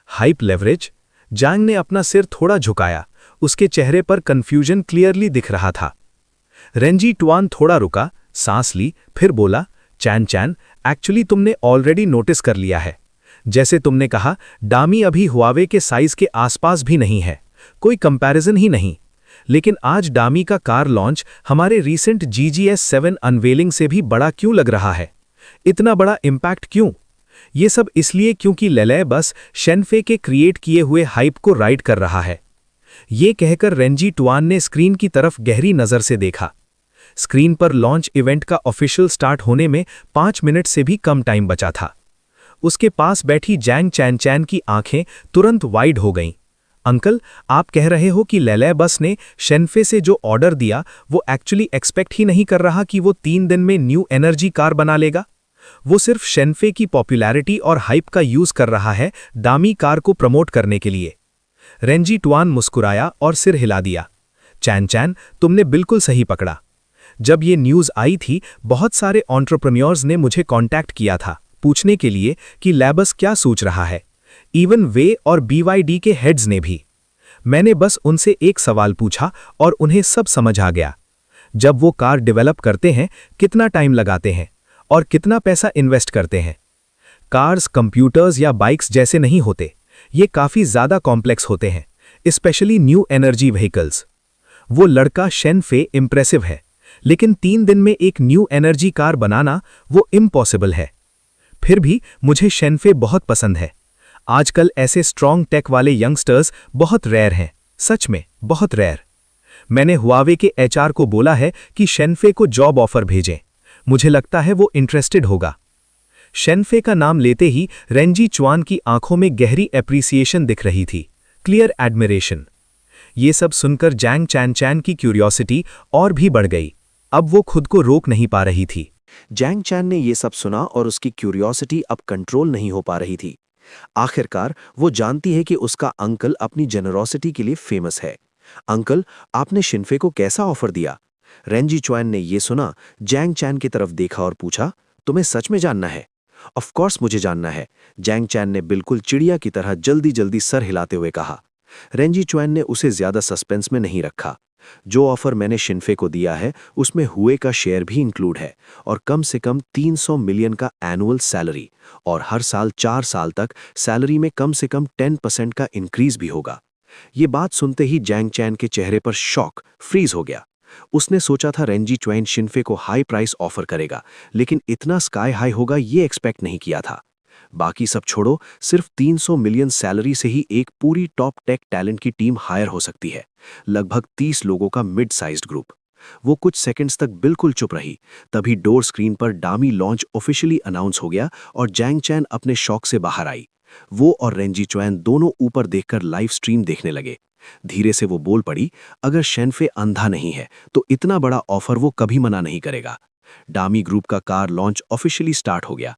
Hype leverage? जैंग ने अपना सिर थोड़ा झुकाया, उसके चेहरे पर कंफ्यूजन क्लियरली दिख रहा था। रेंजी टुआन थोड़ा रुका, सांस ली, फिर बोला, चैन चैन, एक्चुअली तुमने ऑलरेडी नोटिस कर लिया है। जैसे तुमने कहा, डामी अभी हुआवे के साइज के आसपास भी नहीं है, कोई कंपैरिजन ही नहीं। लेकिन आज डामी का कार लॉन्च हमारे रीसेंट GGS7 अनवेलिंग से भी बड़ा क्यों लग रहा है? इतना बड़ा इम्पैक्ट क्यों? ये सब इसलिए क्योंकि लेले बस शेनफे के क्रिएट किए हुए हाइप को राइड कर रहा है। ये कहकर रेंजी टुआन ने स्क्रीन की तरफ गहरी नज़र से देखा। स्क्रीन पर लॉन्च इवेंट का ऑफिशियल स्टार्ट होने में 5 मिनट से भी कम टाइम बचा था। उसके पास बैठी जैंग चैन चैन की आंखें तुरंत वाइड हो गईं। अंकल, आप कह रहे हो कि लेले बस ने शेनफे से जो ऑर्डर दिया वो एक्चुअली एक्सपेक्ट ही नहीं कर रहा कि वो 3 दिन में न्यू एनर्जी कार बना लेगा? वो सिर्फ शेनफे की पॉपुलैरिटी और हाइप का यूज कर रहा है डामी कार को प्रमोट करने के लिए। रेंजी टुआन मुस्कुराया और सिर हिला दिया। चैन चैन, तुमने बिल्कुल सही पकड़ा। जब ये न्यूज़ आई थी, बहुत सारे एंटरप्रेन्योर्स ने मुझे कांटेक्ट किया था पूछने के लिए कि लेबस क्या सोच रहा है। इवन वे और BYD के हेड्स ने भी। मैंने बस उनसे एक सवाल पूछा और उन्हें सब समझ आ गया। जब वो कार डेवलप करते हैं, कितना टाइम लगाते हैं और कितना पैसा इन्वेस्ट करते हैं। कार्स कंप्यूटर्स या बाइक्स जैसे नहीं होते, ये काफ़ी ज़्यादा कॉम्प्लेक्स होते हैं, स्पेशली न्यू एनर्जी व्हीकल्स। वो लड़का शेनफे इम्प्रेसिव है, लेकिन 3 दिन में एक न्यू एनर्जी कार बनाना वो इम्पॉसिबल है। फिर भी मुझे शेनफे बहुत पसंद है। आजकल ऐसे स्ट्रॉन्ग टेक वाले यंगस्टर्स बहुत रेयर हैं, सच में बहुत रेयर। मैंने हुआवे के HR को बोला है कि शेनफे को जॉब ऑफर भेजें, मुझे लगता है वो इंटरेस्टेड होगा। शेनफे का नाम लेते ही रेंजी चुआन की आंखों में गहरी एप्रिसिएशन दिख रही थी, क्लियर एडमिरेशन। ये सब सुनकर जैंग चैन चैन की क्यूरियोसिटी और भी बढ़ गई। अब वो खुद को रोक नहीं पा रही थी।
जैंग चैन ने ये सब सुना और उसकी क्यूरियोसिटी अब कंट्रोल नहीं हो पा रही थी। आखिरकार वो जानती है कि उसका अंकल अपनी जेनरोसिटी के लिए फेमस है। अंकल, आपने शिनफे को कैसा ऑफर दिया? रेंजी चुआन ने ये सुना, जैंग चैन की तरफ देखा और पूछा, तुम्हें सच में जानना है? ऑफ कोर्स मुझे जानना है, जैंग चैन ने बिल्कुल चिड़िया की तरह जल्दी जल्दी सर हिलाते हुए कहा। रेंजी चुआन ने उसे ज्यादा सस्पेंस में नहीं रखा। जो ऑफर मैंने शिनफे को दिया है उसमें हुए का शेयर भी इंक्लूड है और कम से कम 300 मिलियन का एनुअल सैलरी और हर साल 4 साल तक सैलरी में कम से कम 10% का इंक्रीज भी होगा। ये बात सुनते ही जैंग चैन के चेहरे पर शॉक फ्रीज हो गया। उसने सोचा था रेंजी चुआन शिनफे को हाई प्राइस ऑफर करेगा, लेकिन इतना स्काई हाई होगा ये एक्सपेक्ट नहीं किया था। बाकी सब छोड़ो, सिर्फ 300 मिलियन सैलरी से ही एक पूरी टॉप टेक टैलेंट की टीम हायर हो सकती है, लगभग 30 लोगों का मिड साइज्ड ग्रुप। वो कुछ सेकंड्स तक बिल्कुल चुप रही, तभी डोर स्क्रीन पर डामी लॉन्च ऑफिशियली अनाउंस हो गया और जैंग चैन अपने शॉक से बाहर आई। वो और रेंजी चुआन दोनों ऊपर देखकर लाइव स्ट्रीम देखने लगे। धीरे से वो बोल पड़ी, अगर शेनफे अंधा नहीं है तो इतना बड़ा ऑफर वो कभी मना नहीं करेगा। डामी ग्रुप का कार लॉन्च ऑफिशियली स्टार्ट हो गया।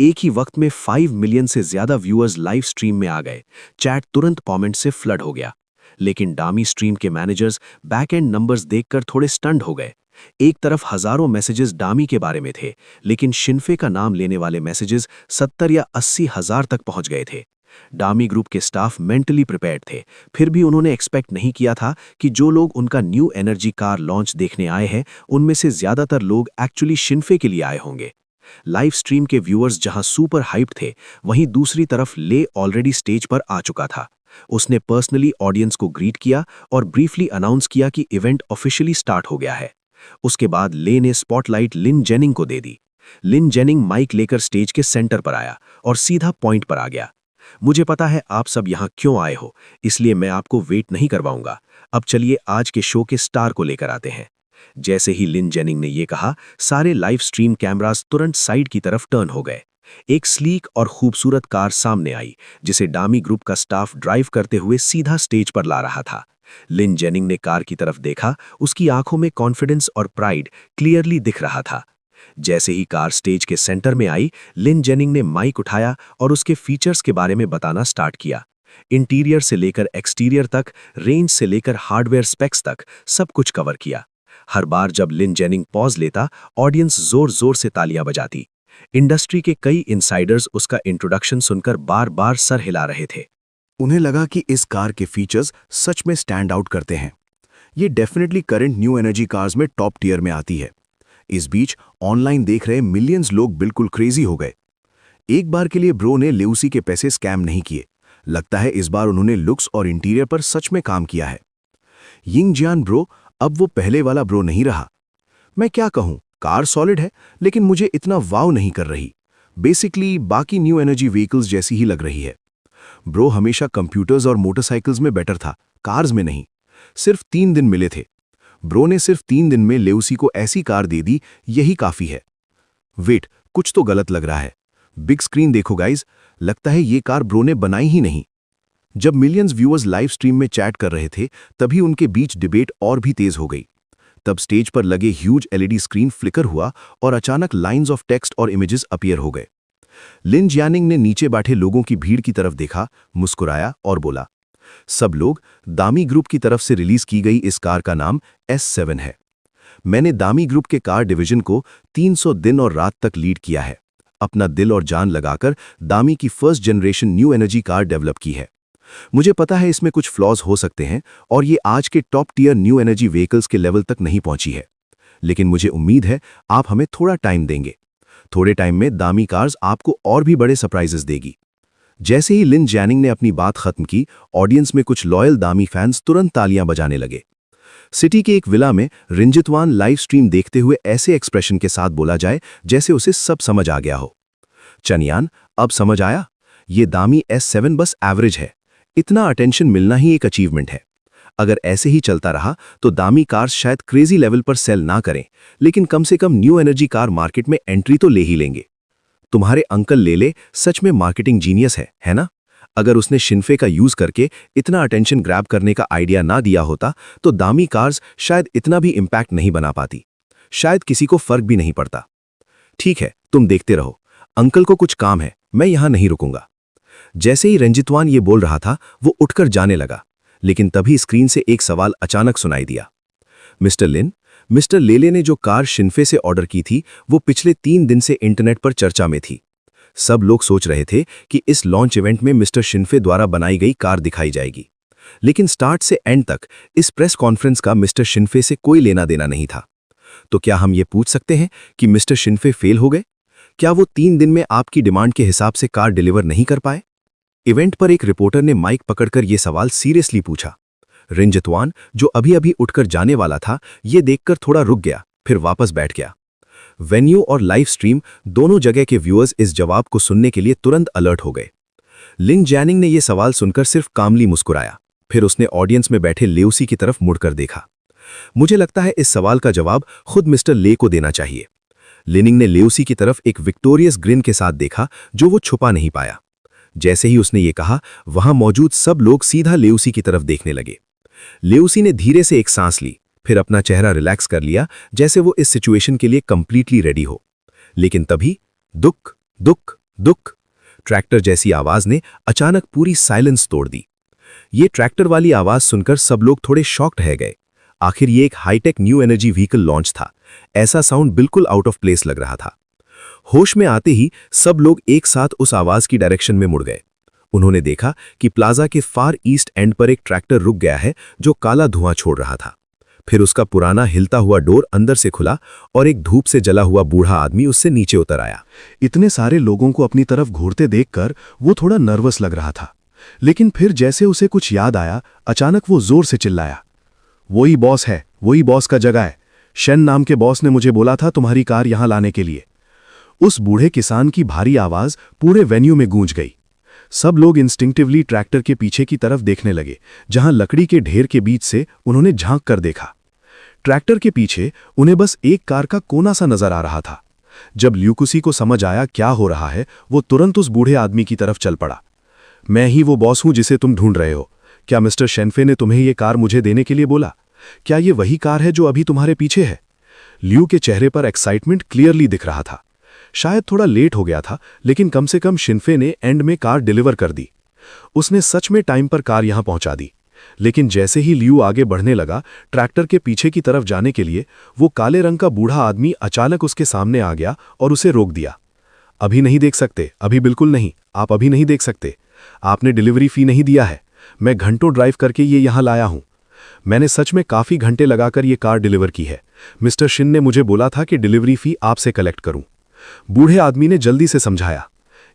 एक ही वक्त में 5 मिलियन से ज्यादा व्यूअर्स लाइव स्ट्रीम में आ गए। चैट तुरंत कमेंट से फ्लड हो गया। लेकिन डामी स्ट्रीम के मैनेजर्स बैक एंड नंबर्स देखकर थोड़े स्टंड हो गए। एक तरफ हजारों मैसेजेस डामी के बारे में थे, लेकिन शिनफे का नाम लेने वाले मैसेजेस 70 या 80 हजार तक पहुंच गए थे। डामी ग्रुप के स्टाफ मेंटली प्रिपेयर्ड थे, फिर भी उन्होंने एक्सपेक्ट नहीं किया था कि जो लोग उनका न्यू एनर्जी कार लॉन्च देखने आए हैं उनमें से ज्यादातर लोग एक्चुअली शिन्फे के लिए आए होंगे। लाइव स्ट्रीम के व्यूअर्स जहां सुपर हाइप थे, वहीं दूसरी तरफ ले ऑलरेडी स्टेज पर आ चुका था। उसने पर्सनली ऑडियंस को ग्रीट किया और ब्रीफली अनाउंस किया कि इवेंट ऑफिशियली स्टार्ट हो गया है। उसके बाद ले ने स्पॉटलाइट लिन जेनिंग को दे दी। लिन जेनिंग माइक लेकर स्टेज के सेंटर पर आया और सीधा पॉइंट पर आ गया। मुझे पता है आप सब यहाँ क्यों आए हो, इसलिए मैं आपको वेट नहीं करवाऊंगा। अब चलिए आज के शो के स्टार को लेकर आते हैं। जैसे ही लिन जेनिंग ने यह कहा, सारे लाइव स्ट्रीम कैमरास तुरंत साइड की तरफ टर्न हो गए। एक स्लीक और खूबसूरत कार सामने आई, जिसे डामी ग्रुप का स्टाफ ड्राइव करते हुए सीधा स्टेज पर ला रहा था। लिन जेनिंग ने कार की तरफ देखा, उसकी आंखों में कॉन्फिडेंस और प्राइड क्लियरली दिख रहा था। जैसे ही कार स्टेज के सेंटर में आई, लिन जेनिंग ने माइक उठाया और उसके फीचर्स के बारे में बताना स्टार्ट किया। इंटीरियर से लेकर एक्सटीरियर तक, रेंज से लेकर हार्डवेयर स्पेक्स तक सब कुछ कवर किया। हर बार जब लिन जेनिंग पॉज लेता, ऑडियंस जोर जोर से तालियां बजाती। इंडस्ट्री के कई इनसाइडर्स उसका इंट्रोडक्शन सुनकर बार बार सर हिला रहे थे।
उन्हें लगा कि इस कार के फीचर्स सच में स्टैंड आउट करते हैं। ये definitely current new energy cars में टॉप टियर में आती है। इस बीच ऑनलाइन देख रहे मिलियंस लोग बिल्कुल क्रेजी हो गए। एक बार के लिए ब्रो ने लेउसी के पैसे स्कैम नहीं किए। लगता है इस बार उन्होंने लुक्स और इंटीरियर पर सच में काम किया है। यिंग जियान ब्रो अब वो पहले वाला ब्रो नहीं रहा। मैं क्या कहूं, कार सॉलिड है, लेकिन मुझे इतना वाव नहीं कर रही। बेसिकली बाकी न्यू एनर्जी व्हीकल्स जैसी ही लग रही है। ब्रो हमेशा कंप्यूटर्स और मोटरसाइकिल्स में बेटर था, कार्स में नहीं। सिर्फ 3 दिन मिले थे। ब्रो ने सिर्फ 3 दिन में लेउसी को ऐसी कार दे दी, यही काफी है। वेट, कुछ तो गलत लग रहा है। बिग स्क्रीन देखो गाइज, लगता है ये कार ब्रो ने बनाई ही नहीं। जब मिलियंस व्यूअर्स लाइव स्ट्रीम में चैट कर रहे थे, तभी उनके बीच डिबेट और भी तेज हो गई। तब स्टेज पर लगे ह्यूज एलईडी स्क्रीन फ्लिकर हुआ और अचानक लाइंस ऑफ टेक्स्ट और इमेजेस अपीयर हो गए। लिन जियानिंग ने नीचे बैठे लोगों की भीड़ की तरफ देखा, मुस्कुराया और बोला, सब लोग, दामी ग्रुप की तरफ से रिलीज की गई इस कार का नाम S7 है। मैंने दामी ग्रुप के कार डिवीजन को 300 दिन और रात तक लीड किया है। अपना दिल और जान लगाकर दामी की first generation new energy car develop की है। मुझे पता है इसमें कुछ फ्लॉज हो सकते हैं और ये आज के top tier new energy vehicles के लेवल तक नहीं पहुंची है, लेकिन मुझे उम्मीद है आप हमें थोड़ा टाइम देंगे। थोड़े टाइम में दामी कार्स आपको और भी बड़े सरप्राइजेस देगी। जैसे ही लिन जैनिंग ने अपनी बात खत्म की, ऑडियंस में कुछ लॉयल दामी फैंस तुरंत तालियां बजाने लगे। सिटी के एक विला में रिंजितवान लाइव स्ट्रीम देखते हुए ऐसे एक्सप्रेशन के साथ बोला जाए जैसे उसे सब समझ आ गया हो। चनियान, अब समझ आया? ये दामी S7 बस एवरेज है। इतना अटेंशन मिलना ही एक अचीवमेंट है। अगर ऐसे ही चलता रहा तो दामी कार्स शायद क्रेजी लेवल पर सेल ना करें, लेकिन कम से कम न्यू एनर्जी कार मार्केट में एंट्री तो ले ही लेंगे। तुम्हारे अंकल लेले सच में मार्केटिंग जीनियस है ना? अगर उसने शिन्फे का यूज करके इतना अटेंशन ग्रैब करने का आइडिया ना दिया होता तो दामी कार्स शायद इतना भी इंपैक्ट नहीं बना पाती। शायद किसी को फर्क भी नहीं पड़ता। ठीक है, तुम देखते रहो, अंकल को कुछ काम है, मैं यहां नहीं रुकूंगा। जैसे ही रंजितवान ये बोल रहा था, वो उठकर जाने लगा, लेकिन तभी स्क्रीन से एक सवाल अचानक सुनाई दिया। मिस्टर लिन, मिस्टर लेले ने जो कार शिन्फे से ऑर्डर की थी, वो पिछले 3 दिन से इंटरनेट पर चर्चा में थी। सब लोग सोच रहे थे कि इस लॉन्च इवेंट में मिस्टर शिन्फे द्वारा बनाई गई कार दिखाई जाएगी, लेकिन स्टार्ट से एंड तक इस प्रेस कॉन्फ्रेंस का मिस्टर शिन्फे से कोई लेना देना नहीं था। तो क्या हम ये पूछ सकते हैं कि मिस्टर शिन्फे फेल हो गए? क्या वो 3 दिन में आपकी डिमांड के हिसाब से कार डिलीवर नहीं कर पाए? इवेंट पर एक रिपोर्टर ने माइक पकड़कर यह सवाल सीरियसली पूछा। रिंजितवान, जो अभी अभी उठकर जाने वाला था, ये देखकर थोड़ा रुक गया, फिर वापस बैठ गया। वेन्यू और लाइव स्ट्रीम दोनों जगह के व्यूअर्स इस जवाब को सुनने के लिए तुरंत अलर्ट हो गए। लिन जैनिंग ने यह सवाल सुनकर सिर्फ कामली मुस्कुराया, फिर उसने ऑडियंस में बैठे लेउसी की तरफ मुड़कर देखा। मुझे लगता है इस सवाल का जवाब खुद मिस्टर ले को देना चाहिए। लिनिंग ने लेउसी की तरफ एक विक्टोरियस ग्रिन के साथ देखा, जो वो छुपा नहीं पाया। जैसे ही उसने ये कहा, वहां मौजूद सब लोग सीधा लेउसी की तरफ देखने लगे। लेउसी ने धीरे से एक सांस ली, फिर अपना चेहरा रिलैक्स कर लिया, जैसे वो इस सिचुएशन के लिए कंप्लीटली रेडी हो। लेकिन तभी दुक दुक दुक ट्रैक्टर जैसी आवाज ने अचानक पूरी साइलेंस तोड़ दी। ये ट्रैक्टर वाली आवाज सुनकर सब लोग थोड़े शॉक्ड रह गए। आखिर ये एक high tech new energy vehicle launch था। ऐसा साउंड बिल्कुल आउट ऑफ प्लेस लग रहा था। होश में आते ही सब लोग एक साथ उस आवाज की डायरेक्शन में मुड़ गए।
उन्होंने देखा कि प्लाजा के फार ईस्ट एंड पर एक ट्रैक्टर रुक गया है जो काला धुआं छोड़ रहा था। फिर उसका पुराना हिलता हुआ डोर अंदर से खुला और एक धूप से जला हुआ बूढ़ा आदमी उससे नीचे उतर आया।
इतने सारे लोगों को अपनी तरफ घूरते देखकर वो थोड़ा नर्वस लग रहा था, लेकिन फिर जैसे उसे कुछ याद आया, अचानक वो जोर से चिल्लाया, वही बॉस है, वही बॉस का जगह है। शेन नाम के बॉस ने मुझे बोला था तुम्हारी कार यहां लाने के लिए। उस बूढ़े किसान की भारी आवाज पूरे वेन्यू में गूंज गई। सब लोग इंस्टिंक्टिवली ट्रैक्टर के पीछे की तरफ देखने लगे, जहां लकड़ी के ढेर के बीच से उन्होंने झांक कर देखा। ट्रैक्टर के पीछे उन्हें बस एक कार का कोना सा नजर आ रहा था। जब ल्यूकुसी को समझ आया क्या हो रहा है, वो तुरंत उस बूढ़े आदमी की तरफ चल पड़ा। मैं ही वो बॉस हूं जिसे तुम ढूंढ रहे हो। क्या मिस्टर शेनफे ने तुम्हें ये कार मुझे देने के लिए बोला? क्या ये वही कार है जो अभी तुम्हारे पीछे है? ल्यू के चेहरे पर एक्साइटमेंट क्लियरली दिख रहा था। शायद थोड़ा लेट हो गया था, लेकिन कम से कम शिनफे ने एंड में कार डिलीवर कर दी। उसने सच में टाइम पर कार यहां पहुंचा दी। लेकिन जैसे ही ल्यू आगे बढ़ने लगा ट्रैक्टर के पीछे की तरफ जाने के लिए, वो काले रंग का बूढ़ा आदमी अचानक उसके सामने आ गया और उसे रोक दिया। अभी नहीं देख सकते, अभी बिल्कुल नहीं, आप अभी नहीं देख सकते। आपने डिलीवरी फी नहीं दिया है। मैं घंटों ड्राइव करके ये यहां लाया हूं। मैंने सच में काफी घंटे लगाकर ये कार डिलीवर की है। मिस्टर शिन ने मुझे बोला था कि डिलीवरी फी आपसे कलेक्ट करूं। बूढ़े आदमी ने जल्दी से समझाया।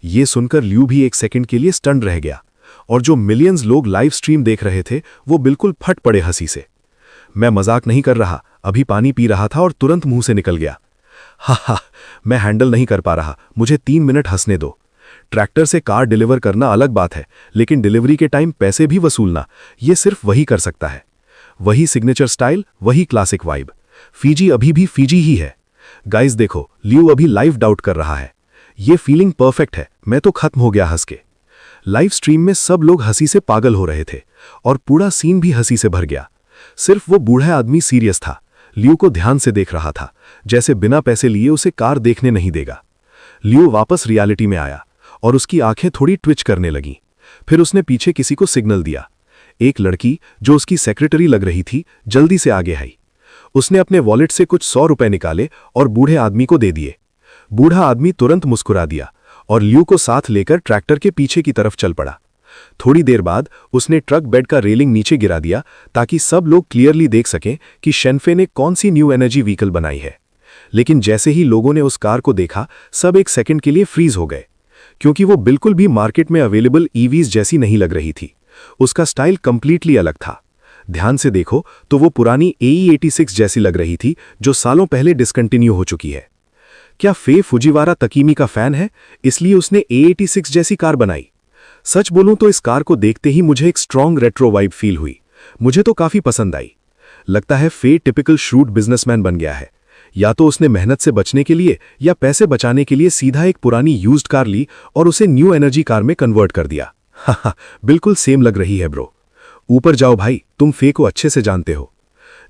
ये सुनकर ल्यू भी एक सेकंड के लिए स्टन रह गया, और जो मिलियंस लोग लाइव स्ट्रीम देख रहे थे वो बिल्कुल फट पड़े हंसी से। मैं मजाक नहीं कर रहा, अभी पानी पी रहा था और तुरंत मुंह से निकल गया। हा, मैं हैंडल नहीं कर पा रहा, मुझे 3 मिनट हंसने दो। ट्रैक्टर से कार डिलीवर करना अलग बात है, लेकिन डिलीवरी के टाइम पैसे भी वसूलना, ये सिर्फ वही कर सकता है। वही सिग्नेचर स्टाइल, वही क्लासिक वाइब। फीजी अभी भी फीजी ही है। गाइस देखो, ल्यू अभी लाइव डाउट कर रहा है। ये फीलिंग परफेक्ट है। मैं तो खत्म हो गया हंस के। लाइव स्ट्रीम में सब लोग हंसी से पागल हो रहे थे और पूरा सीन भी हंसी से भर गया। सिर्फ वो बूढ़ा आदमी सीरियस था, ल्यू को ध्यान से देख रहा था, जैसे बिना पैसे लिए उसे कार देखने नहीं देगा। ल्यू वापस रियलिटी में आया और उसकी आंखें थोड़ी ट्विच करने लगीं। फिर उसने पीछे किसी को सिग्नल दिया। एक लड़की जो उसकी सेक्रेटरी लग रही थी जल्दी से आगे आई। उसने अपने वॉलेट से कुछ 100 रुपए निकाले और बूढ़े आदमी को दे दिए। बूढ़ा आदमी तुरंत मुस्कुरा दिया और ल्यू को साथ लेकर ट्रैक्टर के पीछे की तरफ चल पड़ा। थोड़ी देर बाद उसने ट्रक बेड का रेलिंग नीचे गिरा दिया ताकि सब लोग क्लियरली देख सकें कि शेनफे ने कौन सी न्यू एनर्जी व्हीकल बनाई है। लेकिन जैसे ही लोगों ने उस कार को देखा, सब एक सेकंड के लिए फ्रीज हो गए, क्योंकि वो बिल्कुल भी मार्केट में अवेलेबल ईवीज जैसी नहीं लग रही थी। उसका स्टाइल कंप्लीटली अलग था। ध्यान से देखो तो वो पुरानी AE86 जैसी लग रही थी, जो सालों पहले डिसकंटिन्यू हो चुकी है। क्या फे फुजीवारा तकीमी का फैन है, इसलिए उसने A86 जैसी कार बनाई? सच बोलूं तो इस कार को देखते ही मुझे एक स्ट्रॉन्ग रेट्रो वाइब फील हुई। मुझे तो काफी पसंद आई। लगता है फे टिपिकल श्रूड बिजनेसमैन बन गया है। या तो उसने मेहनत से बचने के लिए या पैसे बचाने के लिए सीधा एक पुरानी यूज्ड कार ली और उसे न्यू एनर्जी कार में कन्वर्ट कर दिया। हा, बिल्कुल सेम लग रही है ब्रो। ऊपर जाओ भाई, तुम फे को अच्छे से जानते हो।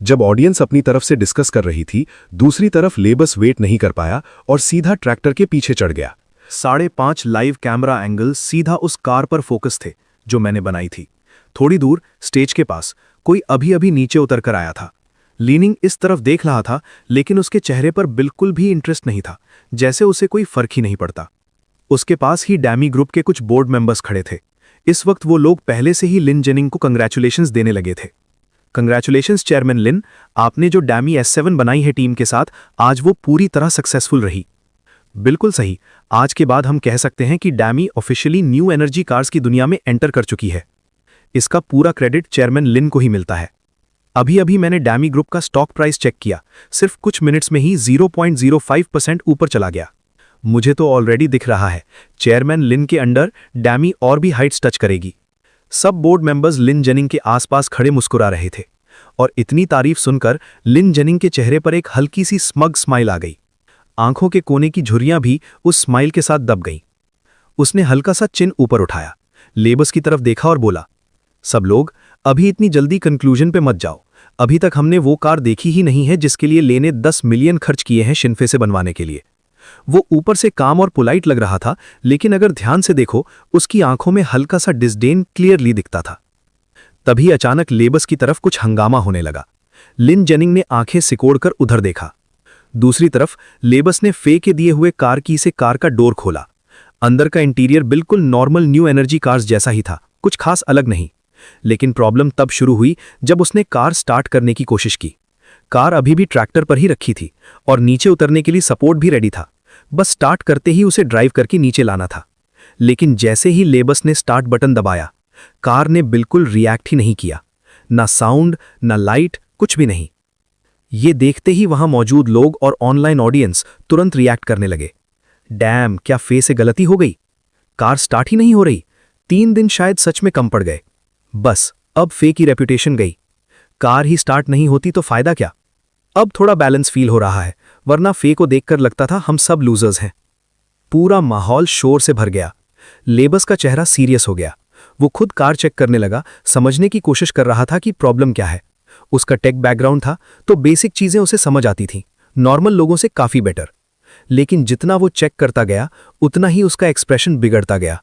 जब ऑडियंस अपनी तरफ से डिस्कस कर रही थी, दूसरी तरफ लेबस वेट नहीं कर पाया और सीधा ट्रैक्टर के पीछे चढ़ गया। 5.5 लाइव कैमरा एंगल सीधा उस कार पर फोकस थे जो मैंने बनाई थी। थोड़ी दूर स्टेज के पास कोई अभी अभी नीचे उतर कर आया था। लीनिंग इस तरफ देख रहा था, लेकिन उसके चेहरे पर बिल्कुल भी इंटरेस्ट नहीं था, जैसे उसे कोई फर्क ही नहीं पड़ता। उसके पास ही डैमी ग्रुप के कुछ बोर्ड मेंबर्स खड़े थे। इस वक्त वो लोग पहले से ही लिन जेनिंग को कंग्रेचुलेशंस देने लगे थे। कंग्रेचुलेशंस चेयरमैन लिन, आपने जो डैमी S7 बनाई है टीम के साथ, आज वो पूरी तरह सक्सेसफुल रही। बिल्कुल सही, आज के बाद हम कह सकते हैं कि डैमी ऑफिशियली न्यू एनर्जी कार्स की दुनिया में एंटर कर चुकी है। इसका पूरा क्रेडिट चेयरमैन लिन को ही मिलता है। अभी अभी मैंने डैमी ग्रुप का स्टॉक प्राइस चेक किया, सिर्फ कुछ मिनट्स में ही 0.05% ऊपर चला गया। मुझे तो ऑलरेडी दिख रहा है चेयरमैन लिन के अंडर डैमी और भी हाइट्स टच करेगी। सब बोर्ड मेंबर्स लिन जेनिंग के आसपास खड़े मुस्कुरा रहे थे और इतनी तारीफ सुनकर लिन जेनिंग के चेहरे पर एक हल्की सी स्मग स्माइल आ गई। आंखों के कोने की झुर्रियां भी उस स्माइल के साथ दब गईं। उसने हल्का सा चिन ऊपर उठाया, लेबस की तरफ देखा और बोला, सब लोग अभी इतनी जल्दी कंक्लूजन पे मत जाओ। अभी तक हमने वो कार देखी ही नहीं है जिसके लिए लेने 10 मिलियन खर्च किए हैं शिनफे से बनवाने के लिए। वो ऊपर से काम और पोलाइट लग रहा था, लेकिन अगर ध्यान से देखो उसकी आंखों में हल्का सा डिसडेन क्लियरली दिखता था। तभी अचानक लेबस की तरफ कुछ हंगामा होने लगा। लिन जेनिंग ने आंखें सिकोड़कर उधर देखा। दूसरी तरफ लेबस ने फे के दिए हुए कार की से कार का डोर खोला।
अंदर का इंटीरियर बिल्कुल नॉर्मल न्यू एनर्जी कार्स जैसा ही था, कुछ खास अलग नहीं। लेकिन प्रॉब्लम तब शुरू हुई जब उसने कार स्टार्ट करने की कोशिश की। कार अभी भी ट्रैक्टर पर ही रखी थी और नीचे उतरने के लिए सपोर्ट भी रेडी था। बस स्टार्ट करते ही उसे ड्राइव करके नीचे लाना था। लेकिन जैसे ही लेबस ने स्टार्ट बटन दबाया, कार ने बिल्कुल रिएक्ट ही नहीं किया। ना साउंड, ना लाइट, कुछ भी नहीं। ये देखते ही वहां मौजूद लोग और ऑनलाइन ऑडियंस तुरंत रिएक्ट करने लगे। डैम, क्या फे से गलती हो गई? कार स्टार्ट ही नहीं हो रही। 3 दिन शायद सच में कम पड़ गए। बस अब फे की रेपुटेशन गई। कार ही स्टार्ट नहीं होती तो फायदा क्या? अब थोड़ा बैलेंस फील हो रहा है, वरना फे को देखकर लगता था हम सब लूजर्स हैं। पूरा माहौल शोर से भर गया। लेबस का चेहरा सीरियस हो गया। वो खुद कार चेक करने लगा, समझने की कोशिश कर रहा था कि प्रॉब्लम क्या है। उसका टेक बैकग्राउंड था तो बेसिक चीजें उसे समझ आती थीं, नॉर्मल लोगों से काफी बेटर। लेकिन जितना वो चेक करता गया, उतना ही उसका एक्सप्रेशन बिगड़ता गया।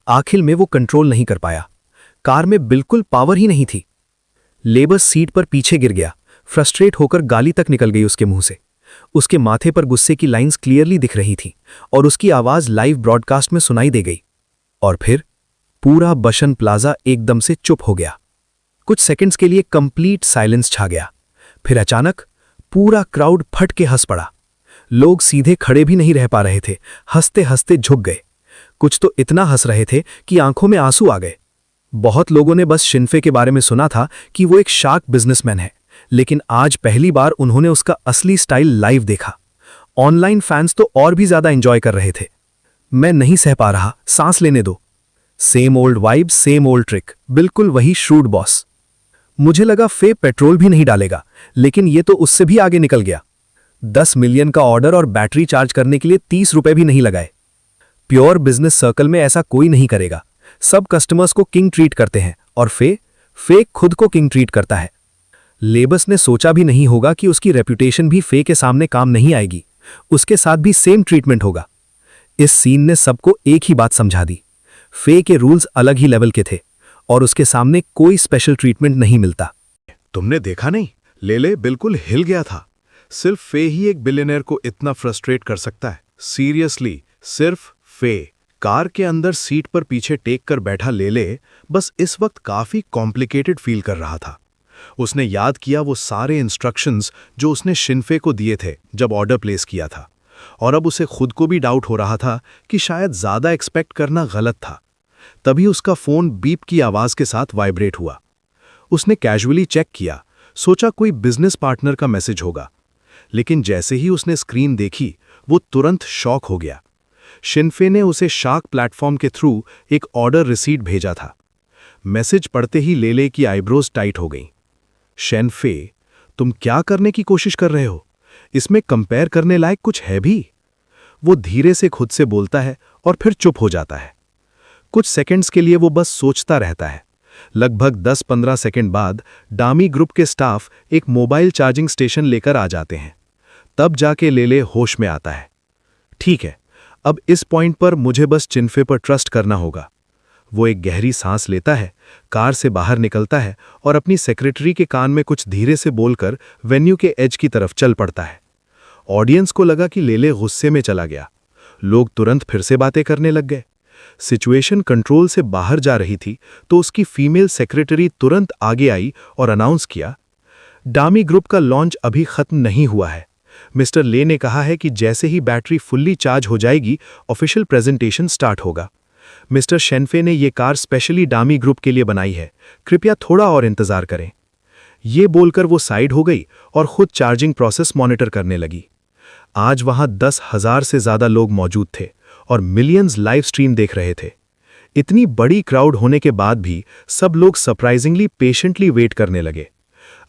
आखिर में वो कंट्रोल नहीं कर पाया। कार में बिल्कुल पावर ही नहीं थी। लेबस सीट पर पीछे गिर गया। फ्रस्ट्रेट होकर गाली तक निकल गई उसके मुंह से। उसके माथे पर गुस्से की लाइंस क्लियरली दिख रही थी और उसकी आवाज लाइव ब्रॉडकास्ट में सुनाई दे गई। और फिर पूरा बशन प्लाजा एकदम से चुप हो गया। कुछ सेकंड्स के लिए कंप्लीट साइलेंस छा गया। फिर अचानक पूरा क्राउड फट के हंस पड़ा। लोग सीधे खड़े भी नहीं रह पा रहे थे, हंसते हंसते झुक गए। कुछ तो इतना हंस रहे थे कि आंखों में आंसू आ गए। बहुत लोगों ने बस शिन्फे के बारे में सुना था कि वो एक शार्क बिजनेसमैन है, लेकिन आज पहली बार उन्होंने उसका असली स्टाइल लाइव देखा। ऑनलाइन फैंस तो और भी ज्यादा एंजॉय कर रहे थे। मैं नहीं सह पा रहा, सांस लेने दो। Same old vibe, same old trick, बिल्कुल वही श्रूड बॉस। मुझे लगा फे पेट्रोल भी नहीं डालेगा, लेकिन ये तो उससे भी आगे निकल गया। 10 मिलियन का ऑर्डर और बैटरी चार्ज करने के लिए 30 रुपए भी नहीं लगाए। प्योर बिजनेस सर्कल में ऐसा कोई नहीं करेगा। सब कस्टमर्स को किंग ट्रीट करते हैं और फे खुद को किंग ट्रीट करता है। लेबस ने सोचा भी नहीं होगा कि उसकी रेपुटेशन भी फे के सामने काम नहीं आएगी। उसके साथ भी सेम ट्रीटमेंट होगा। इस सीन ने सबको एक ही बात समझा दी, फे के रूल्स अलग ही लेवल के थे और उसके सामने कोई स्पेशल ट्रीटमेंट नहीं मिलता।
तुमने देखा नहीं, लेले बिल्कुल हिल गया था। सिर्फ फे ही एक बिलियनर को इतना फ्रस्ट्रेट कर सकता है। सीरियसली, सिर्फ फे। कार के अंदर सीट पर पीछे टेक कर बैठा लेले बस इस वक्त काफी कॉम्प्लिकेटेड फील कर रहा था। उसने याद किया वो सारे इंस्ट्रक्शंस जो उसने शिन्फे को दिए थे जब ऑर्डर प्लेस किया था, और अब उसे खुद को भी डाउट हो रहा था कि शायद ज्यादा एक्सपेक्ट करना गलत था। तभी उसका फोन बीप की आवाज के साथ वाइब्रेट हुआ। उसने कैजुअली चेक किया, सोचा कोई बिजनेस पार्टनर का मैसेज होगा, लेकिन जैसे ही उसने स्क्रीन देखी वो तुरंत शॉक हो गया। शिन्फे ने उसे शार्क प्लेटफॉर्म के थ्रू एक ऑर्डर रिसीट भेजा था। मैसेज पढ़ते ही लेले की आईब्रोज टाइट हो गईं। शिन्फे, तुम क्या करने की कोशिश कर रहे हो? इसमें कंपेयर करने लायक कुछ है भी? वो धीरे से खुद से बोलता है और फिर चुप हो जाता है। कुछ सेकंड्स के लिए वो बस सोचता रहता है। लगभग 10-15 सेकंड बाद डामी ग्रुप के स्टाफ एक मोबाइल चार्जिंग स्टेशन लेकर आ जाते हैं। तब जाके लेले होश में आता है। ठीक है, अब इस पॉइंट पर मुझे बस शिन्फे पर ट्रस्ट करना होगा। वो एक गहरी सांस लेता है, कार से बाहर निकलता है और अपनी सेक्रेटरी के कान में कुछ धीरे से बोलकर वेन्यू के एज की तरफ चल पड़ता है। ऑडियंस को लगा कि लेले गुस्से में चला गया। लोग तुरंत फिर से बातें करने लग गए। सिचुएशन कंट्रोल से बाहर जा रही थी तो उसकी फीमेल सेक्रेटरी तुरंत आगे आई और अनाउंस किया, डामी ग्रुप का लॉन्च अभी खत्म नहीं हुआ है। मिस्टर ले ने कहा है कि जैसे ही बैटरी फुल्ली चार्ज हो जाएगी ऑफिशियल प्रेजेंटेशन स्टार्ट होगा। मिस्टर शिन्फे ने ये कार स्पेशली डामी ग्रुप के लिए बनाई है, कृपया थोड़ा और इंतजार करें। ये बोलकर वो साइड हो गई और खुद चार्जिंग प्रोसेस मॉनिटर करने लगी। आज वहां 10,000 से ज्यादा लोग मौजूद थे और मिलियंस लाइव स्ट्रीम देख रहे थे। इतनी बड़ी क्राउड होने के बाद भी सब लोग सरप्राइजिंगली पेशेंटली वेट करने लगे।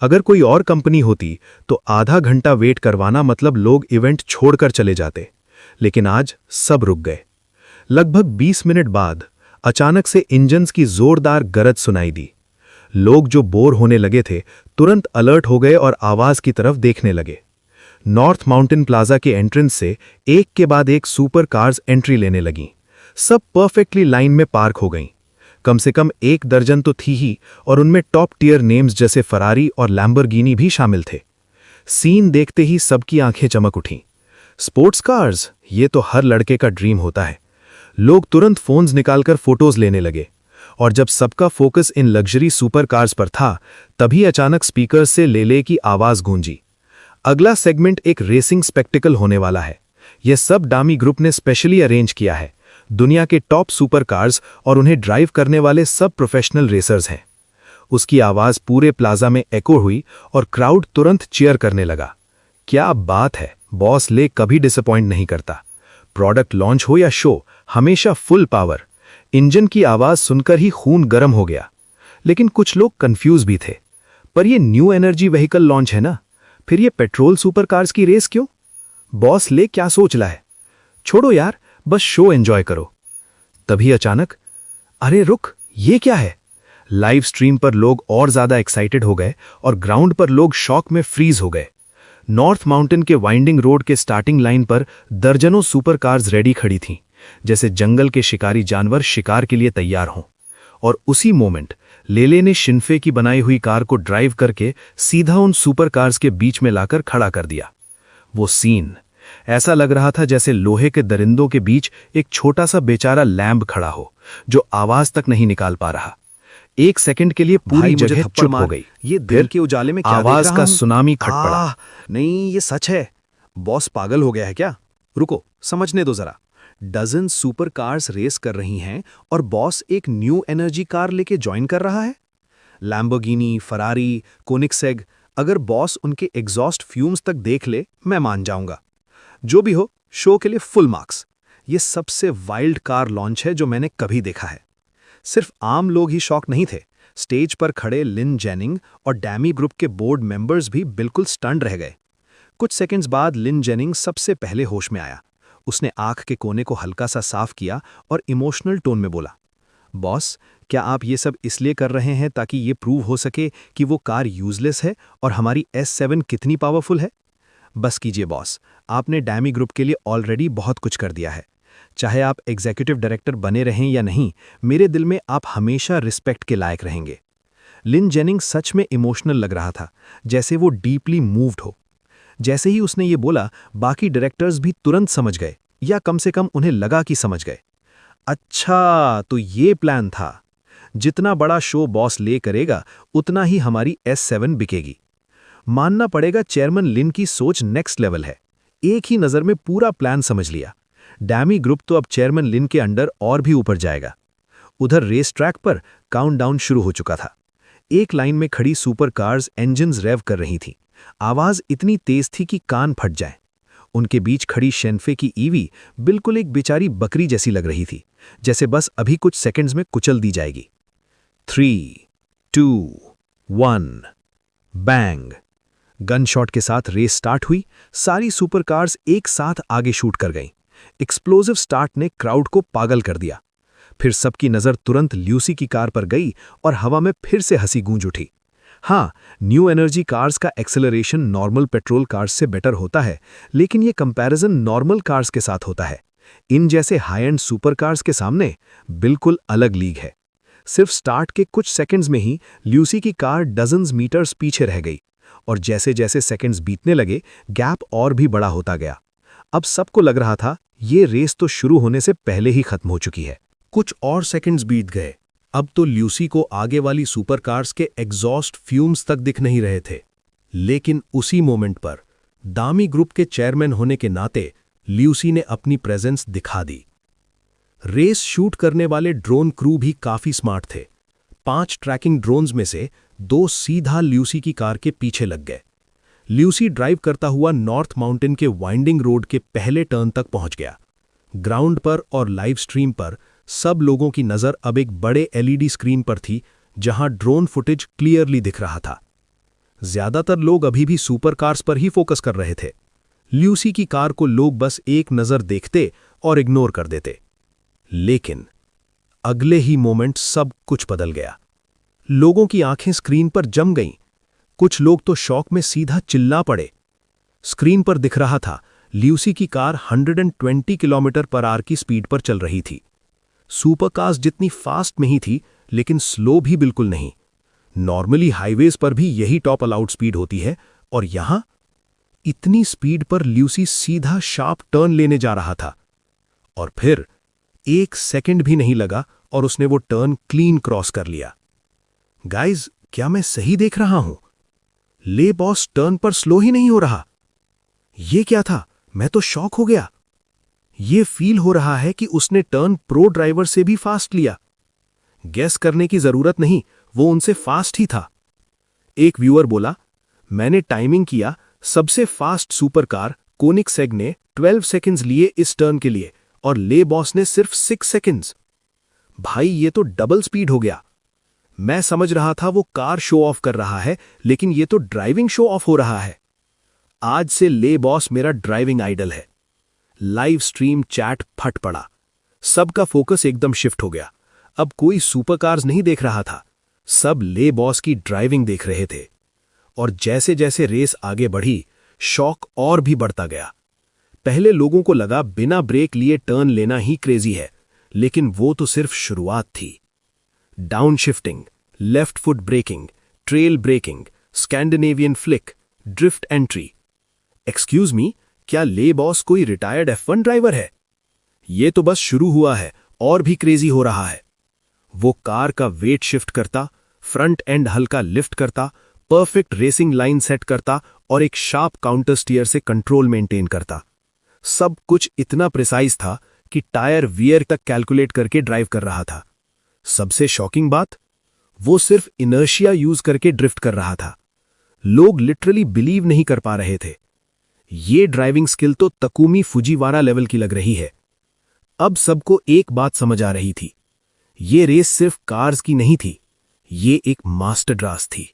अगर कोई और कंपनी होती तो आधा घंटा वेट करवाना मतलब लोग इवेंट छोड़कर चले जाते, लेकिन आज सब रुक गए। लगभग 20 मिनट बाद अचानक से इंजन्स की जोरदार गरज सुनाई दी। लोग जो बोर होने लगे थे तुरंत अलर्ट हो गए और आवाज की तरफ देखने लगे। नॉर्थ माउंटेन प्लाजा के एंट्रेंस से एक के बाद एक सुपर कार्स एंट्री लेने लगीं। सब परफेक्टली लाइन में पार्क हो गईं। कम से कम 1 दर्जन तो थी ही, और उनमें टॉप टियर नेम्स जैसे फरारी और लैम्बोर्गिनी भी शामिल थे। सीन देखते ही सबकी आंखें चमक उठीं। स्पोर्ट्स कार्स, ये तो हर लड़के का ड्रीम होता है।
लोग तुरंत फोन्स निकालकर फोटोज लेने लगे, और जब सबका focus in luxury super cars पर था, तभी अचानक स्पीकर से लेले की आवाज गूंजी। अगला सेगमेंट एक रेसिंग स्पेक्टिकल होने वाला है। यह सब डामी ग्रुप ने स्पेशली अरेंज किया है। दुनिया के टॉप सुपर कार्स और उन्हें ड्राइव करने वाले सब प्रोफेशनल रेसर्स हैं। उसकी आवाज पूरे प्लाजा में एको हुई और क्राउड तुरंत चीयर करने लगा। क्या बात है, बॉस ले कभी डिसअपॉइंट नहीं करता। प्रोडक्ट लॉन्च हो या शो, हमेशा फुल पावर। इंजन की आवाज सुनकर ही खून गर्म हो गया। लेकिन कुछ लोग कंफ्यूज भी थे। पर ये न्यू एनर्जी व्हीकल लॉन्च है ना, फिर ये पेट्रोल सुपर कार्स की रेस क्यों? बॉस ले क्या सोच रहा है? छोड़ो यार, बस शो एंजॉय करो। तभी अचानक, अरे रुक, ये क्या है? लाइव स्ट्रीम पर लोग और ज्यादा एक्साइटेड हो गए और ग्राउंड पर लोग शॉक में फ्रीज हो गए। नॉर्थ माउंटेन के वाइंडिंग रोड के स्टार्टिंग लाइन पर दर्जनों सुपर कार्स रेडी खड़ी थीं, जैसे जंगल के शिकारी जानवर शिकार के लिए तैयार हों। और उसी मोमेंट लेले ने शिन्फे की बनाई हुई कार को ड्राइव करके सीधा उन सुपर कार्स के बीच में लाकर खड़ा कर दिया। वो सीन ऐसा लग रहा था जैसे लोहे के दरिंदों के बीच एक छोटा सा बेचारा लैम्ब खड़ा हो, जो आवाज तक नहीं निकाल पा रहा। एक सेकंड के लिए पूरी जगह चुप हो गई।
ये दिल के उजाले में क्या देख
आवाज
रहा
का
हूं?
सुनामी खट पड़ा।
नहीं, ये सच है। बॉस पागल हो गया है क्या? रुको, समझने दो जरा। डजन सुपर कार्स रेस कर रही हैं और बॉस एक न्यू एनर्जी कार लेके ज्वाइन कर रहा है। लैम्बोर्गिनी, फरारी, कोनिग्सेग, अगर बॉस उनके एग्जॉस्ट फ्यूम्स तक देख ले, मैं मान जाऊंगा। जो भी हो, शो के लिए फुल मार्क्स। ये सबसे वाइल्ड कार लॉन्च है जो मैंने कभी देखा है। सिर्फ आम लोग ही शॉक नहीं थे। स्टेज पर खड़े लिन जेनिंग और डैमी ग्रुप के बोर्ड मेंबर्स भी बिल्कुल स्टन्ड रह गए। कुछ सेकंड्स बाद लिन जेनिंग सबसे पहले होश में आया। उसने आंख के कोने को हल्का सा साफ किया और इमोशनल टोन में बोला, बॉस, क्या आप ये सब इसलिए कर रहे हैं ताकि ये प्रूव हो सके कि वो कार यूजलेस है और हमारी S7 कितनी पावरफुल है? बस कीजिए बॉस, आपने डैमी ग्रुप के लिए ऑलरेडी बहुत कुछ कर दिया है। चाहे आप एग्जीक्यूटिव डायरेक्टर बने रहें या नहीं, मेरे दिल में आप हमेशा रिस्पेक्ट के लायक रहेंगे। लिन जेनिंग सच में इमोशनल लग रहा था, जैसे वो डीपली मूव्ड हो। जैसे ही उसने ये बोला, बाकी डायरेक्टर्स भी तुरंत समझ गए, या कम से कम उन्हें लगा कि समझ गए। अच्छा, तो ये प्लान था। जितना बड़ा शो बॉस ले करेगा, उतना ही हमारी S7 बिकेगी। मानना पड़ेगा, चेयरमैन लिन की सोच नेक्स्ट लेवल है। एक ही नज़र में पूरा प्लान समझ लिया। डैमी ग्रुप तो अब चेयरमैन लिन के अंडर और भी ऊपर जाएगा। उधर रेस ट्रैक पर काउंटडाउन शुरू हो चुका था। एक लाइन में खड़ी सुपर कार्स इंजन्स रेव कर रही थीं। आवाज इतनी तेज थी कि कान फट जाए। उनके बीच खड़ी शेन्फे की ईवी बिल्कुल एक बेचारी बकरी जैसी लग रही थी, जैसे बस अभी कुछ सेकंड्स में कुचल दी जाएगी। 3, 2, 1, बैंग। गन शॉट के साथ रेस स्टार्ट हुई। सारी सुपर कार्स एक साथ आगे शूट कर गईं। एक्सप्लोजिव स्टार्ट ने क्राउड को पागल कर दिया। फिर सबकी नजर तुरंत ल्यूसी की कार पर गई और हवा में फिर से हंसी गूंज उठी। हाँ, न्यू एनर्जी कार्स का एक्सेलरेशन नॉर्मल पेट्रोल कार्स से बेटर होता है, लेकिन ये कंपैरिजन नॉर्मल कार्स के साथ होता है। इन जैसे हाई एंड सुपर कार्स के सामने बिल्कुल अलग लीग है। सिर्फ स्टार्ट के कुछ सेकंड्स में ही ल्यूसी की कार डजन्स मीटर्स पीछे रह गई, और जैसे जैसे सेकंड्स बीतने लगे, गैप और भी बड़ा होता गया। अब सबको लग रहा था ये रेस तो शुरू होने से पहले ही खत्म हो चुकी है।
कुछ और सेकंड्स बीत गए। अब तो ल्यूसी को आगे वाली सुपर कार्स के एग्जॉस्ट फ्यूम्स तक दिख नहीं रहे थे। लेकिन उसी मोमेंट पर दामी ग्रुप के चेयरमैन होने के नाते ल्यूसी ने अपनी प्रेजेंस दिखा दी। रेस शूट करने वाले ड्रोन क्रू भी काफी स्मार्ट थे। 5 ट्रैकिंग ड्रोन्स में से 2 सीधा ल्यूसी की कार के पीछे लग गए। ल्यूसी ड्राइव करता हुआ नॉर्थ माउंटेन के वाइंडिंग रोड के पहले टर्न तक पहुंच गया। ग्राउंड पर और लाइव स्ट्रीम पर सब लोगों की नजर अब एक बड़े LED स्क्रीन पर थी, जहां ड्रोन फुटेज क्लियरली दिख रहा था। ज्यादातर लोग अभी भी सुपर कार्स पर ही फोकस कर रहे थे। ल्यूसी की कार को लोग बस एक नजर देखते और इग्नोर कर देते। लेकिन अगले ही मोमेंट सब कुछ बदल गया। लोगों की आंखें स्क्रीन पर जम गईं। कुछ लोग तो शॉक में सीधा चिल्ला पड़े। स्क्रीन पर दिख रहा था ल्यूसी की कार 120 किलोमीटर पर आवर की स्पीड पर चल रही थी। सुपर कार्स जितनी फास्ट में ही थी, लेकिन स्लो भी बिल्कुल नहीं। नॉर्मली हाईवेज पर भी यही टॉप अलाउड स्पीड होती है, और यहां इतनी स्पीड पर ल्यूसी सीधा शार्प टर्न लेने जा रहा था। और फिर
1 सेकंड भी नहीं लगा और उसने वो टर्न क्लीन क्रॉस कर लिया। गाइज, क्या मैं सही देख रहा हूं? ले बॉस टर्न पर स्लो ही नहीं हो रहा। ये क्या था? मैं तो शॉक हो गया। ये फील हो रहा है कि उसने टर्न प्रो ड्राइवर से भी फास्ट लिया। गैस करने की जरूरत नहीं, वो उनसे फास्ट ही था। एक व्यूअर बोला, मैंने टाइमिंग किया, सबसे फास्ट सुपर कार कोनिग्सेग ने 12 सेकंड्स लिए इस टर्न के लिए और ले बॉस ने सिर्फ 6 सेकंड्स। भाई, ये तो डबल स्पीड हो गया। मैं समझ रहा था वो कार शो ऑफ कर रहा है, लेकिन ये तो ड्राइविंग शो ऑफ हो रहा है। आज से ले बॉस मेरा ड्राइविंग आइडल है। लाइव स्ट्रीम चैट फट पड़ा। सबका फोकस एकदम शिफ्ट हो गया। अब कोई सुपर कार्स नहीं देख रहा था, सब ले बॉस की ड्राइविंग देख रहे थे। और जैसे जैसे रेस आगे बढ़ी, शौक और भी बढ़ता गया। पहले लोगों को लगा बिना ब्रेक लिए टर्न लेना ही क्रेजी है, लेकिन वो तो सिर्फ शुरुआत थी। Downshifting, left foot braking, trail braking, Scandinavian flick, drift entry. Excuse me, क्या ले बॉस कोई रिटायर्ड F1 ड्राइवर है? ये तो बस शुरू हुआ है, और भी क्रेजी हो रहा है। वो कार का वेट शिफ्ट करता, फ्रंट एंड हल्का लिफ्ट करता, परफेक्ट रेसिंग लाइन सेट करता और एक शार्प काउंटर स्टीयर से कंट्रोल मेंटेन करता। सब कुछ इतना प्रिसाइज था कि टायर वियर तक कैलकुलेट करके ड्राइव कर रहा था। सबसे शॉकिंग बात, वो सिर्फ इनर्शिया यूज करके ड्रिफ्ट कर रहा था। लोग लिटरली बिलीव नहीं कर पा रहे थे। ये ड्राइविंग स्किल तो तकुमी फुजीवारा लेवल की लग रही है। अब सबको एक बात समझ आ रही थी, ये रेस सिर्फ कार्स की नहीं थी, ये एक मास्टर ड्रास थी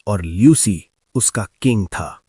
और ल्यूसी उसका किंग था।